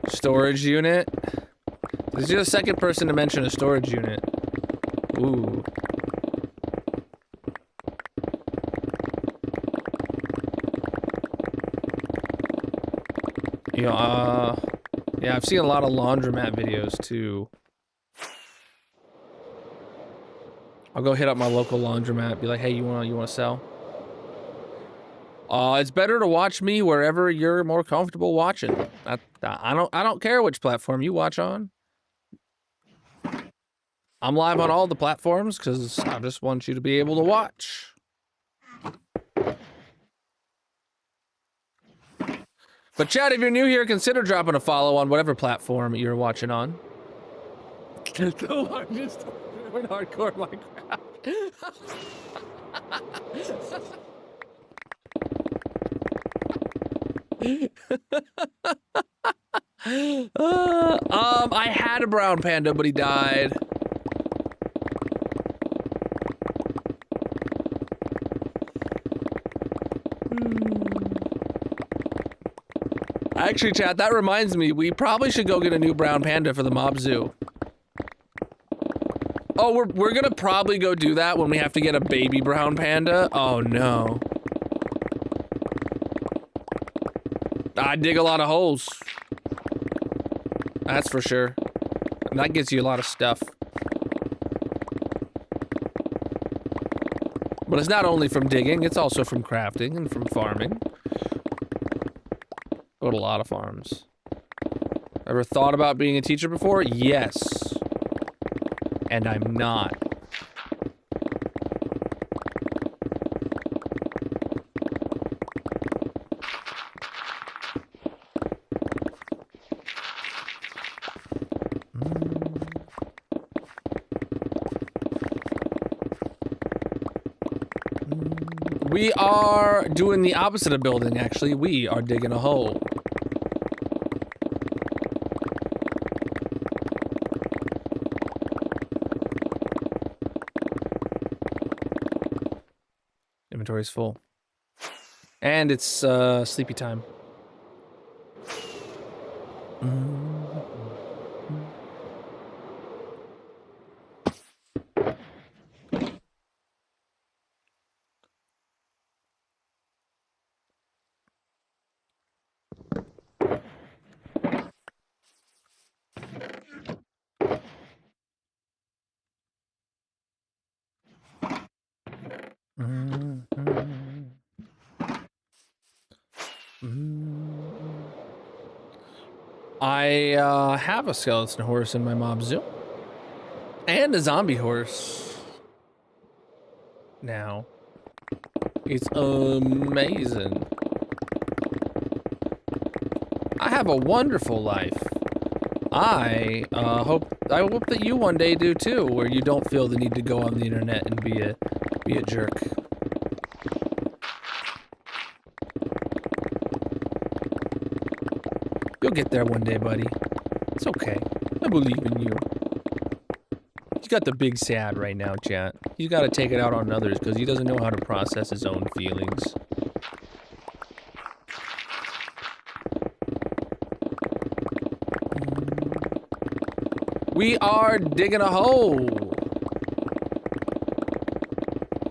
Storage unit. This is the second person to mention a storage unit. Ooh. You know, yeah, I've seen a lot of laundromat videos too. I'll go hit up my local laundromat, be like, hey, you wanna sell? It's better to watch me wherever you're more comfortable watching. I don't care which platform you watch on. I'm live on all the platforms because I just want you to be able to watch. But chat, if you're new here, consider dropping a follow on whatever platform you're watching on. The largest in hardcore Minecraft. I had a brown panda, but he died. Actually, chat, that reminds me, we probably should go get a new brown panda for the mob zoo. Oh, we're gonna probably go do that when we have to get a baby brown panda? Oh no. I dig a lot of holes. That's for sure. And that gets you a lot of stuff. But it's not only from digging, it's also from crafting and from farming. Go to a lot of farms. Ever thought about being a teacher before? Yes. And I'm not. We are doing the opposite of building, actually. We are digging a hole. Inventory's full. And it's sleepy time. I have a skeleton horse in my mob zoo. And a zombie horse. Now. It's amazing. I have a wonderful life. I hope that you one day do too, where you don't feel the need to go on the internet and be a jerk. You'll get there one day, buddy. It's okay. I believe in you. He's got the big sad right now, chat. He's got to take it out on others because he doesn't know how to process his own feelings. We are digging a hole.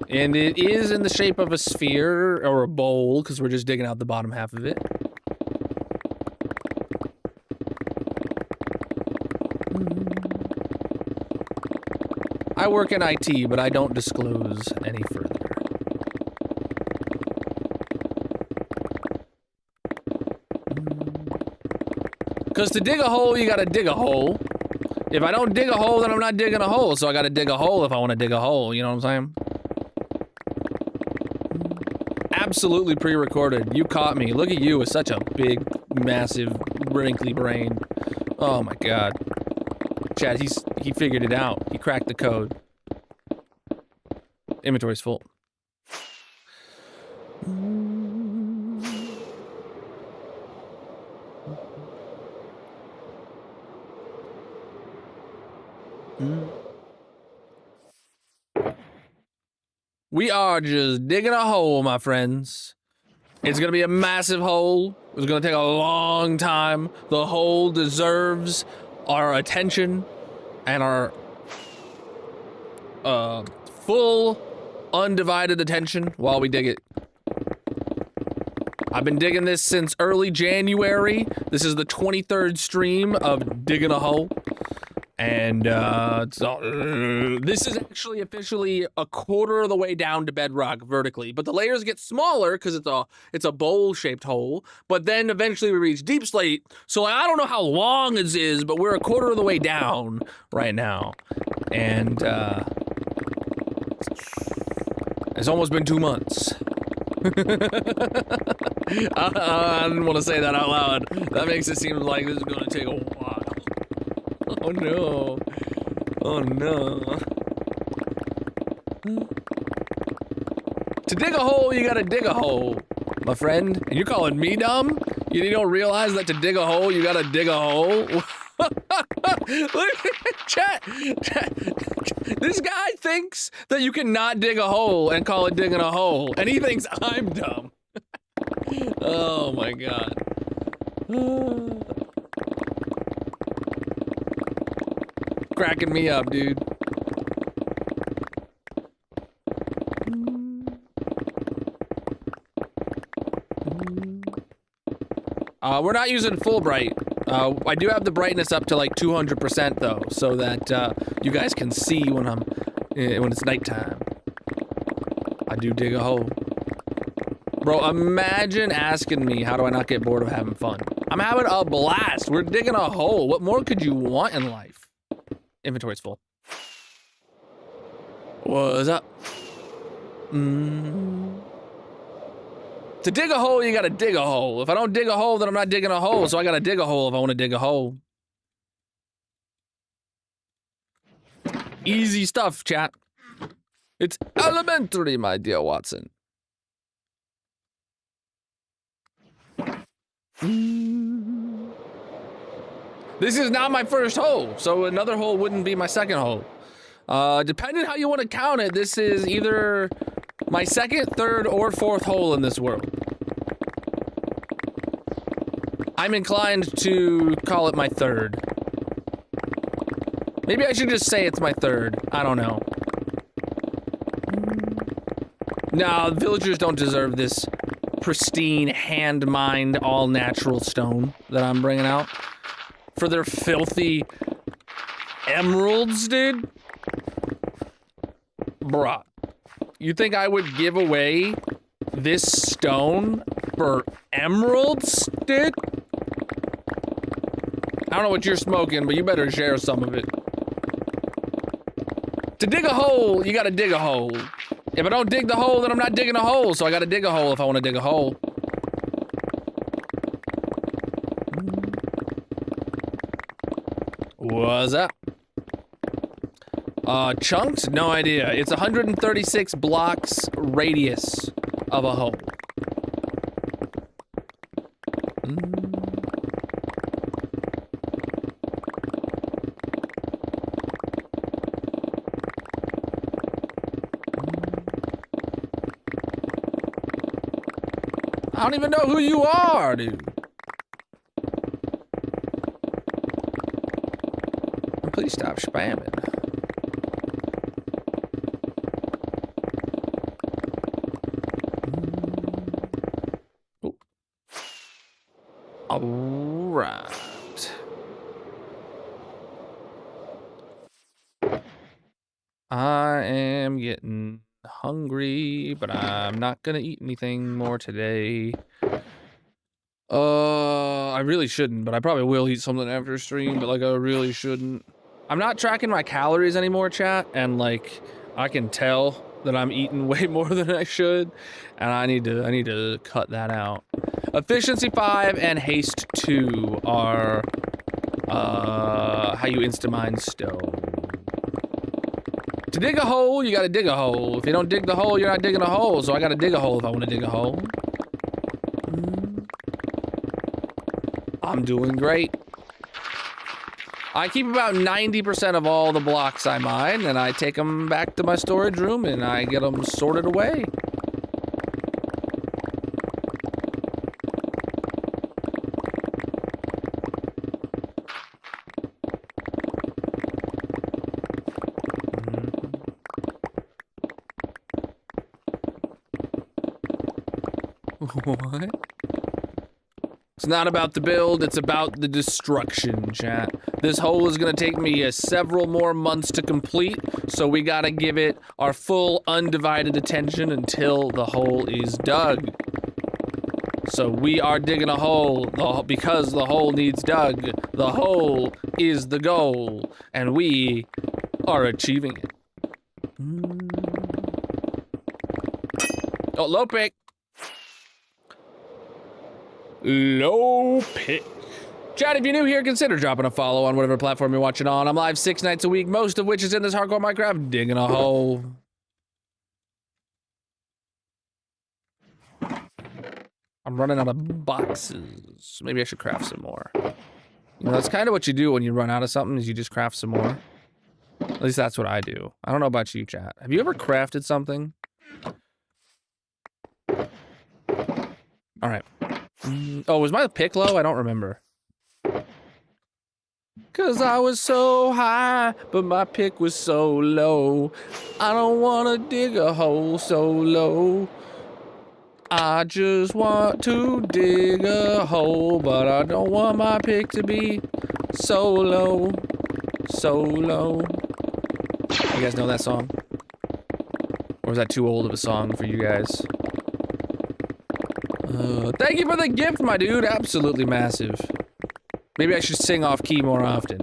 And it is in the shape of a sphere or a bowl, because we're just digging out the bottom half of it. I work in IT, but I don't disclose any further. Because to dig a hole, you gotta dig a hole. If I don't dig a hole, then I'm not digging a hole, so I gotta dig a hole if I want to dig a hole, you know what I'm saying? Absolutely pre-recorded. You caught me. Look at you with such a big, massive, wrinkly brain. Oh my god. Chad, he figured it out. He cracked the code. Inventory's full. We are just digging a hole, my friends. It's gonna be a massive hole. It's gonna take a long time. The hole deserves our attention and our full, undivided attention while we dig it. I've been digging this since early January. This is the 23rd stream of digging a hole. And this is actually officially a quarter of the way down to bedrock vertically, but the layers get smaller because it's a bowl-shaped hole. But then eventually we reach deep slate. So I don't know how long this is, but we're a quarter of the way down right now, and it's almost been 2 months. I didn't want to say that out loud. That makes it seem like this is going to take a while. Oh no. Oh no. To dig a hole, you gotta dig a hole, my friend. And you're calling me dumb? You don't realize that to dig a hole, you gotta dig a hole? Look, chat. This guy thinks that you cannot dig a hole and call it digging a hole. And he thinks I'm dumb. Oh my god. Cracking me up, dude. We're not using full bright. I do have the brightness up to like 200% though, so that you guys can see when it's nighttime. I do dig a hole. Bro, imagine asking me how do I not get bored of having fun. I'm having a blast. We're digging a hole. What more could you want in life? Inventory's full. What's up? To dig a hole, you gotta dig a hole. If I don't dig a hole, then I'm not digging a hole, so I gotta dig a hole if I want to dig a hole. Easy stuff, chat. It's elementary, my dear Watson. This is not my first hole, so another hole wouldn't be my second hole. Depending how you want to count it, this is either my second, third, or fourth hole in this world. I'm inclined to call it my third. Maybe I should just say it's my third. I don't know. No, villagers don't deserve this pristine, hand-mined, all-natural stone that I'm bringing out. For their filthy emeralds, dude? Bruh. You think I would give away this stone for emeralds, dude? I don't know what you're smoking, but you better share some of it. To dig a hole, you gotta dig a hole. If I don't dig the hole, then I'm not digging a hole, so I gotta dig a hole if I want to dig a hole. What's up? Chunks? No idea. It's 136 blocks radius of a hole. I don't even know who you are, dude. Please stop spamming. Oh. All right. I am getting hungry, but I'm not gonna eat anything more today. I really shouldn't, but I probably will eat something after stream, but like I really shouldn't. I'm not tracking my calories anymore, chat, and like I can tell that I'm eating way more than I should, and I need to cut that out. Efficiency 5 and haste 2 are how you insta-mine stone. To dig a hole, you gotta dig a hole. If you don't dig the hole, you're not digging a hole, so I gotta dig a hole if I wanna dig a hole. I'm doing great. I keep about 90% of all the blocks I mine, and I take them back to my storage room, and I get them sorted away. What? It's not about the build, it's about the destruction, chat. This hole is gonna take me several more months to complete, so we gotta give it our full undivided attention until the hole is dug. So we are digging a hole because the hole needs dug. The hole is the goal, and we are achieving it. Oh, low pick. Low pick. Chat, if you're new here, consider dropping a follow on whatever platform you're watching on. I'm live 6 nights a week, most of which is in this hardcore Minecraft, digging a hole. I'm running out of boxes. Maybe I should craft some more. You know, that's kind of what you do when you run out of something, is you just craft some more. At least that's what I do. I don't know about you, chat. Have you ever crafted something? All right. Oh, was my pick low? I don't remember. Cause I was so high, but my pick was so low. I don't wanna dig a hole so low. I just want to dig a hole, but I don't want my pick to be so low, so low. You guys know that song? Or is that too old of a song for you guys? Thank you for the gift, my dude. Absolutely massive. Maybe I should sing off key more often.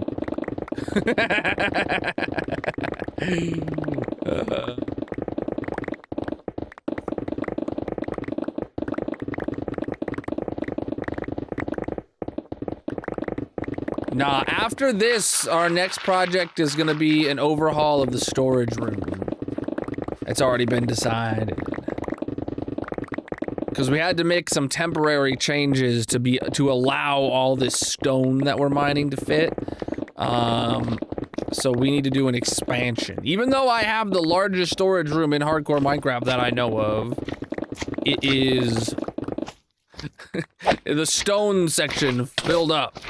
Nah, after this, our next project is gonna be an overhaul of the storage room. It's already been decided. Because we had to make some temporary changes to allow all this stone that we're mining to fit. So we need to do an expansion. Even though I have the largest storage room in hardcore Minecraft that I know of, it is the stone section filled up.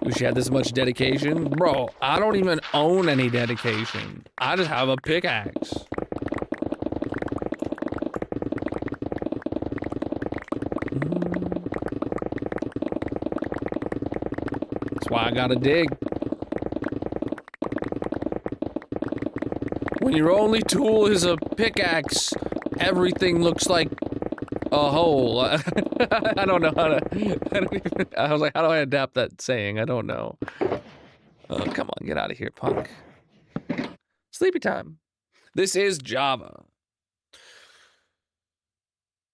Wish you had this much dedication. Bro, I don't even own any dedication. I just have a pickaxe. That's why I gotta dig. When your only tool is a pickaxe, everything looks like a hole. I don't know how to. I was like, how do I adapt that saying? I don't know. Oh, come on, get out of here, punk. Sleepy time. This is Java.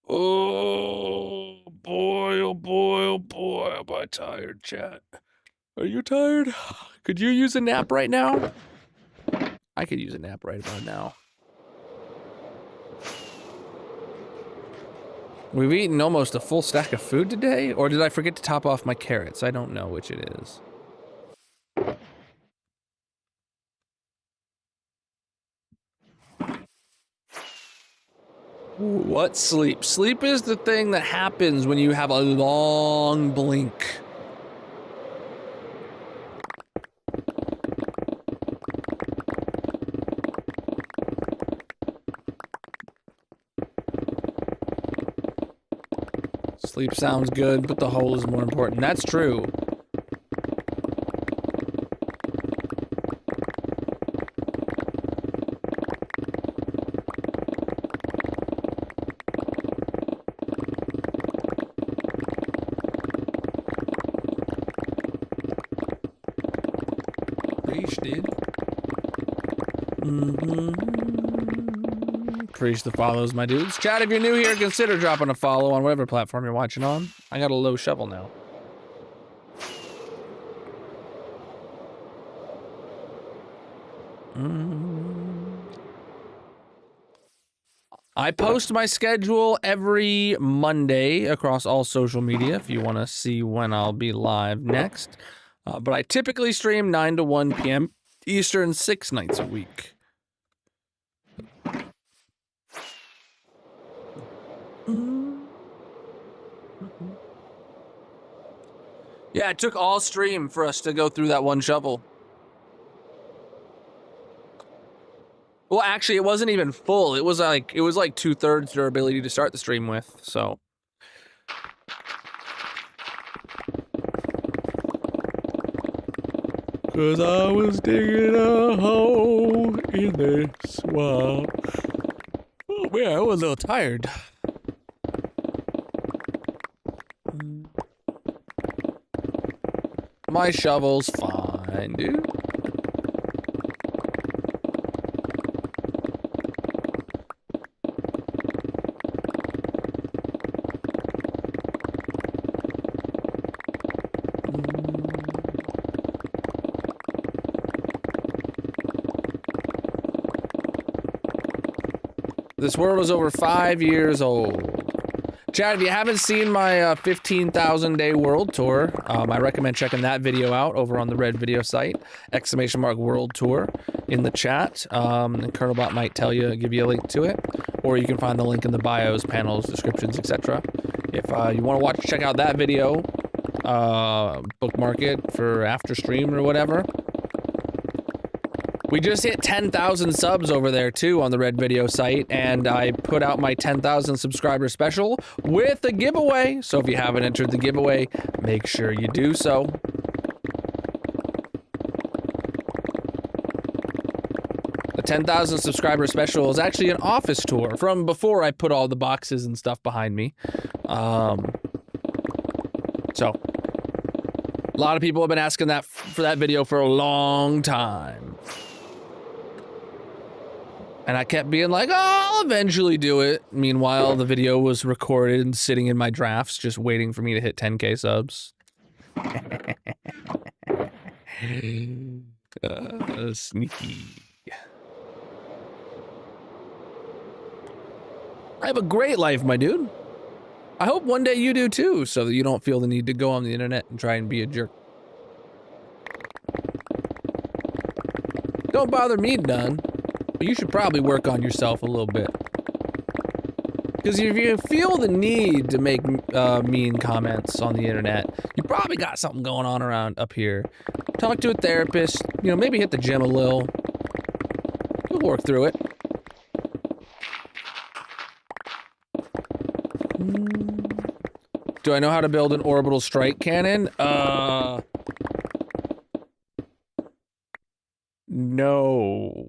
Oh boy, oh boy, oh boy. Am I tired, chat? Are you tired? Could you use a nap right now? I could use a nap right about now. We've eaten almost a full stack of food today, or did I forget to top off my carrots? I don't know which it is. What sleep? Sleep is the thing that happens when you have a long blink. Sleep sounds good, but the hole is more important. That's true. Preach, dude. Preach the follows, my dudes. Chat, if you're new here, consider dropping a follow on whatever platform you're watching on. I got a low shovel now. I post my schedule every Monday across all social media if you want to see when I'll be live next. But I typically stream 9 to 1 p.m. Eastern 6 nights a week. Yeah, it took all stream for us to go through that one shovel. Well, actually, it wasn't even full. It was like 2/3 durability to start the stream with, so. Cause I was digging a hole in the swamp. Oh man, I was a little tired. My shovel's fine, dude. This world is over 5 years old. Chad, if you haven't seen my 15,000 day world tour, I recommend checking that video out over on the Red Video site, !world tour in the chat. And Colonel might tell you, give you a link to it, or you can find the link in the bios, panels, descriptions, etc. If you want to check out that video, bookmark it for after stream or whatever. We just hit 10,000 subs over there too on the Red Video site, and I put out my 10,000 subscriber special with a giveaway. So if you haven't entered the giveaway, make sure you do so. The 10,000 subscriber special is actually an office tour from before I put all the boxes and stuff behind me. So a lot of people have been asking that for that video for a long time. And I kept being like, oh, I'll eventually do it. Meanwhile, the video was recorded and sitting in my drafts, just waiting for me to hit 10K subs. Sneaky. I have a great life, my dude. I hope one day you do too, so that you don't feel the need to go on the internet and try and be a jerk. Don't bother me none. But you should probably work on yourself a little bit. Because if you feel the need to make mean comments on the internet, you probably got something going on around up here. Talk to a therapist, you know, maybe hit the gym a little. You'll work through it. Do I know how to build an orbital strike cannon? No.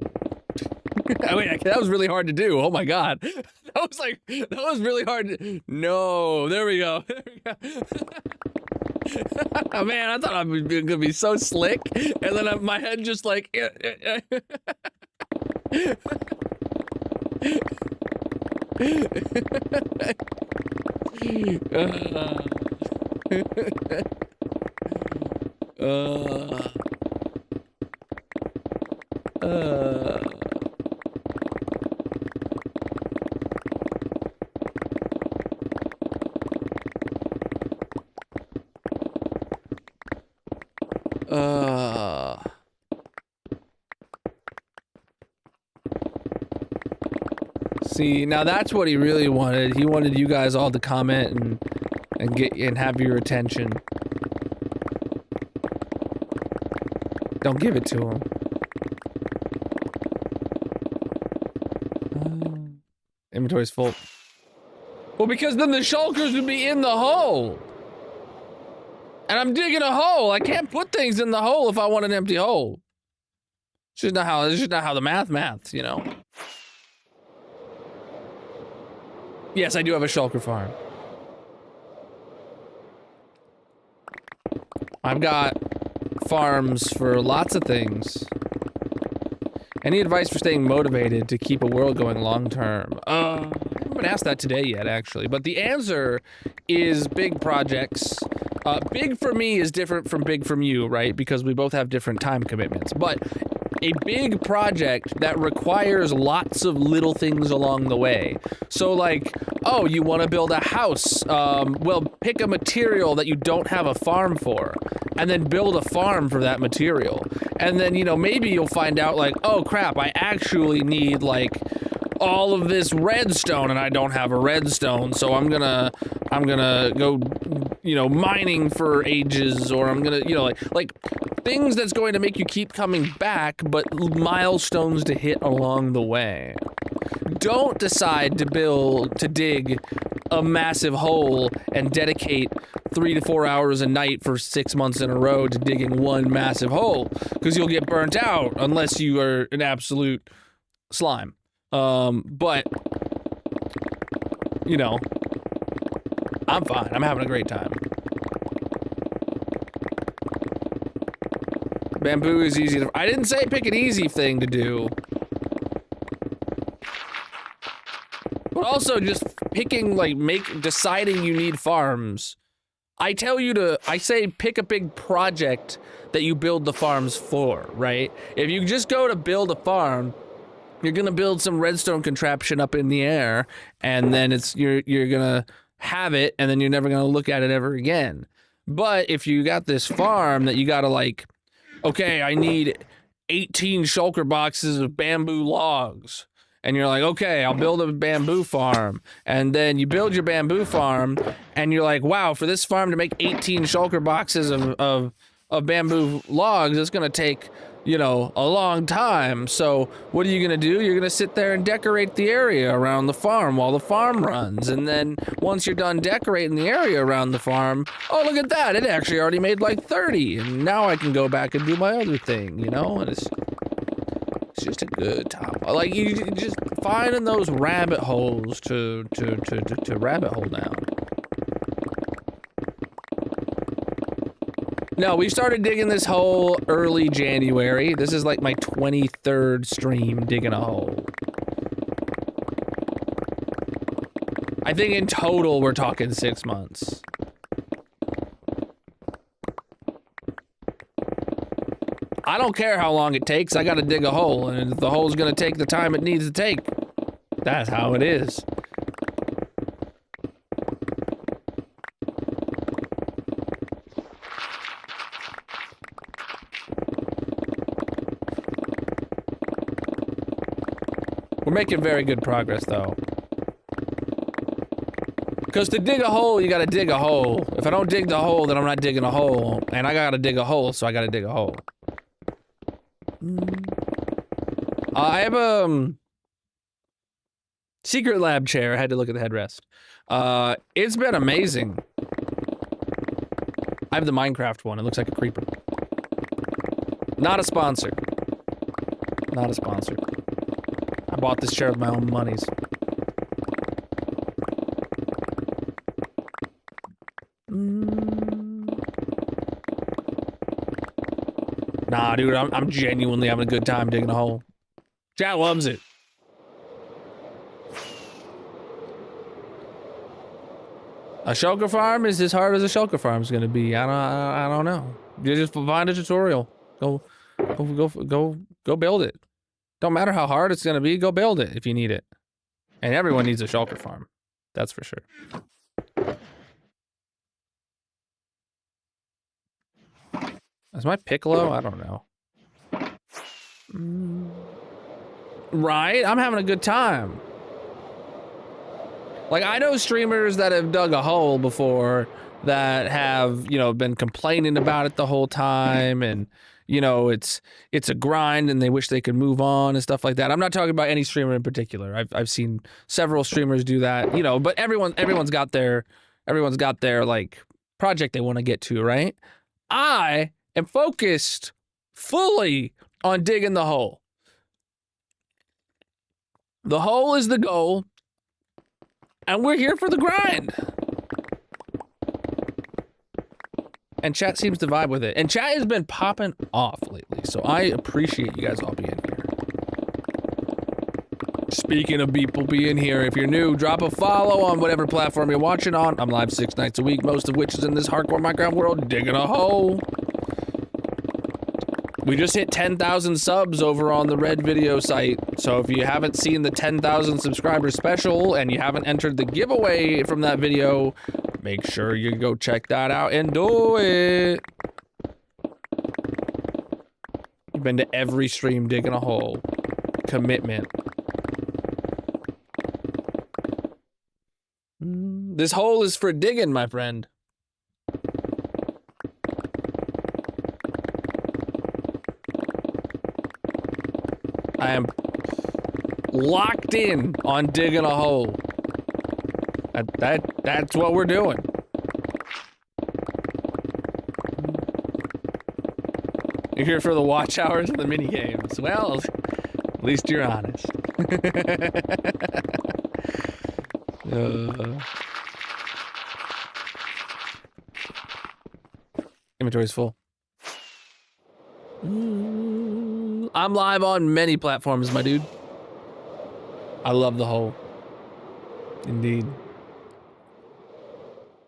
I mean, that was really hard to do. Oh my god. That was really hard to... No, there we go. There we go. Oh man, I thought I was gonna be so slick, and then my head just like... See, now that's what he really wanted. He wanted you guys all to comment and have your attention. Don't give it to him. Inventory's full. Well, because then the shulkers would be in the hole. And I'm digging a hole. I can't put things in the hole if I want an empty hole. It's just not how the maths, you know. Yes, I do have a shulker farm. I've got farms for lots of things. Any advice for staying motivated to keep a world going long term? I haven't been asked that today yet, actually. But the answer is big projects. Big for me is different from big from you, right? Because we both have different time commitments. But a big project that requires lots of little things along the way. So like, oh, you want to build a house. Well, pick a material that you don't have a farm for. And then build a farm for that material. And then, you know, maybe you'll find out like, oh crap, I actually need like all of this redstone and I don't have a redstone, so I'm gonna go, you know, mining for ages, or I'm gonna, you know, like things that's going to make you keep coming back, but milestones to hit along the way. Don't decide to dig a massive hole and dedicate 3 to 4 hours a night for 6 months in a row to digging one massive hole, because you'll get burnt out unless you are an absolute slime. But, you know, I'm fine. I'm having a great time. Bamboo is easy to... I didn't say pick an easy thing to do. But also just picking, like, deciding you need farms. I say pick a big project that you build the farms for, right? If you just go to build a farm, you're gonna build some redstone contraption up in the air, and then you're gonna have it, and then you're never gonna look at it ever again. But if you got this farm that you gotta like, okay, I need 18 shulker boxes of bamboo logs. And you're like, okay, I'll build a bamboo farm. And then you build your bamboo farm, and you're like, wow, for this farm to make 18 shulker boxes of bamboo logs, it's gonna take, you know, a long time. So what are you gonna do? You're gonna sit there and decorate the area around the farm while the farm runs. And then once you're done decorating the area around the farm, oh, look at that, it actually already made like 30. And now I can go back and do my other thing, you know? And it's just a good time. Like, you just finding those rabbit holes to rabbit hole down. No, we started digging this hole early January. This is like my 23rd stream digging a hole. I think in total we're talking 6 months. I don't care how long it takes, I gotta dig a hole, and if the hole's gonna take the time it needs to take, that's how it is. We're making very good progress, though. Because to dig a hole, you gotta dig a hole. If I don't dig the hole, then I'm not digging a hole. And I gotta dig a hole, so I gotta dig a hole. I have a secret lab chair. I had to look at the headrest. It's been amazing. I have the Minecraft one. It looks like a creeper. Not a sponsor. Not a sponsor. I bought this chair with my own monies. Nah, dude, I'm genuinely having a good time digging a hole. Chat loves it. A shulker farm is as hard as a shulker farm is gonna be. I don't know. You just find a tutorial. Go build it. Don't matter how hard it's gonna be. Go build it if you need it. And everyone needs a shulker farm. That's for sure. Is my pick low? I don't know. Right? I'm having a good time. Like, I know streamers that have dug a hole before that have, you know, been complaining about it the whole time, and, you know, it's a grind and they wish they could move on and stuff like that. I'm not talking about any streamer in particular. I've seen several streamers do that, you know, but everyone's got their like project they want to get to, right? I am focused fully on digging the hole. The hole is the goal, and we're here for the grind. And chat seems to vibe with it. And chat has been popping off lately, so I appreciate you guys all being here. Speaking of people being here, if you're new, drop a follow on whatever platform you're watching on. I'm live 6 nights a week, most of which is in this hardcore Minecraft world, digging a hole. We just hit 10,000 subs over on the Red Video site, so if you haven't seen the 10,000 subscriber special and you haven't entered the giveaway from that video, make sure you go check that out and do it. You've been to every stream digging a hole. Commitment. This hole is for digging, my friend. I am locked in on digging a hole. That's what we're doing. You're here for the watch hours and the mini games. Well, at least you're honest. Inventory's full. I'm live on many platforms, my dude. I love the hole. Indeed.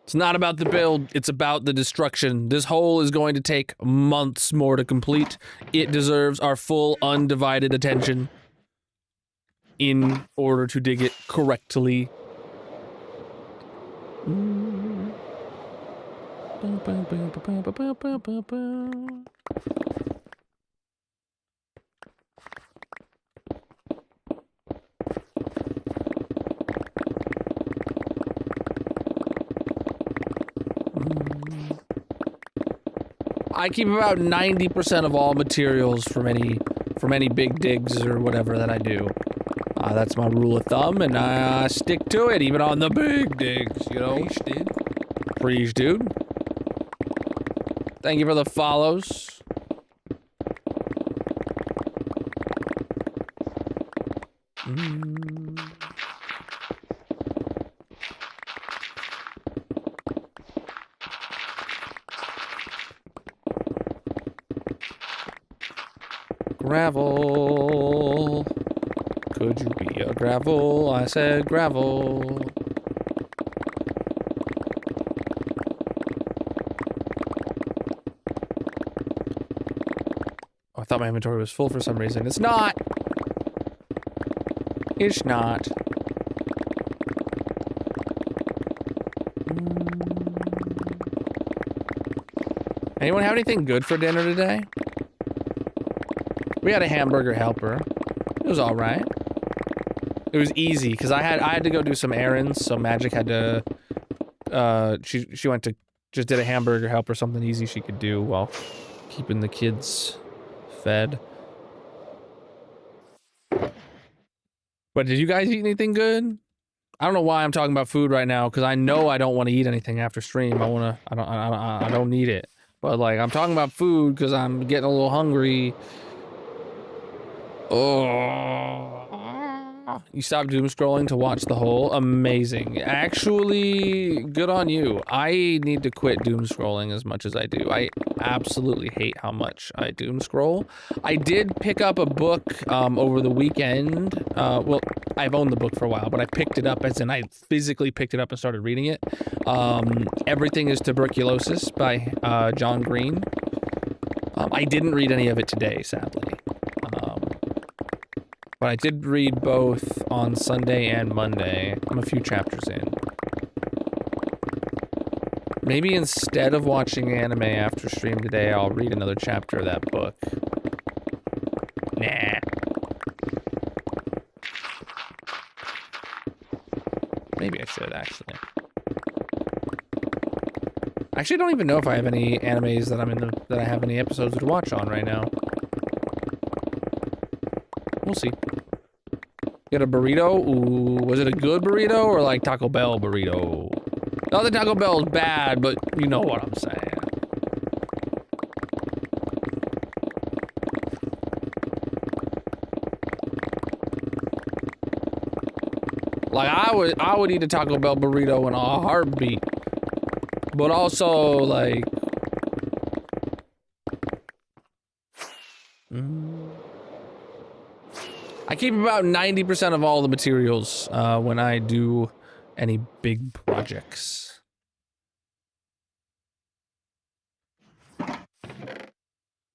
It's not about the build, it's about the destruction. This hole is going to take months more to complete. It deserves our full, undivided attention in order to dig it correctly. I keep about 90% of all materials from any big digs or whatever that I do. That's my rule of thumb, and I stick to it, even on the big digs, you know? Preach, dude. Thank you for the follows. Gravel. Could you be a gravel? I said gravel. Oh, I thought my inventory was full for some reason. It's not. It's not. Anyone have anything good for dinner today? We had a hamburger helper. It was all right. It was easy because I had to go do some errands, so Magic had to. She went to just did a hamburger helper, something easy she could do while keeping the kids fed. But did you guys eat anything good? I don't know why I'm talking about food right now because I know I don't want to eat anything after stream. I don't need it. But like I'm talking about food because I'm getting a little hungry. Oh, you stopped doom scrolling to watch the hole? Amazing. Actually, good on you. I need to quit doom scrolling as much as I do. I absolutely hate how much I doom scroll. I did pick up a book over the weekend. Well, I've owned the book for a while, but I picked it up as in I physically picked it up and started reading it. Everything is Tuberculosis by John Green. I didn't read any of it today, sadly. But I did read both on Sunday and Monday. I'm a few chapters in. Maybe instead of watching anime after stream today, I'll read another chapter of that book. Nah. Maybe I good, actually. Actually, I don't even know if I have any animes that that I have any episodes to watch on right now. We'll see. Get a burrito? Ooh, was it a good burrito or like Taco Bell burrito? Not that Taco Bell is bad, but you know what I'm saying. Like I would eat a Taco Bell burrito in a heartbeat. But also like I keep about 90% of all the materials when I do any big projects.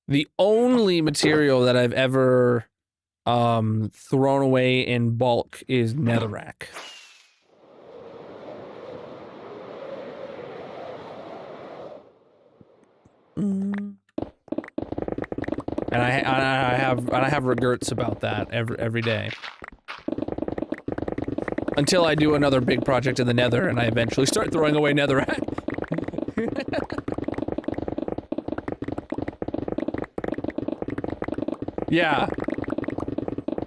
The only material that I've ever thrown away in bulk is netherrack. And I have regrets about that every day. Until I do another big project in the nether and I eventually start throwing away netherrack. Yeah.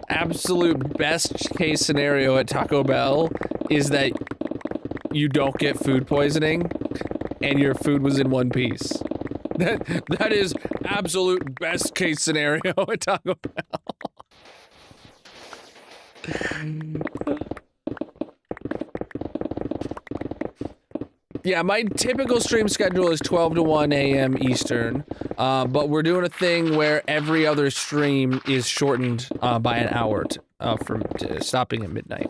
Absolute best case scenario at Taco Bell is that you don't get food poisoning and your food was in one piece. That is absolute best case scenario at Taco Bell. Yeah, my typical stream schedule is 12 to 1 a.m. Eastern, but we're doing a thing where every other stream is shortened by an hour from stopping at midnight.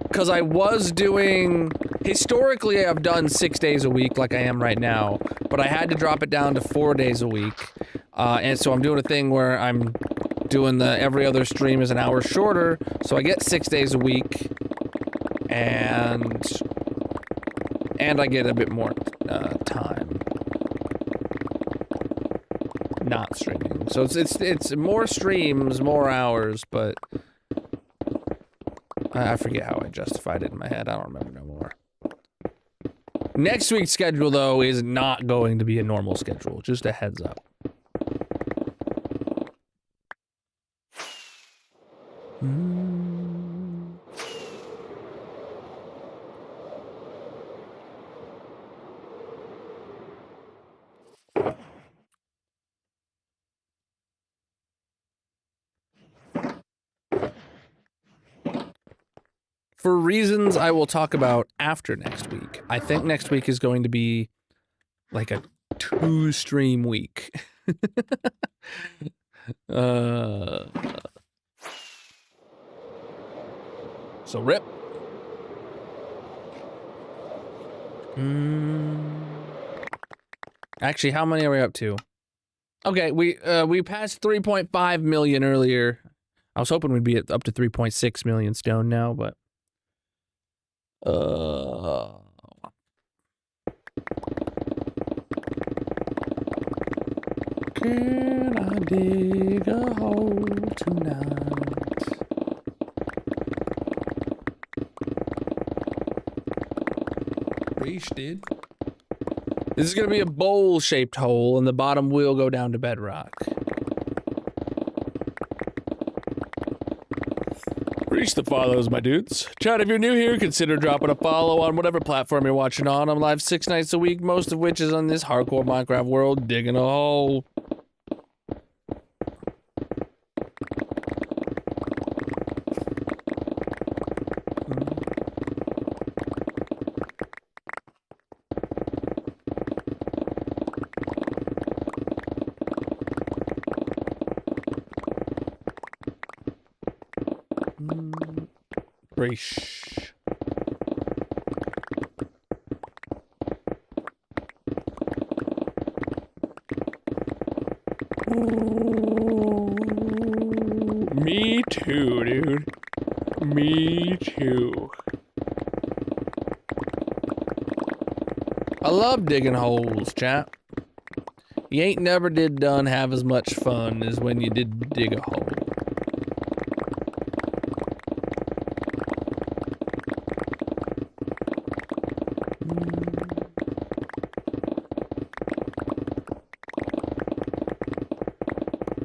Because I was doing... Historically, I've done 6 days a week like I am right now, but I had to drop it down to 4 days a week. And so I'm doing a thing where I'm doing the every other stream is an hour shorter, so I get 6 days a week, and I get a bit more time not streaming. So it's more streams, more hours, but I forget how I justified it in my head. I don't remember no more. Next week's schedule, though, is not going to be a normal schedule. Just a heads up. For reasons I will talk about after next week, I think next week is going to be like a 2-stream week. So rip. Actually, how many are we up to? Okay, we passed 3.5 million earlier. I was hoping we'd be up to 3.6 million stone now, but can I dig a hole tonight? Reach, dude. This is gonna be a bowl-shaped hole, and the bottom will go down to bedrock. Reach the follows, my dudes. Chat, if you're new here, consider dropping a follow on whatever platform you're watching on. I'm live 6 nights a week, most of which is on this hardcore Minecraft world, digging a hole. Reach. Me too, dude. Me too. I love digging holes, chat. You ain't never did done have as much fun as when you did dig a hole.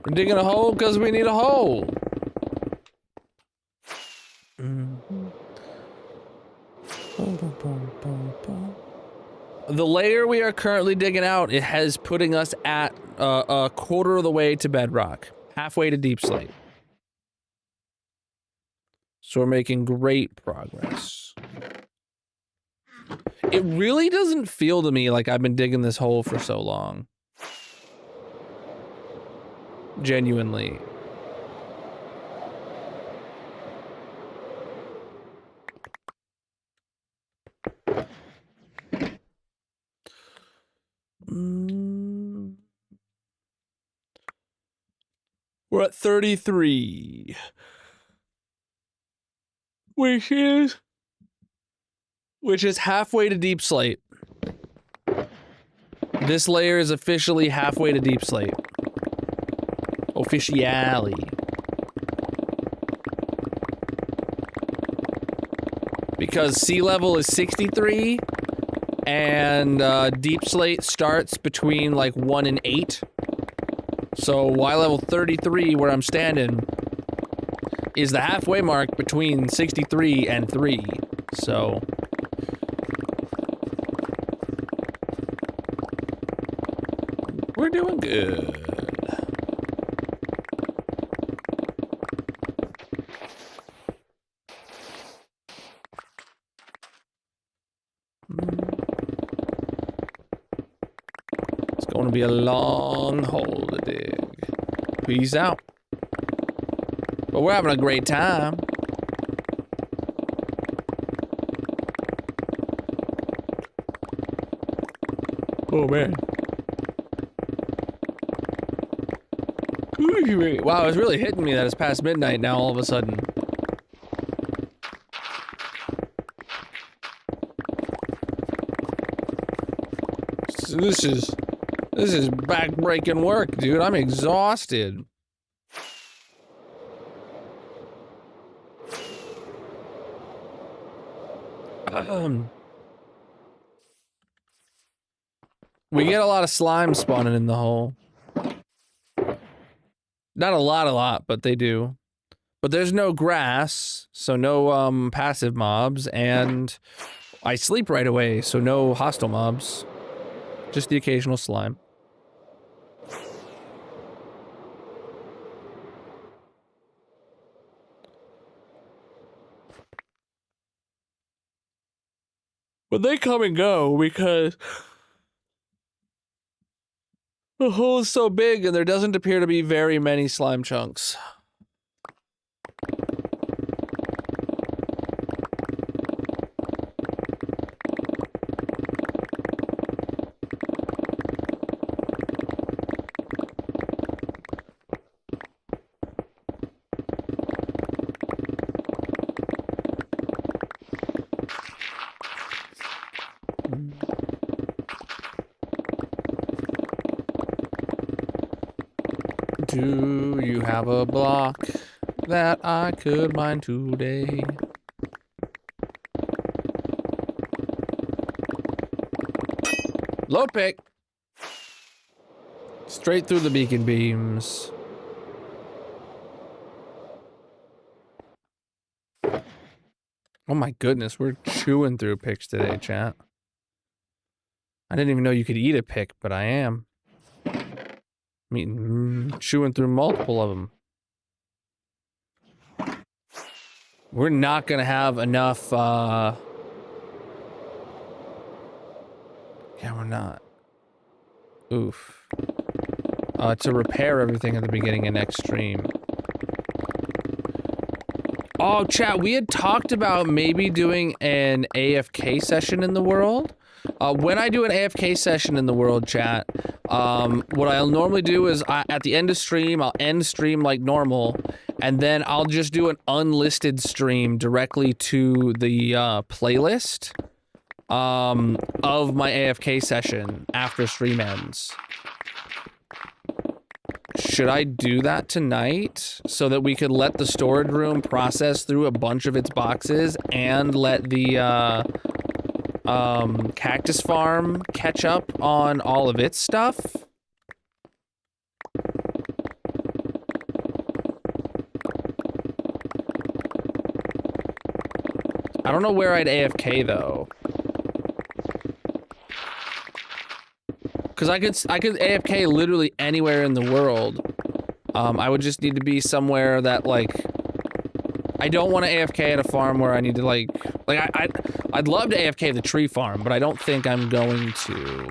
We're digging a hole because we need a hole. The layer we are currently digging out, it has putting us at a quarter of the way to bedrock, halfway to deep slate. So we're making great progress. It really doesn't feel to me like I've been digging this hole for so long. Genuinely. We're at 33. Which is halfway to deep slate. This layer is officially halfway to deep slate. Officially. Because sea level is 63 and deep slate starts between like 1 and 8. So Y level 33, where I'm standing, is the halfway mark between 63 and 3. So we're doing good. It's going to be a long hole to dig. Peace out. But we're having a great time. Oh, man. Wow, it's really hitting me that it's past midnight now all of a sudden. So this is back-breaking work, dude. I'm exhausted. We get a lot of slime spawning in the hole. Not a lot, but they do. But there's no grass, so no passive mobs, and I sleep right away, so no hostile mobs. Just the occasional slime. But they come and go because the hole is so big and there doesn't appear to be very many slime chunks. Do you have a block that I could mine today? Low pick. Straight through the beacon beams. Oh my goodness, we're chewing through picks today, chat. I didn't even know you could eat a pick, but I am. I'm eating, chewing through multiple of them. We're not gonna have enough, yeah, we're not. Oof. To repair everything at the beginning of next stream. Oh, chat, we had talked about maybe doing an AFK session in the world. When I do an AFK session in the world, chat, what I'll normally do is at the end of stream, I'll end stream like normal, and then I'll just do an unlisted stream directly to the playlist of my AFK session after stream ends. Should I do that tonight so that we could let the storage room process through a bunch of its boxes and let the cactus farm catch up on all of its stuff? I don't know where I'd AFK though. Cause I could AFK literally anywhere in the world. I would just need to be somewhere that like I don't want to AFK at a farm where I need to like I'd love to AFK the tree farm, but I don't think I'm going to.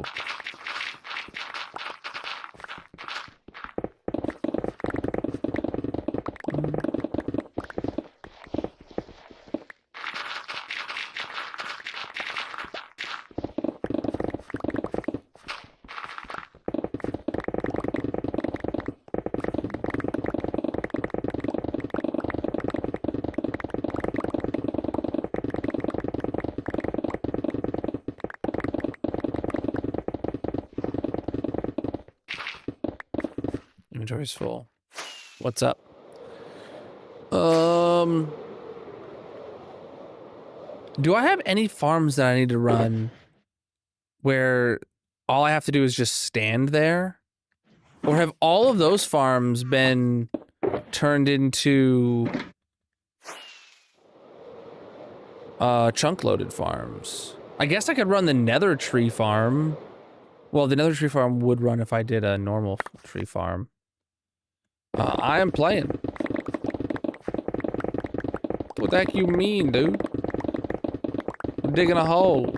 Inventory's full. What's up? Do I have any farms that I need to run where all I have to do is just stand there? Or have all of those farms been turned into chunk loaded farms? I guess I could run the nether tree farm. Well, the nether tree farm would run if I did a normal tree farm. I am playing. What the heck you mean, dude? I'm digging a hole.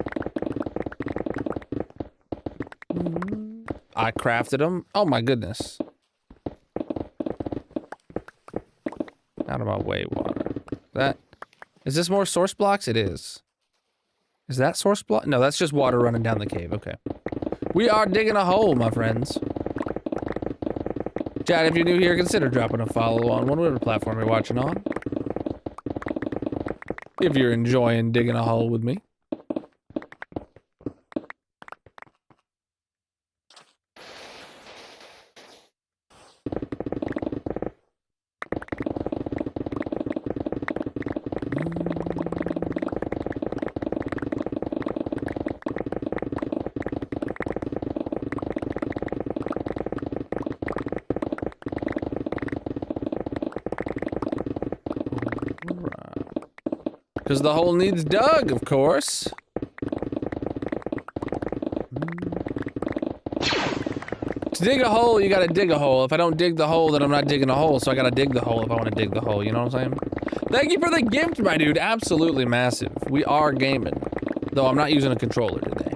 I crafted them. Oh my goodness. Out of my way, water. Is this more source blocks? It is. Is that source block? No, that's just water running down the cave. Okay. We are digging a hole, my friends. Chat, if you're new here, consider dropping a follow on whatever platform you're watching on. If you're enjoying digging a hole with me. Because the hole needs dug, of course. To dig a hole, you gotta dig a hole. If I don't dig the hole, then I'm not digging a hole, so I gotta dig the hole if I want to dig the hole, you know what I'm saying? Thank you for the gift, my dude. Absolutely massive. We are gaming. Though I'm not using a controller today.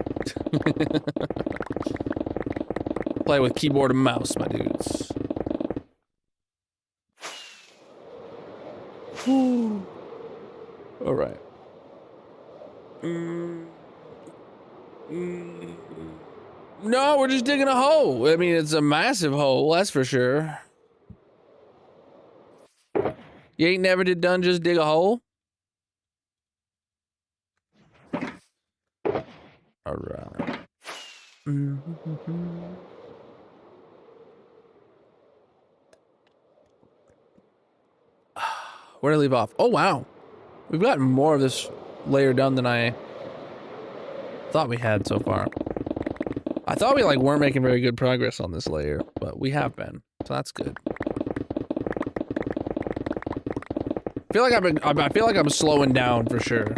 Play with keyboard and mouse, my dudes. Whew. All right. No, we're just digging a hole. I mean, it's a massive hole, that's for sure. You ain't never done just dig a hole? All right. Where did I leave off? Oh, wow. We've gotten more of this layer done than I thought we had so far. I thought we like weren't making very good progress on this layer, but we have been, so that's good. I feel like I'm slowing down for sure.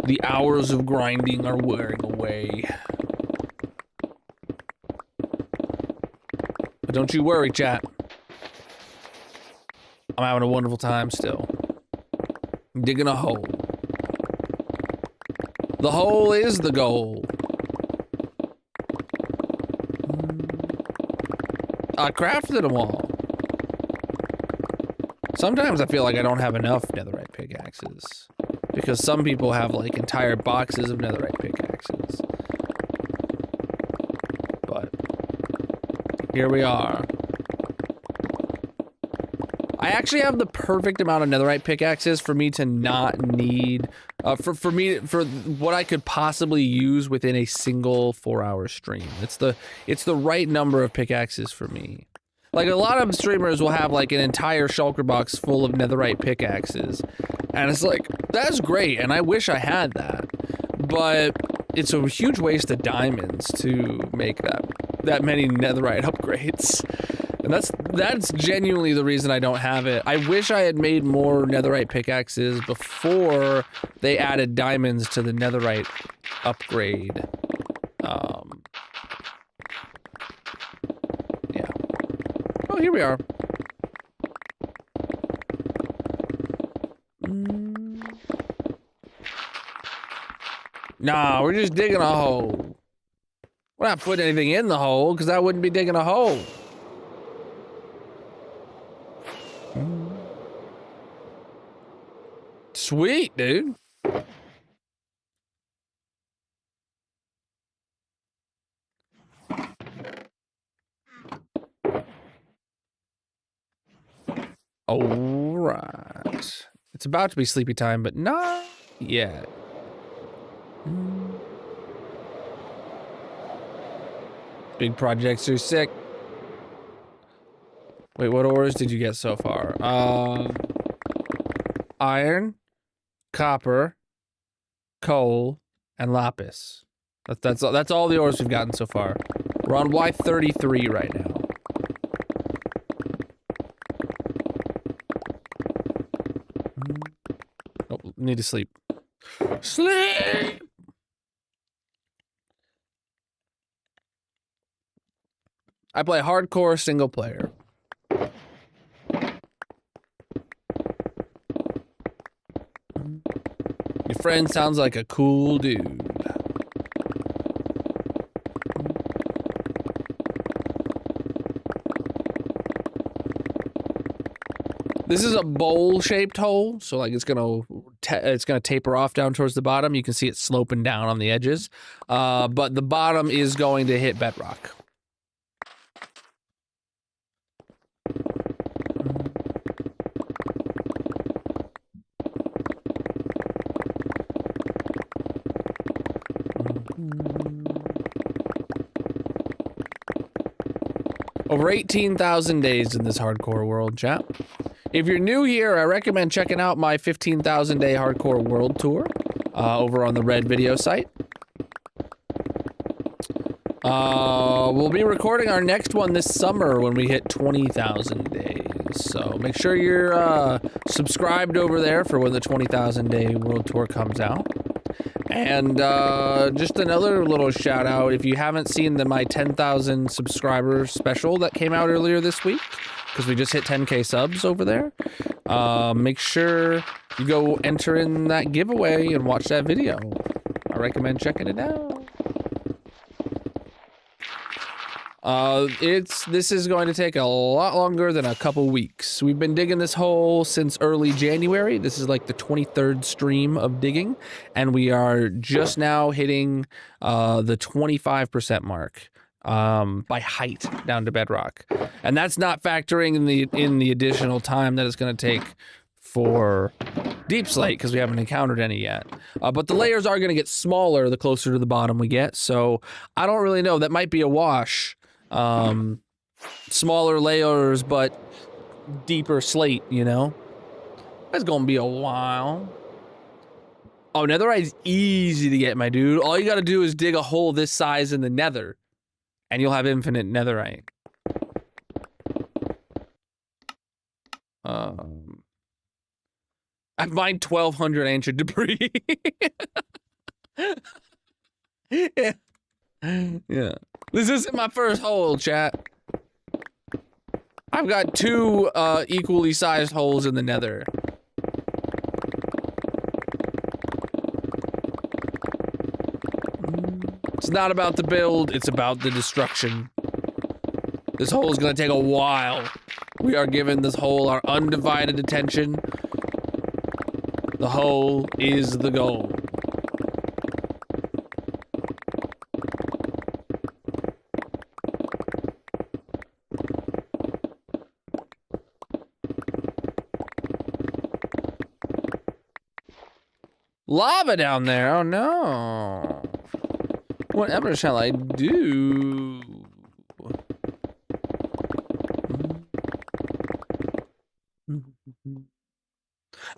The hours of grinding are wearing away. But don't you worry, chat. I'm having a wonderful time still. I'm digging a hole. The hole is the goal. I crafted them all. Sometimes I feel like I don't have enough netherite pickaxes. Because some people have like entire boxes of netherite pickaxes. But here we are. I I actually have the perfect amount of netherite pickaxes for me to not need, for what I could possibly use within a single 4-hour stream. It's the right number of pickaxes for me. Like a lot of streamers will have like an entire shulker box full of netherite pickaxes, and it's like, that's great, and I wish I had that, but it's a huge waste of diamonds to make that many netherite upgrades. And that's genuinely the reason I don't have it. I wish I had made more netherite pickaxes before they added diamonds to the netherite upgrade. Yeah. Oh, here we are. Nah, we're just digging a hole. We're not putting anything in the hole, because that wouldn't be digging a hole. Sweet, dude. All right. It's about to be sleepy time, but not yet. Big projects are sick. Wait, what ores did you get so far? Iron, copper, coal, and lapis. That's all the ores we've gotten so far. We're on Y33 right now. Oh, need to sleep. Sleep! I play hardcore single player. Your friend sounds like a cool dude. This is a bowl-shaped hole, so like it's gonna taper off down towards the bottom. You can see it sloping down on the edges, but the bottom is going to hit bedrock. Over 18,000 days in this hardcore world, chat. If you're new here, I recommend checking out my 15,000 day hardcore world tour over on the Red video site. We'll be recording our next one this summer when we hit 20,000 days. So make sure you're subscribed over there for when the 20,000 day world tour comes out. And just another little shout out, if you haven't seen my 10,000 subscribers special that came out earlier this week, because we just hit 10K subs over there, make sure you go enter in that giveaway and watch that video. I recommend checking it out. This is going to take a lot longer than a couple weeks. We've been digging this hole since early January. This is like the 23rd stream of digging, and we are just now hitting the 25% mark by height down to bedrock. And that's not factoring in the additional time that it's going to take for deep slate, because we haven't encountered any yet. But the layers are going to get smaller the closer to the bottom we get, so I don't really know. That might be a wash. Smaller layers, but deeper slate, you know? That's gonna be a while. Oh, netherite's easy to get, my dude. All you gotta do is dig a hole this size in the nether, and you'll have infinite netherite. I've mined 1,200 ancient debris. Yeah. Yeah. This isn't my first hole, chat. I've got 2 equally sized holes in the nether. It's not about the build, it's about the destruction. This hole is gonna take a while. We are giving this hole our undivided attention. The hole is the goal. Lava down there. Oh no. Whatever shall I do?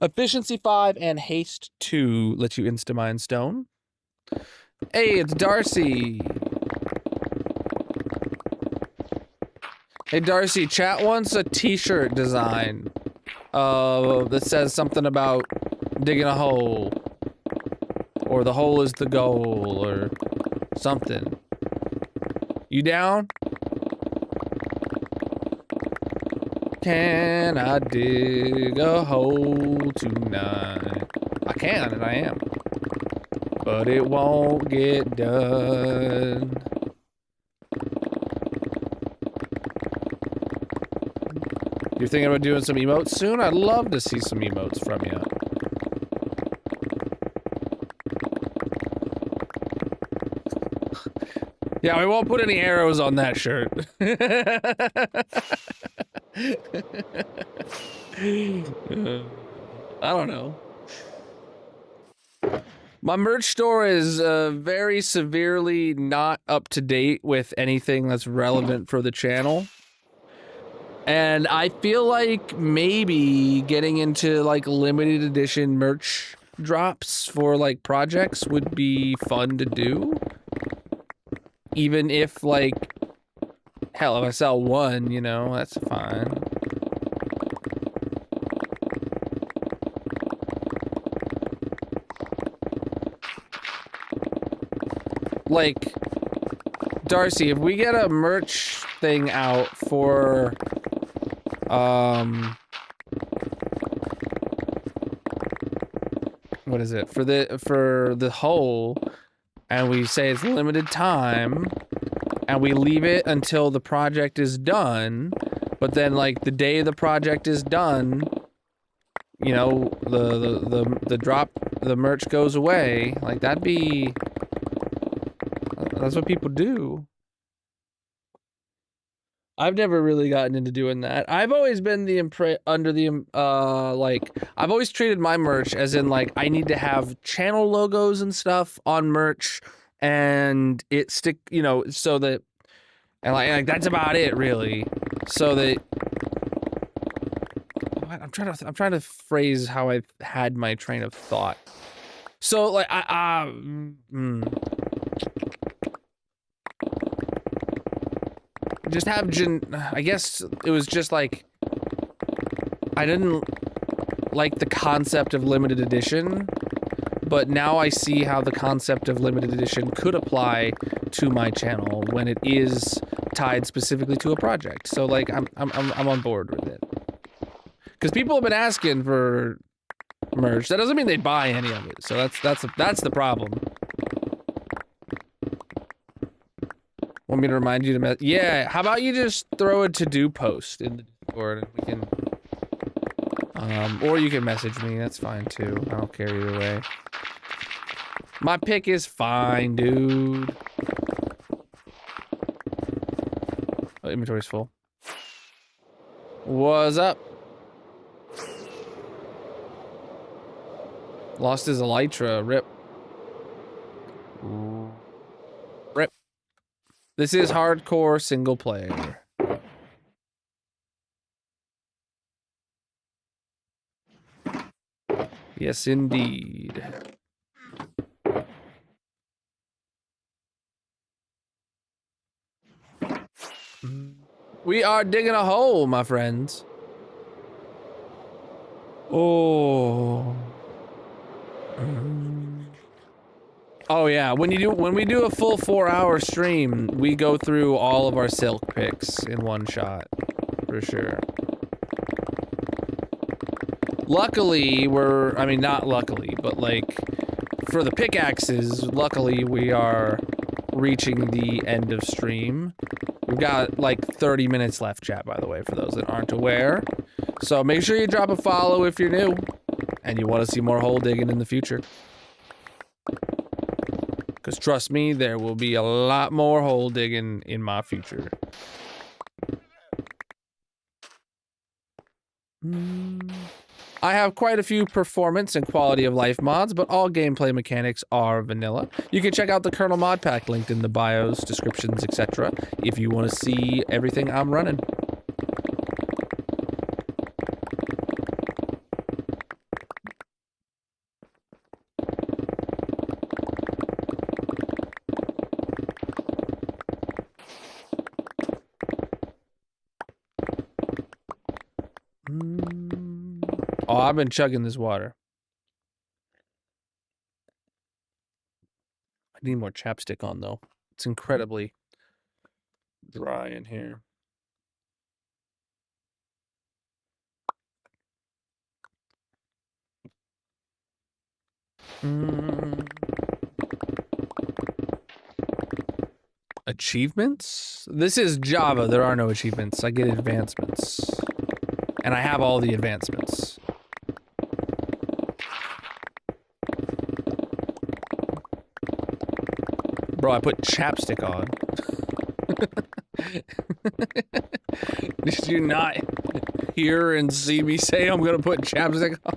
Efficiency 5 and haste 2 let you insta-mine stone. Hey, it's Darcy. Hey, Darcy, chat wants a t-shirt design. That says something about digging a hole. Or the hole is the goal, or something. You down? Can I dig a hole tonight? I can, and I am. But it won't get done. You're thinking about doing some emotes soon? I'd love to see some emotes from you. Yeah, we won't put any arrows on that shirt. I don't know. My merch store is very severely not up to date with anything that's relevant for the channel. And I feel like maybe getting into like limited edition merch drops for like projects would be fun to do. Even if like, hell, if I sell one, you know, that's fine. Like, Darcy, if we get a merch thing out for, what is it? For the hole, and we say it's limited time, and we leave it until the project is done, but then like the day the project is done, you know, the merch goes away. Like that's what people do. I've never really gotten into doing that. I've always been I've always treated my merch as in like I need to have channel logos and stuff on merch, and it stick, you know, so that, and like that's about it really. So that I'm trying to phrase how I had my train of thought. So like just have I guess it was just like I didn't like the concept of limited edition, but now I see how the concept of limited edition could apply to my channel when it is tied specifically to a project. So like I'm on board with it. Cuz people have been asking for merch. That doesn't mean they buy any of it. So that's the problem. Want me to remind you to yeah, how about you just throw a to-do post in the Discord and we can or you can message me, that's fine too. I don't care either way. My pick is fine, dude. Oh, inventory's full. What's up? Lost his elytra, rip. Rip. This is hardcore single player. Yes, indeed. We are digging a hole, my friends. Oh. Oh yeah, when we do a full 4-hour stream, we go through all of our silk picks in one shot, for sure. Luckily, I mean not luckily, but like, for the pickaxes, luckily we are reaching the end of stream. We've got like 30 minutes left, chat, by the way, for those that aren't aware. So make sure you drop a follow if you're new, and you want to see more hole digging in the future. Because trust me, there will be a lot more hole digging in my future. I have quite a few performance and quality of life mods, but all gameplay mechanics are vanilla. You can check out the Colonel mod pack linked in the bios, descriptions, etc. if you want to see everything I'm running. Oh, I've been chugging this water. I need more chapstick on, though. It's incredibly dry in here. Achievements? This is Java. There are no achievements. I get advancements. And I have all the advancements. Bro, I put chapstick on. Did you not hear and see me say I'm gonna put chapstick on?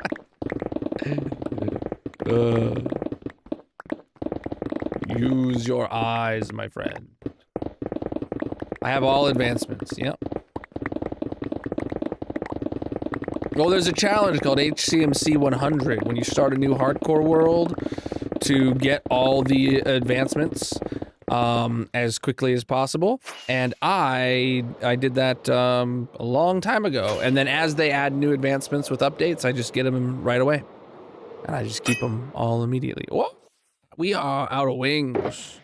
Use your eyes, my friend. I have all advancements, yep. Well, there's a challenge called HCMC 100 when you start a new hardcore world to get all the advancements as quickly as possible. And I did that a long time ago. And then as they add new advancements with updates, I just get them right away. And I just keep them all immediately. Whoa! We are out of wings.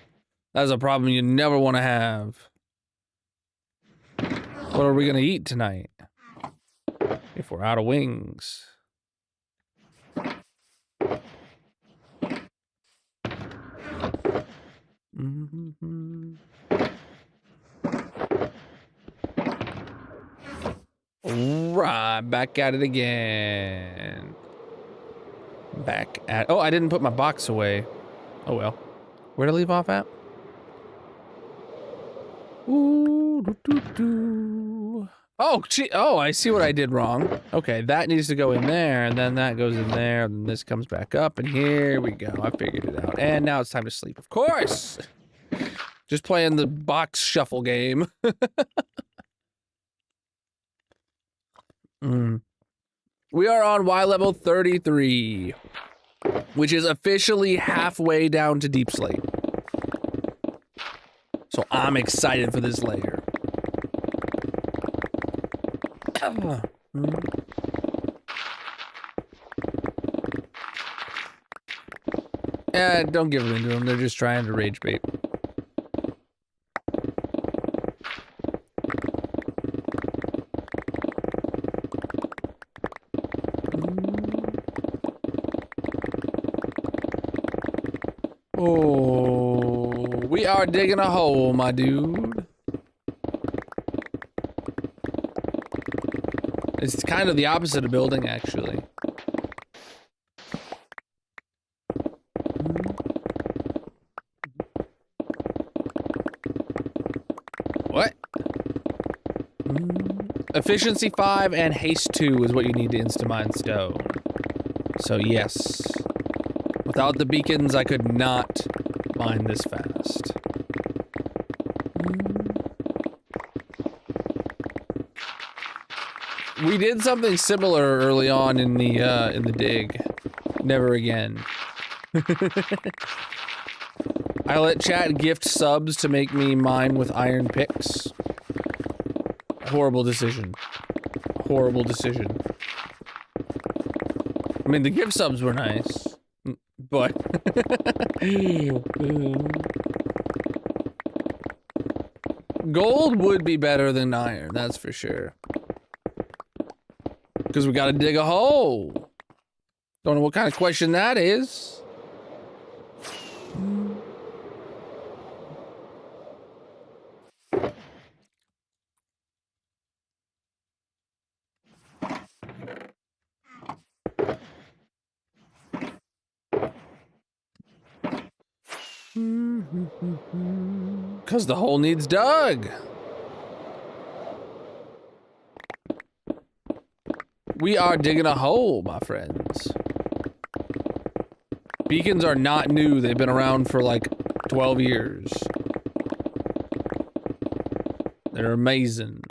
That's a problem you never want to have. What are we gonna eat tonight? If we're out of wings. Right, back at it again. Back at... Oh, I didn't put my box away. Oh well. Where'd I leave off at? Ooh, doo, doo, doo. Oh, gee, oh, I see what I did wrong. Okay, that needs to go in there, and then that goes in there, and this comes back up, and here we go. I figured it out. And now it's time to sleep, of course! Just playing the box shuffle game. We are on Y level 33, which is officially halfway down to Deep Slate. So I'm excited for this layer. Don't give it into them. They're just trying to rage bait. Oh, we are digging a hole, my dude. It's kind of the opposite of building, actually. What? Efficiency 5 and haste 2 is what you need to insta-mine stone. So yes. Without the beacons, I could not mine this fast. We did something similar early on in the dig. Never again. I let chat gift subs to make me mine with iron picks. Horrible decision. Horrible decision. I mean, the gift subs were nice, but gold would be better than iron, that's for sure. Because we gotta dig a hole. Don't know what kind of question that is. Because the hole needs dug. We are digging a hole, my friends. Beacons are not new. They've been around for like 12 years. They're amazing.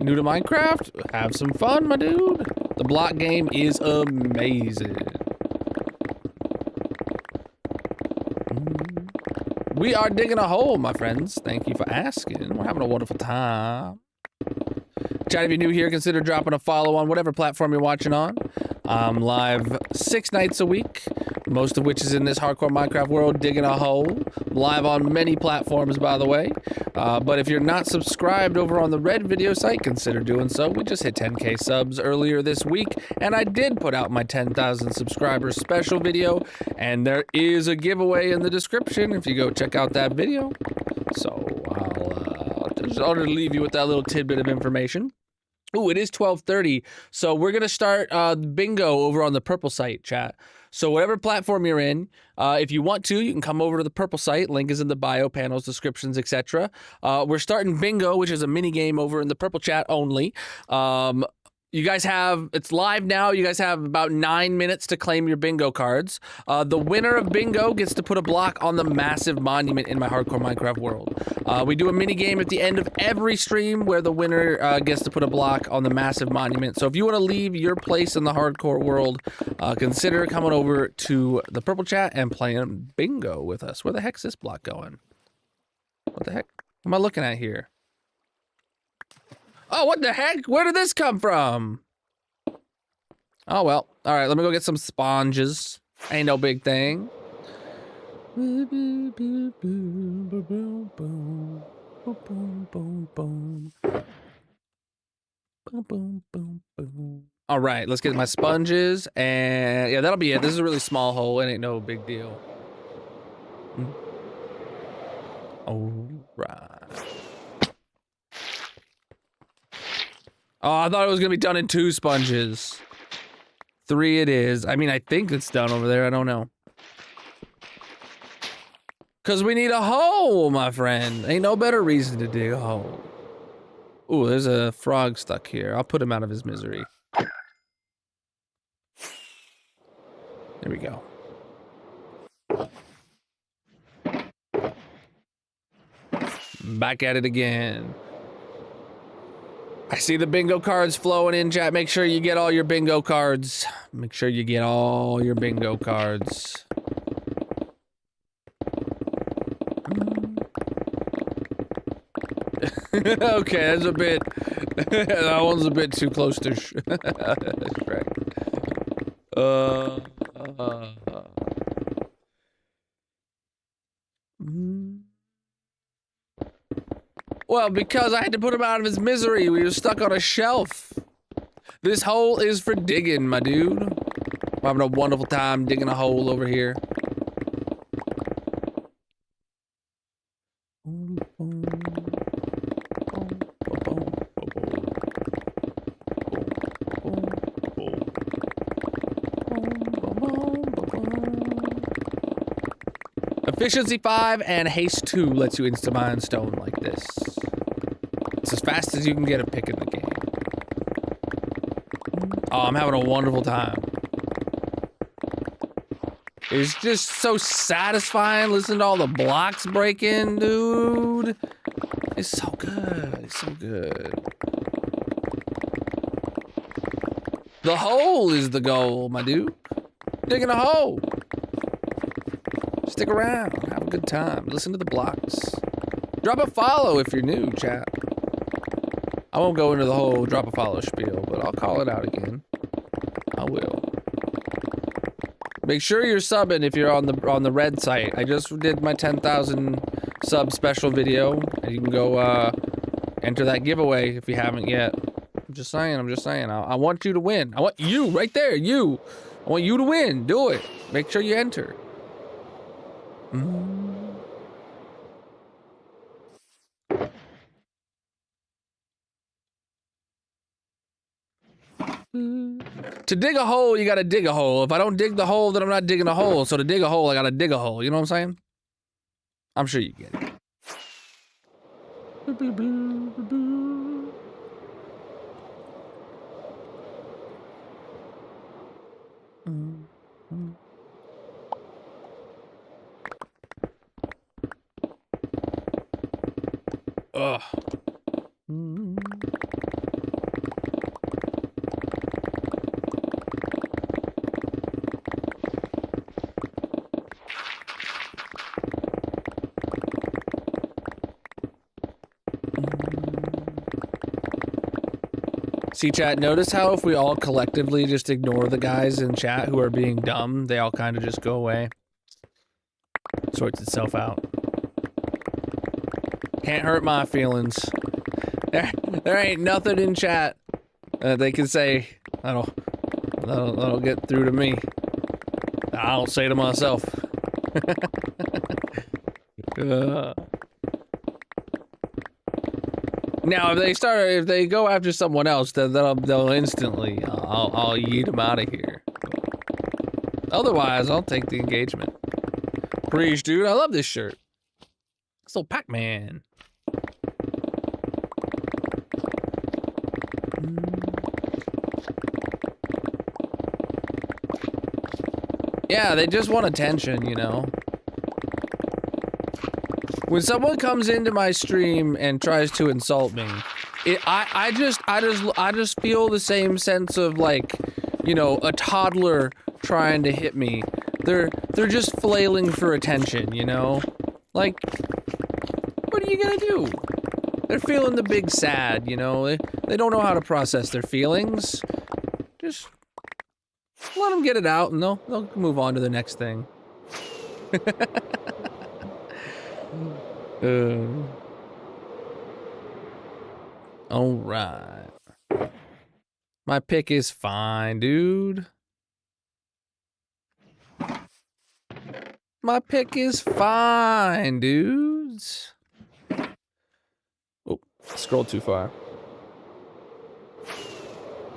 New to Minecraft? Have some fun, my dude. The block game is amazing. We are digging a hole, my friends. Thank you for asking. We're having a wonderful time. Chat, if you're new here, consider dropping a follow on whatever platform you're watching on. I'm live 6 nights a week, most of which is in this hardcore Minecraft world, digging a hole. I'm live on many platforms, by the way. But if you're not subscribed over on the Red video site, consider doing so. We just hit 10K subs earlier this week, and I did put out my 10,000 subscribers special video, and there is a giveaway in the description if you go check out that video. So I'll just leave you with that little tidbit of information. Ooh, it is 12:30, so we're gonna start bingo over on the purple site, chat. So whatever platform you're in, if you want to, you can come over to the purple site. Link is in the bio, panels, descriptions, etc. We're starting bingo, which is a mini game over in the purple chat only. You guys have, it's live now. You guys have about 9 minutes to claim your bingo cards. The winner of bingo gets to put a block on the massive monument in my hardcore Minecraft world. We do a mini game at the end of every stream where the winner gets to put a block on the massive monument. So if you want to leave your place in the hardcore world, consider coming over to the purple chat and playing bingo with us. Where the heck's this block going? What the heck? What am I looking at here? Oh, what the heck? Where did this come from? Oh, well. All right, let me go get some sponges. Ain't no big thing. All right, let's get my sponges. And yeah, that'll be it. This is a really small hole. It ain't no big deal. All right. Oh, I thought it was gonna be done in 2 sponges. 3 it is. I mean, I think it's done over there. I don't know. Cause we need a hole, my friend. Ain't no better reason to dig a hole. Ooh, there's a frog stuck here. I'll put him out of his misery. There we go. Back at it again. I see the bingo cards flowing in, chat. Make sure you get all your bingo cards. Make sure you get all your bingo cards. Okay, that's a bit... that one's a bit too close to Shrek. Well, because I had to put him out of his misery. We were stuck on a shelf. This hole is for digging, my dude. We're having a wonderful time digging a hole over here. Efficiency 5 and haste 2 lets you insta-mine stone like this. It's as fast as you can get a pick in the game. Oh, I'm having a wonderful time. It's just so satisfying listening to all the blocks breaking, dude. It's so good. It's so good. The hole is the goal, my dude. Digging a hole. Stick around, have a good time, listen to the blocks. Drop a follow if you're new, chat. I won't go into the whole drop a follow spiel, but I'll call it out again. I will. Make sure you're subbing if you're on the red site. I just did my 10,000 sub special video, and you can go enter that giveaway if you haven't yet. I'm just saying. I want you to win. I want you right there, you. I want you to win. Do it. Make sure you enter. To dig a hole, you gotta dig a hole. If I don't dig the hole, then I'm not digging a hole. So to dig a hole, I gotta dig a hole. You know what I'm saying? I'm sure you get it. Ugh. See, chat, notice how if we all collectively just ignore the guys in chat who are being dumb, they all kind of just go away. Sorts itself out. Can't hurt my feelings. There ain't nothing in chat they can say that'll get through to me. I don't say to myself. Now, if they go after someone else, then they'll instantly, I'll yeet them out of here. Otherwise, I'll take the engagement. Preach, dude. I love this shirt. It's little Pac-Man. Yeah, they just want attention, you know. When someone comes into my stream and tries to insult me, I just feel the same sense of, like, you know, a toddler trying to hit me. They're just flailing for attention, you know? Like, what are you gonna do? They're feeling the big sad, you know? They don't know how to process their feelings. Just let them get it out and they'll move on to the next thing. All right. My pick is fine, dude. My pick is fine, dudes. Oh, scrolled too far.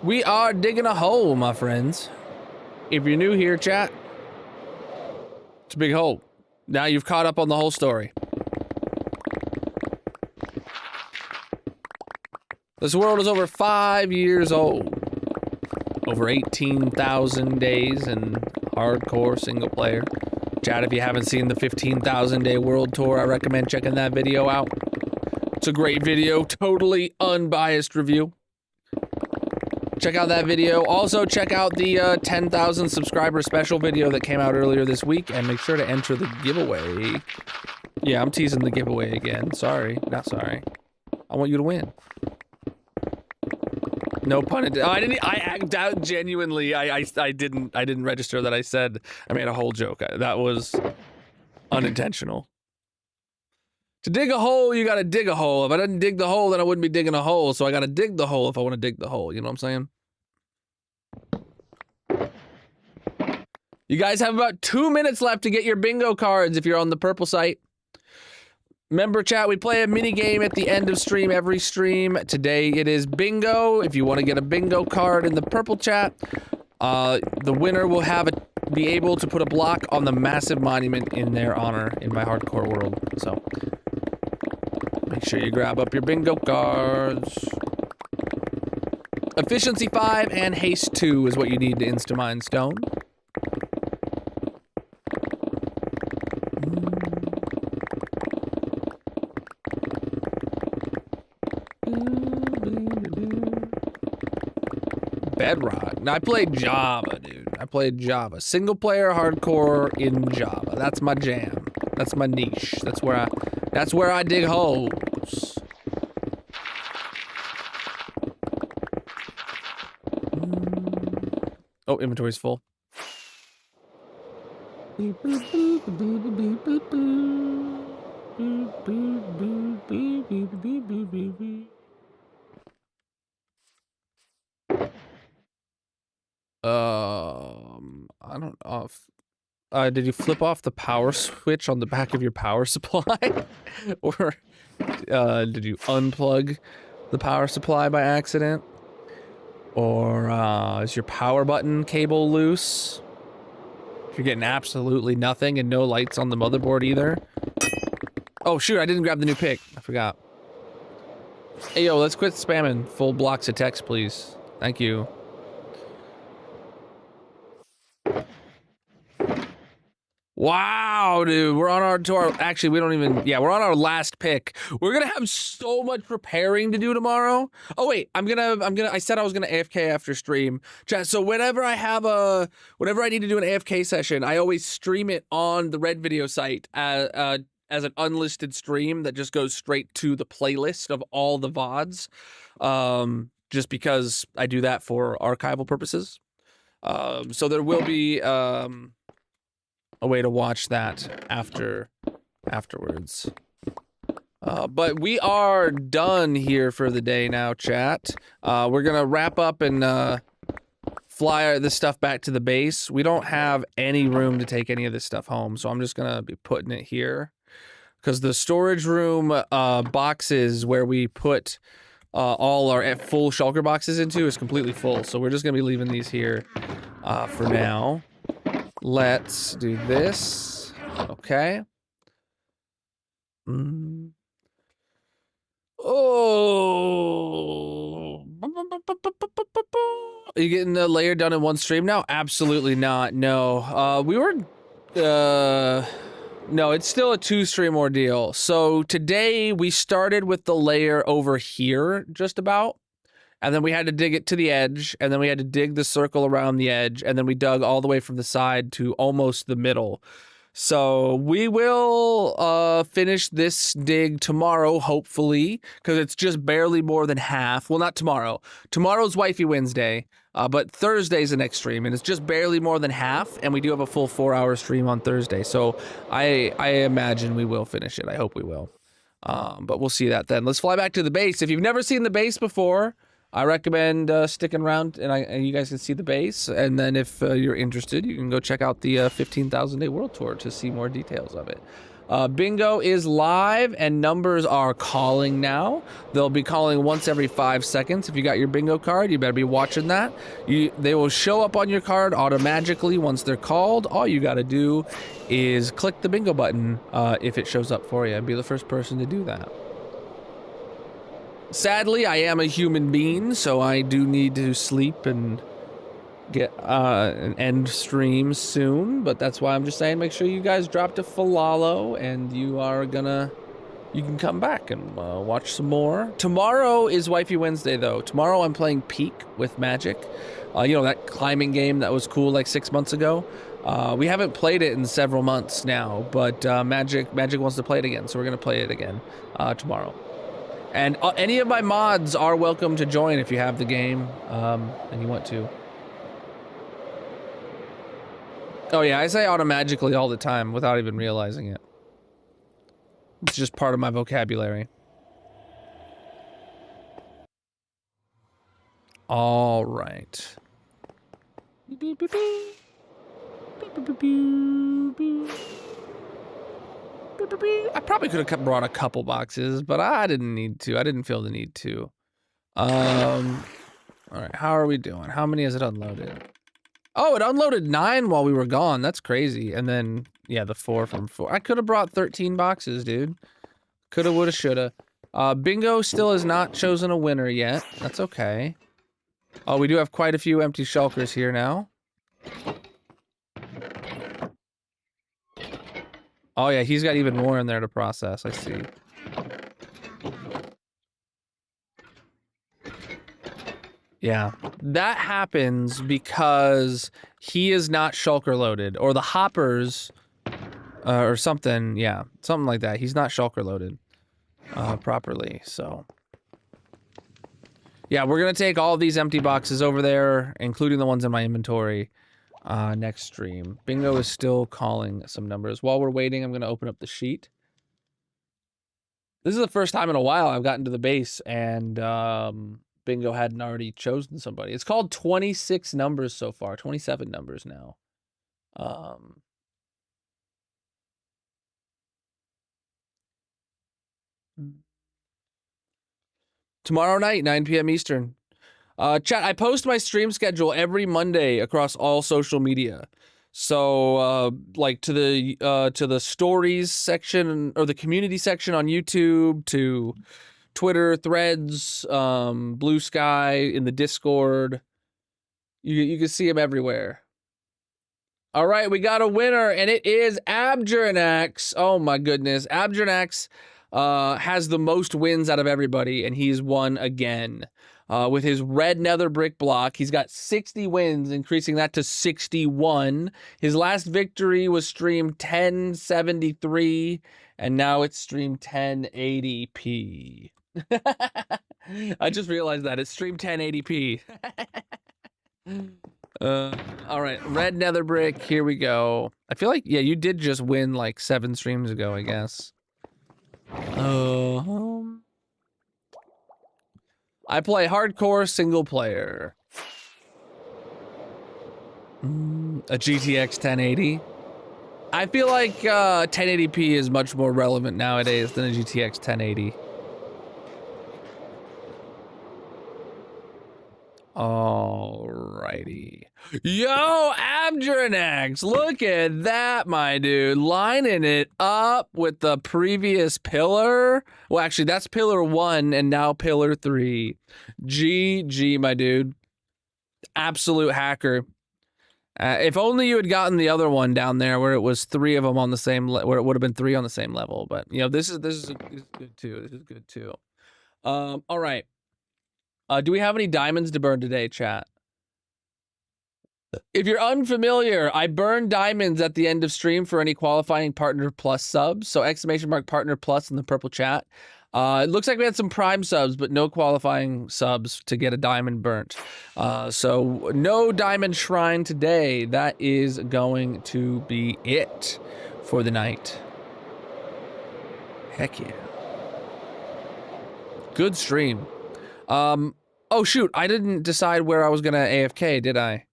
We are digging a hole, my friends. If you're new here, chat, it's a big hole. Now you've caught up on the whole story. This world is over 5 years old. Over 18,000 days in hardcore single player. Chat, if you haven't seen the 15,000 day world tour, I recommend checking that video out. It's a great video, totally unbiased review. Check out that video. Also, check out the 10,000 subscriber special video that came out earlier this week, and make sure to enter the giveaway. Yeah, I'm teasing the giveaway again. Sorry, not sorry. I want you to win. No pun intended. Oh, I act out genuinely. I didn't register that I said I made a whole joke. That was unintentional. To dig a hole, you gotta dig a hole. If I didn't dig the hole, then I wouldn't be digging a hole. So I gotta dig the hole if I want to dig the hole. You know what I'm saying? You guys have about 2 minutes left to get your bingo cards if you're on the purple site. Member chat, we play a mini game at the end of stream, every stream. Today it is bingo. If you want to get a bingo card in the purple chat, the winner will be able to put a block on the massive monument in their honor in my hardcore world. So make sure you grab up your bingo cards. Efficiency 5 and haste 2 is what you need to insta-mine stone. Bedrock. Now, I played Java, dude. I played Java. Single player hardcore in Java. That's my jam. That's my niche. That's where I dig holes. Oh, inventory's full. I don't know if, did you flip off the power switch on the back of your power supply? Or, did you unplug the power supply by accident? Or is your power button cable loose? If you're getting absolutely nothing and no lights on the motherboard either. Oh shoot, I didn't grab the new pick. I forgot. Hey yo, let's quit spamming full blocks of text, please. Thank you. Wow, dude, we're on our actually we don't even we're on our last pick. We're gonna have so much preparing to do tomorrow. Oh wait, I said I was gonna AFK after stream. Chat, so whenever I need to do an AFK session, I always stream it on the Red Video site as an unlisted stream that just goes straight to the playlist of all the VODs. Just because I do that for archival purposes. So there will be a way to watch that afterwards. But we are done here for the day now, chat. We're gonna wrap up and fly this stuff back to the base. We don't have any room to take any of this stuff home, so I'm just gonna be putting it here. Because the storage room boxes where we put all our full shulker boxes into is completely full, so we're just gonna be leaving these here for now. Let's do this. Okay. Oh. Are you getting the layer done in one stream now? Absolutely not. No. No, it's still a 2-stream ordeal. So today we started with the layer over here, just about. And then we had to dig it to the edge, and then we had to dig the circle around the edge, and then we dug all the way from the side to almost the middle. So we will finish this dig tomorrow, hopefully, because it's just barely more than half. Well, not tomorrow. Tomorrow's Wifey Wednesday, but Thursday's the next stream, and it's just barely more than half, and we do have a full 4-hour stream on Thursday. So I imagine we will finish it. I hope we will. But we'll see that then. Let's fly back to the base. If you've never seen the base before, I recommend sticking around, and you guys can see the base. And then if you're interested, you can go check out the 15,000 Day World Tour to see more details of it. Bingo is live, and numbers are calling now. They'll be calling once every 5 seconds. If you got your bingo card, you better be watching that. They will show up on your card automatically once they're called. All you got to do is click the bingo button if it shows up for you, and be the first person to do that. Sadly, I am a human being, so I do need to sleep and get an end stream soon. But that's why I'm just saying, make sure you guys drop to Falalo, and you can come back and watch some more. Tomorrow is Wifey Wednesday, though. Tomorrow I'm playing Peak with Magic. You know, that climbing game that was cool like 6 months ago. We haven't played it in several months now, but Magic wants to play it again, so we're gonna play it again tomorrow. And any of my mods are welcome to join if you have the game and you want to. Oh yeah, I say automatically all the time without even realizing it. It's just part of my vocabulary. All right. I probably could have brought a couple boxes, but I didn't need to. I didn't feel the need to. All right, how are we doing? How many has it unloaded? Oh, it unloaded 9 while we were gone. That's crazy. And then, yeah, the 4 from 4. I could have brought 13 boxes, dude. Coulda, woulda, shoulda. Bingo still has not chosen a winner yet. That's okay. Oh, we do have quite a few empty shulkers here now. Oh yeah, he's got even more in there to process, I see. Yeah, that happens because he is not shulker loaded, or the hoppers, or something, yeah, something like that. He's not shulker loaded properly, so. Yeah, we're gonna take all of these empty boxes over there, including the ones in my inventory, next stream. Bingo is still calling some numbers. While we're waiting, I'm gonna open up the sheet. This is the first time in a while I've gotten to the base and Bingo hadn't already chosen somebody. It's called 26 numbers so far, 27 numbers now. Tomorrow night, 9 p.m. Eastern. Chat, I post my stream schedule every Monday across all social media. So, like to the stories section or the community section on YouTube, to Twitter, Threads, Blue Sky, in the Discord. You can see them everywhere. All right, we got a winner, and it is Abjurnax. Oh my goodness, Abjurnax has the most wins out of everybody, and he's won again. With his red nether brick block, he's got 60 wins, increasing that to 61. His last victory was streamed 1073, and now it's streamed 1080p. I just realized that it's streamed 1080p. All right, red nether brick. Here we go. I feel like, yeah, you did just win like 7 streams ago, I guess. I play hardcore single player. A GTX 1080. I feel like 1080p is much more relevant nowadays than a GTX 1080. Alrighty. Yo, Abjurnax, look at that, my dude. Lining it up with the previous pillar. Well, actually, that's pillar 1 and now pillar 3. GG, my dude. Absolute hacker. If only you had gotten the other one down there where it was 3 of them on the same, where it would have been 3 on the same level. But, you know, this is good too. This is good too. All right. Do we have any diamonds to burn today, chat? If you're unfamiliar, I burn diamonds at the end of stream for any qualifying Partner Plus subs. So ! Partner Plus in the purple chat. It looks like we had some Prime subs, but no qualifying subs to get a diamond burnt. So no diamond shrine today. That is going to be it for the night. Heck yeah. Good stream. Oh shoot, I didn't decide where I was gonna AFK, did I?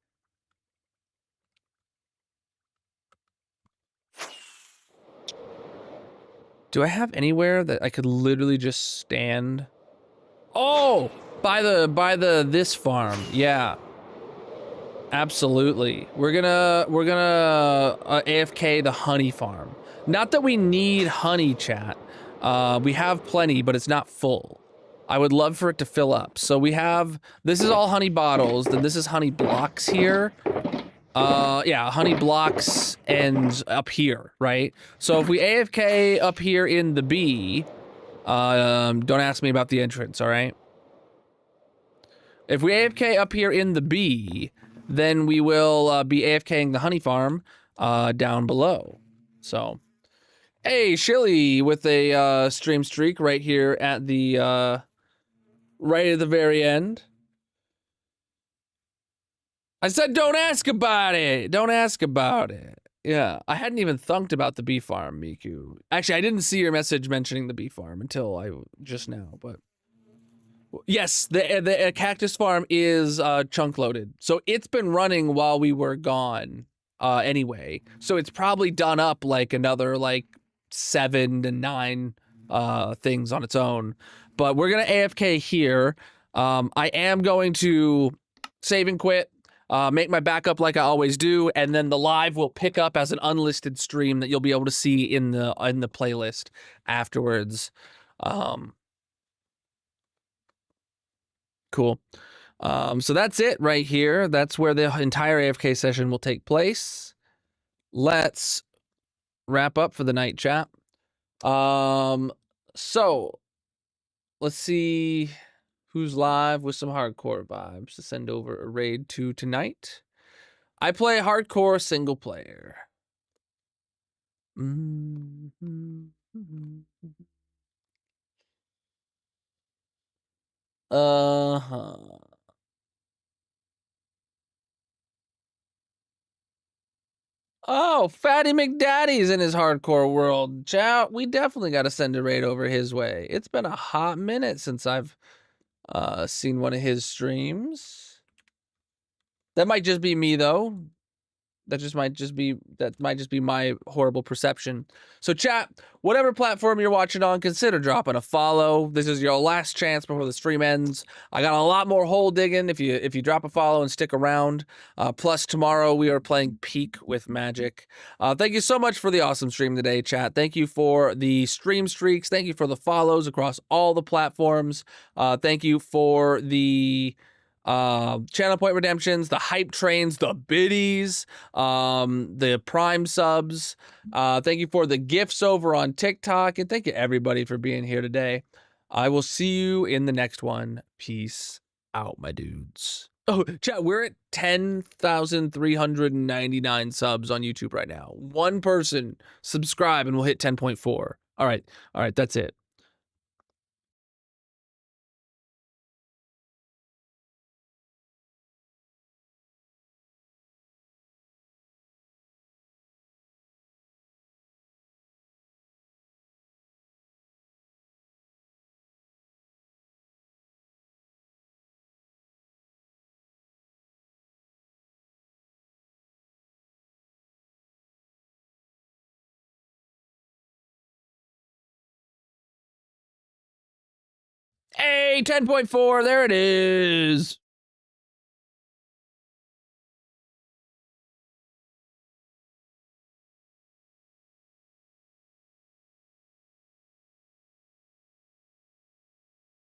Do I have anywhere that I could literally just stand? Oh, by this farm, yeah. Absolutely. We're gonna AFK the honey farm. Not that we need honey, chat. We have plenty, but it's not full. I would love for it to fill up. So we have, this is all honey bottles, then this is honey blocks here. Yeah, honey blocks and up here, right? So if we AFK up here in the B, don't ask me about the entrance, all right? If we AFK up here in the B, then we will be AFKing the honey farm down below. So, hey, Shilly with a stream streak right here at the right at the very end. I said, don't ask about it. Don't ask about it. Yeah, I hadn't even thunked about the bee farm, Miku. Actually, I didn't see your message mentioning the bee farm until just now, but yes, the cactus farm is chunk loaded. So it's been running while we were gone anyway. So it's probably done up like another like 7 to 9 things on its own. But we're gonna AFK here. I am going to save and quit, make my backup like I always do, and then the live will pick up as an unlisted stream that you'll be able to see in the playlist afterwards. Cool. So that's it right here. That's where the entire AFK session will take place. Let's wrap up for the night, chat. So let's see who's live with some hardcore vibes to send over a raid to tonight. I play hardcore single player. Uh-huh. Oh, Fatty McDaddy's in his hardcore world. Chow, we definitely got to send a raid over his way. It's been a hot minute since I've seen one of his streams. That might just be me, though. That might just be my horrible perception. So chat, whatever platform you're watching on, consider dropping a follow. This is your last chance before the stream ends. I got a lot more hole digging if you drop a follow and stick around. Plus tomorrow we are playing Peak with Magic. Thank you so much for the awesome stream today, chat. Thank you for the stream streaks. Thank you for the follows across all the platforms. Thank you for the channel point redemptions, the hype trains, the biddies, the prime subs. Thank you for the gifts over on TikTok, and thank you everybody for being here today. I will see you in the next one. Peace out, my dudes. Oh, chat, we're at 10,399 subs on YouTube right now. One person subscribe and we'll hit 10.4. All right, that's it. Hey, 10.4, there it is.